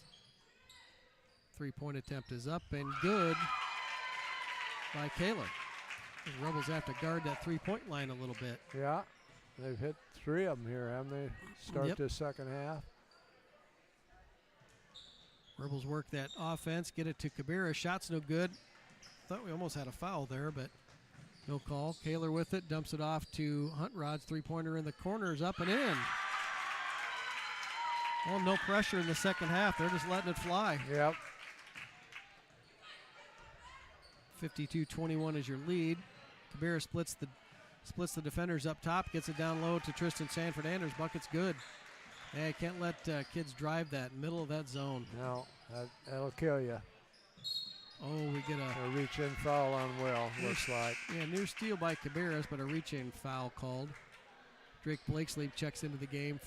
Three-point attempt is up and good by Kaler. The Rebels have to guard that three-point line a little bit. Yeah, they've hit three of them here, haven't they? Start this second half. Rebels work that offense, get it to Kabira. Shot's no good. Thought we almost had a foul there, but no call. Kaler with it, dumps it off to Huntrod's three-pointer in the corner is up and in. Well, no pressure in the second half. They're just letting it fly. Yep. 52-21 is your lead. Kabira splits the defenders up top, gets it down low to Tristan Sanford-Anders. Bucket's good. Hey, can't let kids drive that middle of that zone. No, that'll kill you. Oh, we get a reach-in foul on Will, looks like. Yeah, near steal by Kabiris, but a reach-in foul called. Drake Blakesley checks into the game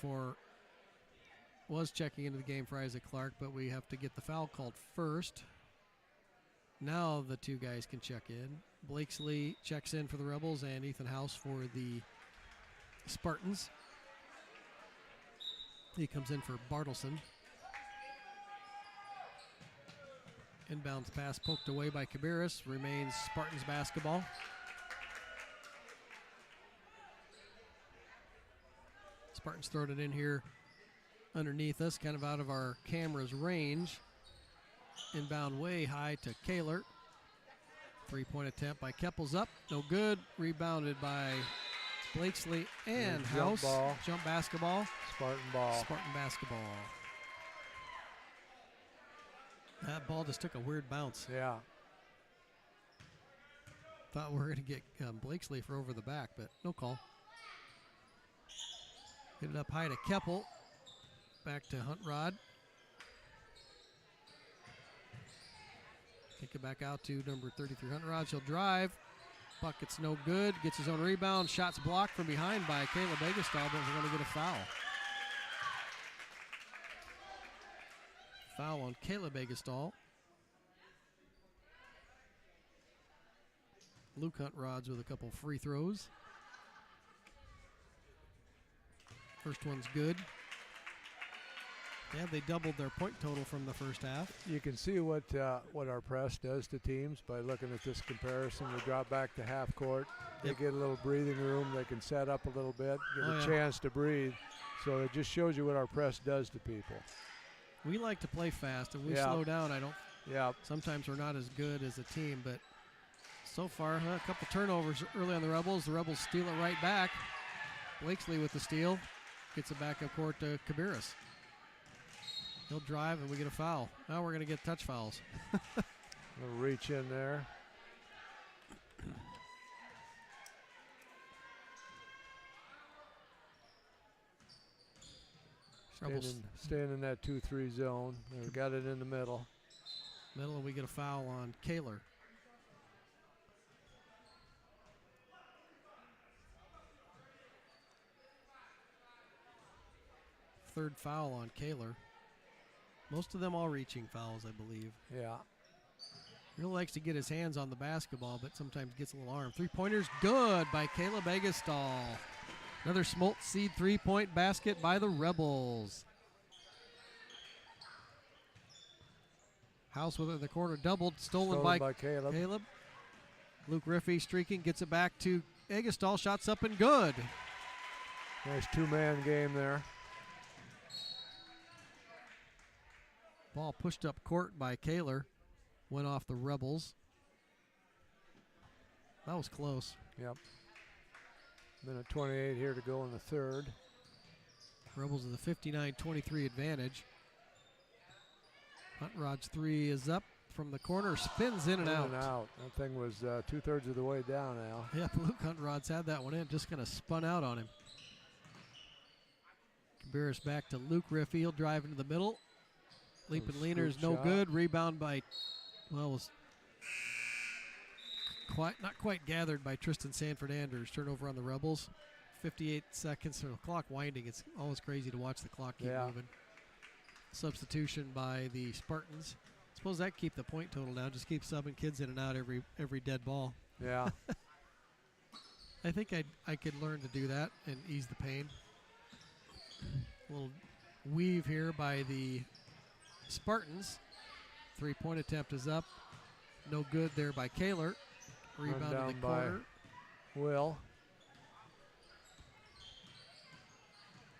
was checking into the game for Isaac Clark, but we have to get the foul called first. Now the two guys can check in. Blakesley checks in for the Rebels and Ethan House for the Spartans. He comes in for Bartleson. Inbounds pass poked away by Cabarrus. Remains Spartans basketball. Spartans throwed it in here underneath us, kind of out of our camera's range. Inbound way high to Kaler. 3-point attempt by Keppels up. No good. Rebounded by Blakesley and House. Jump basketball. Spartan ball. Spartan basketball. That ball just took a weird bounce. Yeah. Thought we were going to get Blakesley for over the back, but no call. Get it up high to Keppel. Back to Huntrod. Kick it back out to number 33, Huntrod. She'll drive. Bucket's no good. Gets his own rebound. Shots blocked from behind by Kayla Begestall, but we're going to get a foul. Foul on Kayla Begestall. Luke Huntrods with a couple free throws. First one's good. Yeah, they doubled their point total from the first half. You can see what our press does to teams by looking at this comparison. We drop back to half court. They get a little breathing room. They can set up a little bit, get a chance to breathe. So it just shows you what our press does to people. We like to play fast, and we slow down. Yeah. Sometimes we're not as good as a team, but so far, a couple turnovers early on the Rebels. The Rebels steal it right back. Blakesley with the steal. Gets it back up court to Cabarrus. He'll drive, and we get a foul. Now we're going to get touch fouls. We'll reach in there. Staying in that 2-3 zone. We got it in the middle. And we get a foul on Kaler. Third foul on Kaler. Most of them all reaching fouls, I believe. Yeah. Really likes to get his hands on the basketball, but sometimes gets a little arm. Three-pointers good by Kayla Begestall. Another Smolt Seed three-point basket by the Rebels. House with it in the corner, doubled, stolen by Caleb. Luke Riffey streaking, gets it back to Egestall. Shots up and good. Nice two-man game there. Ball pushed up court by Kaler. Went off the Rebels. That was close. Yep. Minute 28 here to go in the third. Rebels with a 59-23 advantage. Huntrod's three is up from the corner, spins in and out. That thing was 2/3 of the way down now. Yeah, Luke Huntrod's had that one in, just kind of spun out on him. Cabarrus back to Luke Riffey. He'll drive into the middle. Leap and leaner is no good. Rebound by, was not quite gathered by Tristan Sanford Anders. Turnover on the Rebels. 58 seconds. So the clock winding. It's always crazy to watch the clock keep moving. Substitution by the Spartans. Suppose that keep the point total down. Just keep subbing kids in and out every dead ball. Yeah. I think I could learn to do that and ease the pain. A little weave here by the Spartans. Three-point attempt is up. No good there by Kaler. Rebound in the corner. Will.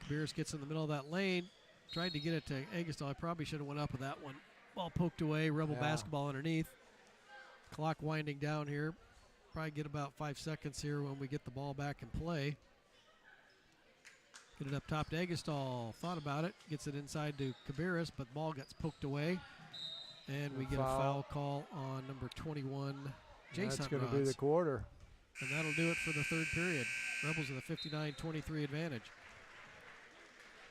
Cabarrus gets in the middle of that lane. Tried to get it to Egestall. I probably should have went up with that one. Ball poked away. Rebel basketball underneath. Clock winding down here. Probably get about 5 seconds here when we get the ball back in play. Get it up top to Egestall. Thought about it. Gets it inside to Cabarrus, but the ball gets poked away. And we get a foul call on number 21, Jason. That's going to be the quarter. And that'll do it for the third period. Rebels with a 59-23 advantage.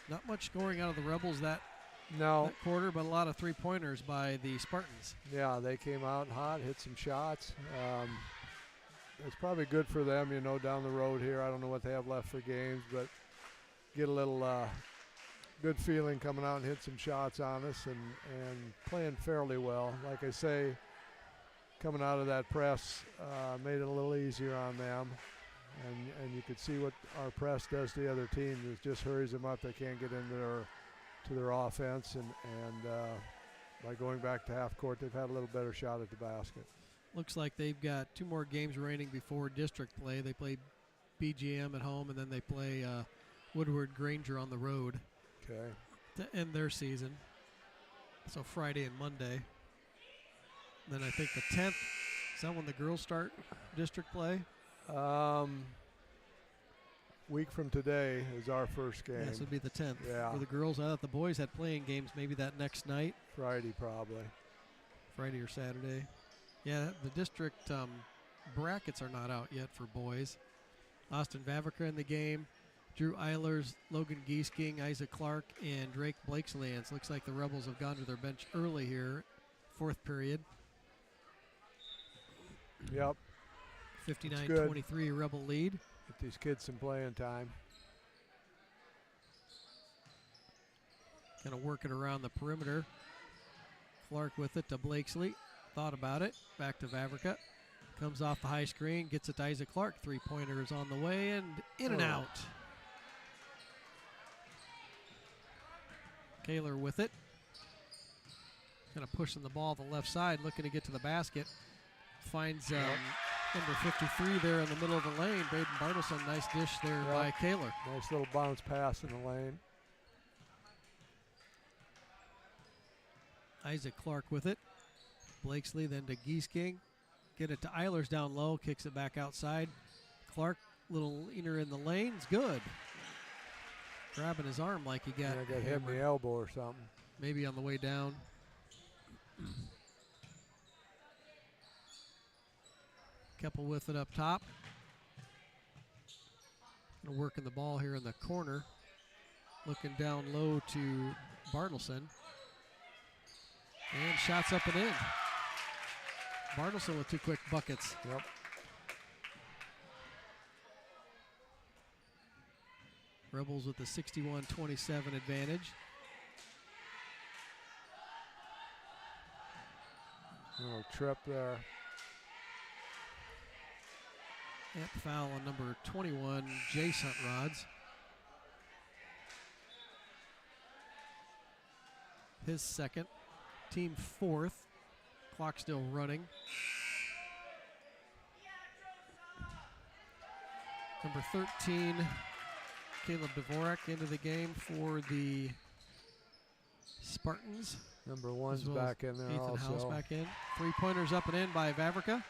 Not much scoring out of the Rebels that quarter, but a lot of three-pointers by the Spartans. Yeah, they came out hot, hit some shots. It's probably good for them, down the road here. I don't know what they have left for games, but get a little good feeling coming out and hit some shots on us and playing fairly well. Like I say, coming out of that press made it a little easier on them. And you could see what our press does to the other team. It just hurries them up. They can't get into their offense, and by going back to half court, they've had a little better shot at the basket. Looks like they've got 2 more games remaining before district play. They play BGM at home, and then they play Woodward Granger on the road Okay. to end their season. So Friday and Monday. Then I think the 10th, is that when the girls start district play? Week from today is our first game. Yeah, this would be the 10th Yeah. for the girls. I thought the boys had playing games maybe that next night, Friday probably. Friday or Saturday. Yeah, the district brackets are not out yet for boys. Austin Vavrica in the game. Drew Eilers, Logan Giesking, Isaac Clark, and Drake Blakeslands. Looks like the Rebels have gone to their bench early here, 4th period. Yep. 59-23 Rebel lead. Get these kids some playing time. Kind of working around the perimeter. Clark with it to Blakesley. Thought about it. Back to Vavrica. Comes off the high screen. Gets it to Isaac Clark. 3-pointer is on the way and in and out. Kaler with it. Kind of pushing the ball to the left side. Looking to get to the basket. Finds number 53 there in the middle of the lane. Braden Bartleson. Nice dish there by Kaler. Nice little bounce pass in the lane. Isaac Clark with it. Blakesley then to Giesking. Get it to Eilers down low. Kicks it back outside. Clark, little leaner in the lane. It's good. Grabbing his arm like he got hit in hammered. the elbow or something. Maybe on the way down. Keppel with it up top. Working the ball here in the corner. Looking down low to Bartleson. And shots up and in. Bartleson with 2 quick buckets. Yep. Rebels with the 61-27 advantage. Little trip there. And foul on number 21, Jace Huntrods. His second. Team 4th. Clock still running. Number 13, Caleb Dvorak into the game for the Spartans. Number 1's well back in there Ethan also. House back in. 3-pointers up and in by Vavrica.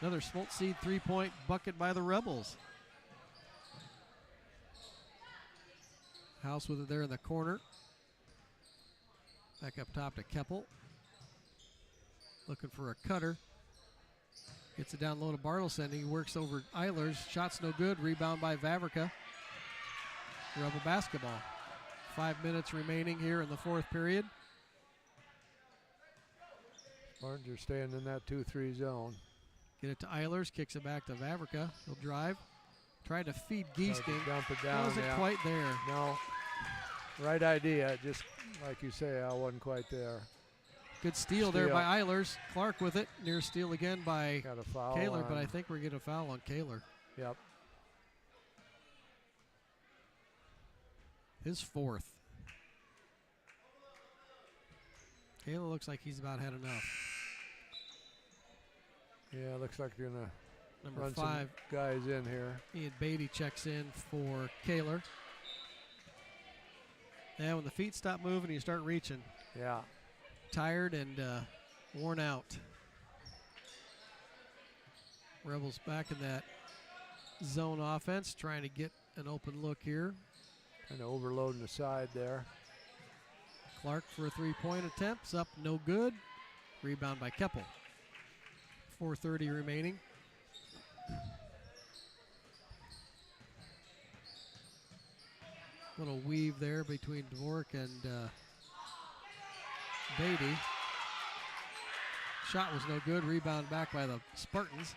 Another Smoltz 3-point bucket by the Rebels. House with it there in the corner. Back up top to Keppel. Looking for a cutter. Gets it down low to Bartleson. He works over Eilers. Shot's no good. Rebound by Vavrica. Rebel basketball. 5 minutes remaining here in the 4th period. Spartans are staying in that 2-3 zone. Get it to Eilers. Kicks it back to Vavrica. He'll drive. Tried to feed Giesking. Dump it down. Wasn't quite there. No. Right idea. Just like you say, I wasn't quite there. Good steal there by Eilers. Clark with it. Near steal again by Got a foul Kaler, on. but I think we're getting a foul on Kaler. Yep. His 4th. Kaler looks like he's about had enough. Yeah, looks like they're gonna Number run 5, some guys in here. Ian Beatty checks in for Kaler. Yeah, when the feet stop moving, you start reaching. Yeah. Tired and worn out. Rebels back in that zone offense, trying to get an open look here. Kind of overloading the side there. Clark for a 3-point attempt. Up, no good. Rebound by Keppel. 4:30 remaining. Little weave there between Dvorak and Beatty. Shot was no good. Rebound back by the Spartans.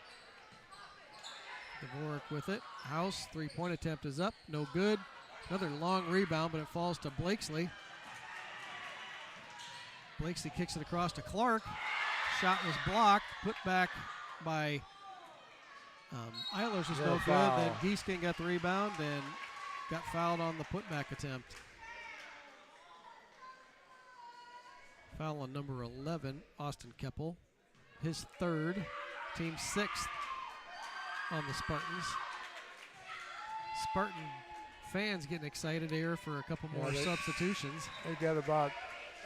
Dvorak with it. House, 3-point attempt is up. No good. Another long rebound, but it falls to Blakesley. Blakesley kicks it across to Clark. Shot was blocked. Put back by Eilers was no good. Then Giesking got the rebound and got fouled on the putback attempt. Foul on number 11, Austin Keppel. His third, team 6th on the Spartans. Spartan fans getting excited here for a couple more substitutions. They got about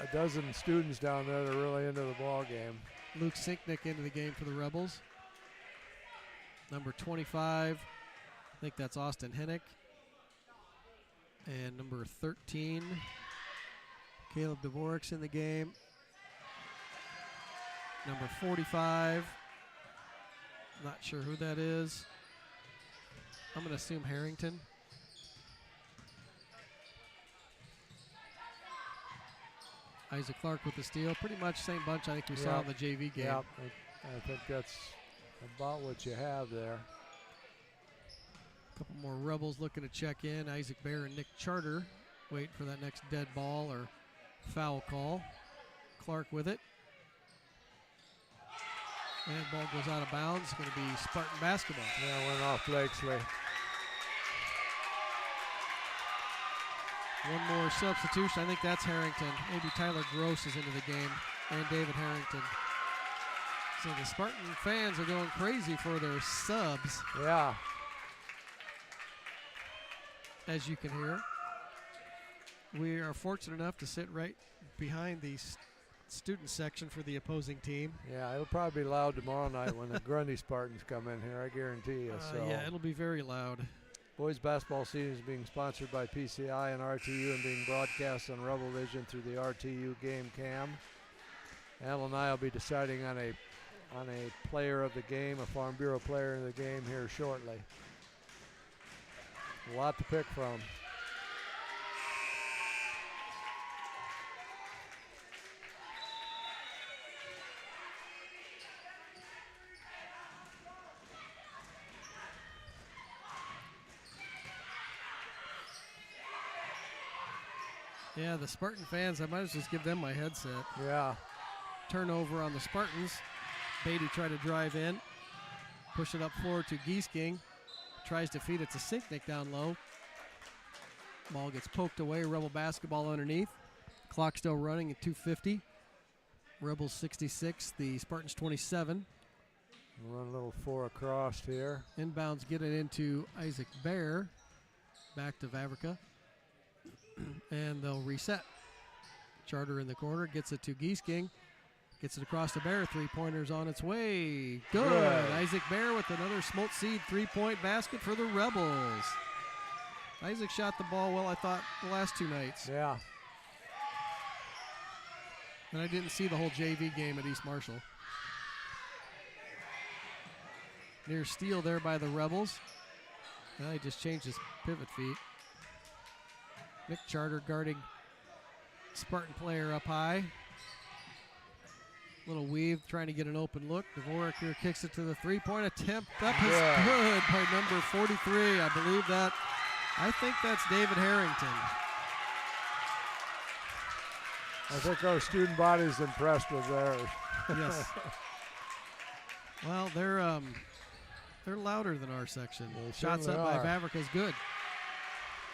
a dozen students down there that are really into the ball game. Luke Sinknick into the game for the Rebels. Number 25, I think that's Austin Hennick. And number 13, Caleb Dvorak's in the game. Number 45, not sure who that is. I'm going to assume Harrington. Isaac Clark with the steal. Pretty much same bunch I think we saw in the JV game. Yep, I think that's about what you have there. A couple more Rebels looking to check in. Isaac Bear and Nick Charter wait for that next dead ball or foul call. Clark with it. And ball goes out of bounds. It's going to be Spartan basketball. Yeah, went off Blakesley. One more substitution. I think that's Harrington. Maybe Tyler Gross is into the game. And David Harrington. So the Spartan fans are going crazy for their subs. Yeah. As you can hear. We are fortunate enough to sit right behind the student section for the opposing team. Yeah, it'll probably be loud tomorrow night when the Grundy Spartans come in here, I guarantee you. Yeah, it'll be very loud. Boys basketball season is being sponsored by PCI and RTU and being broadcast on Rebel Vision through the RTU game cam. Al and I will be deciding on a player of the game, a Farm Bureau player of the game here shortly. A lot to pick from. Yeah, the Spartan fans, I might as well just give them my headset. Yeah. Turnover on the Spartans. Beatty tried to drive in. Push it up forward to Giesking. Tries to feed it to Sinknick down low. Ball gets poked away. Rebel basketball underneath. Clock still running at 2:50. Rebels 66, the Spartans 27. We'll run a little 4 across here. Inbounds get it into Isaac Bear. Back to Vavrica. And they'll reset. Charter in the corner, gets it to Giesking. Gets it across the Bear. 3-pointers on its way. Good. Isaac Bear with another Smolt Seed 3-point basket for the Rebels. Isaac shot the ball well, I thought, the last 2 nights. Yeah. And I didn't see the whole JV game at East Marshall. Near steal there by the Rebels. Now he just changed his pivot feet. Nick Charter guarding Spartan player up high. Little weave trying to get an open look. Dvorak here kicks it to the 3-point attempt. Up is good by number 43. I believe that. I think that's David Harrington. I think our student body is impressed with theirs. Yes. Well, they're louder than our section. Shots up by Vavrica is good.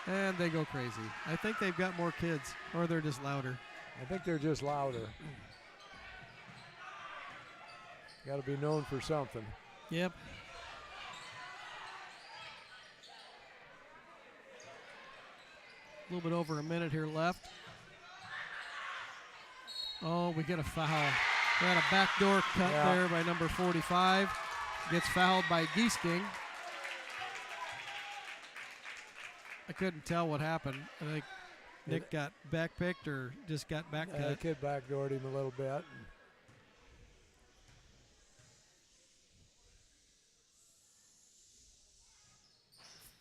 And they go crazy. I think they've got more kids, or they're just louder. I think they're just louder. Got to be known for something. Yep. A little bit over a minute here left. Oh, we get a foul. We had a backdoor cut there by number 45. Gets fouled by Giesking. I couldn't tell what happened. I think Nick got backpicked or just got back cut. The kid backdoored him a little bit.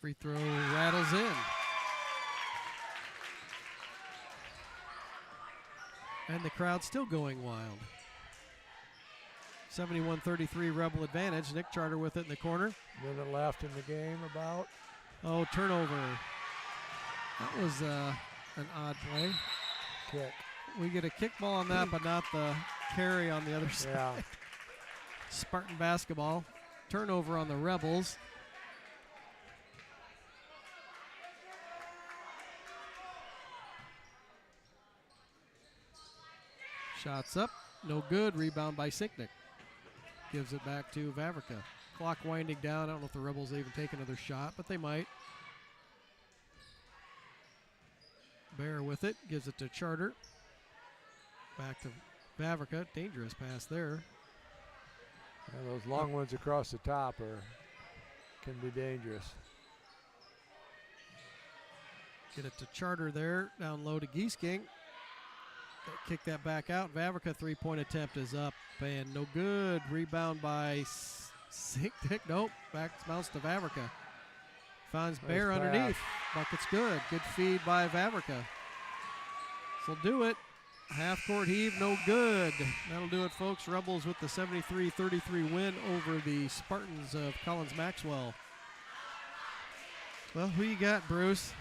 Free throw rattles in. And the crowd's still going wild. 71-33 Rebel advantage. Nick Charter with it in the corner. Minute left in the game about. Oh, turnover. That was an odd play. Kick. We get a kick ball on that, but not the carry on the other side. Yeah. Spartan basketball. Turnover on the Rebels. Shots up, no good. Rebound by Sicknick. Gives it back to Vavrica. Clock winding down. I don't know if the Rebels will even take another shot, but they might. Bear with it. Gives it to Charter. Back to Vavrica. Dangerous pass there. Yeah, those long ones across the top can be dangerous. Get it to Charter there. Down low to Giesking. Kick that back out. Vavrica three-point attempt is up and no good. Rebound by Sicknick. Nope. Back bounce to Vavrica. Finds Bear Nice underneath. Bucket's good. Good feed by Vavrica. This'll do it. Half court heave, no good. That'll do it, folks. Rebels with the 73-33 win over the Spartans of Collins-Maxwell. Well, who you got, Bruce?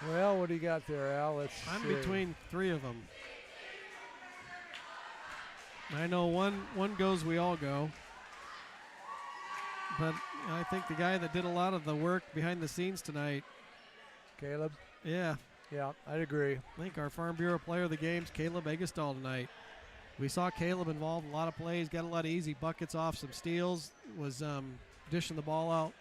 Well, what do you got there, Al? Let's I'm see. between three of them. I know one goes, we all go. But I think the guy that did a lot of the work behind the scenes tonight. Caleb? Yeah. Yeah, I'd agree. I think our Farm Bureau player of the game's Caleb Eggestal tonight. We saw Caleb involved in a lot of plays, got a lot of easy buckets off some steals, was dishing the ball out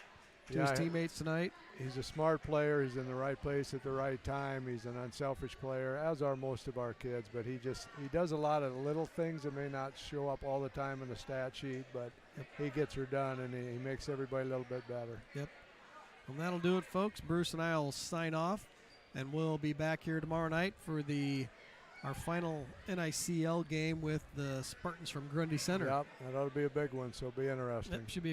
to his teammates tonight. He's a smart player. He's in the right place at the right time. He's an unselfish player, as are most of our kids. But he does a lot of little things that may not show up all the time in the stat sheet, but he gets her done, and he makes everybody a little bit better. Yep. And that'll do it, folks. Bruce and I will sign off, and we'll be back here tomorrow night for our final NICL game with the Spartans from Grundy Center. Yep, that ought to be a big one, so be interesting. That should be a good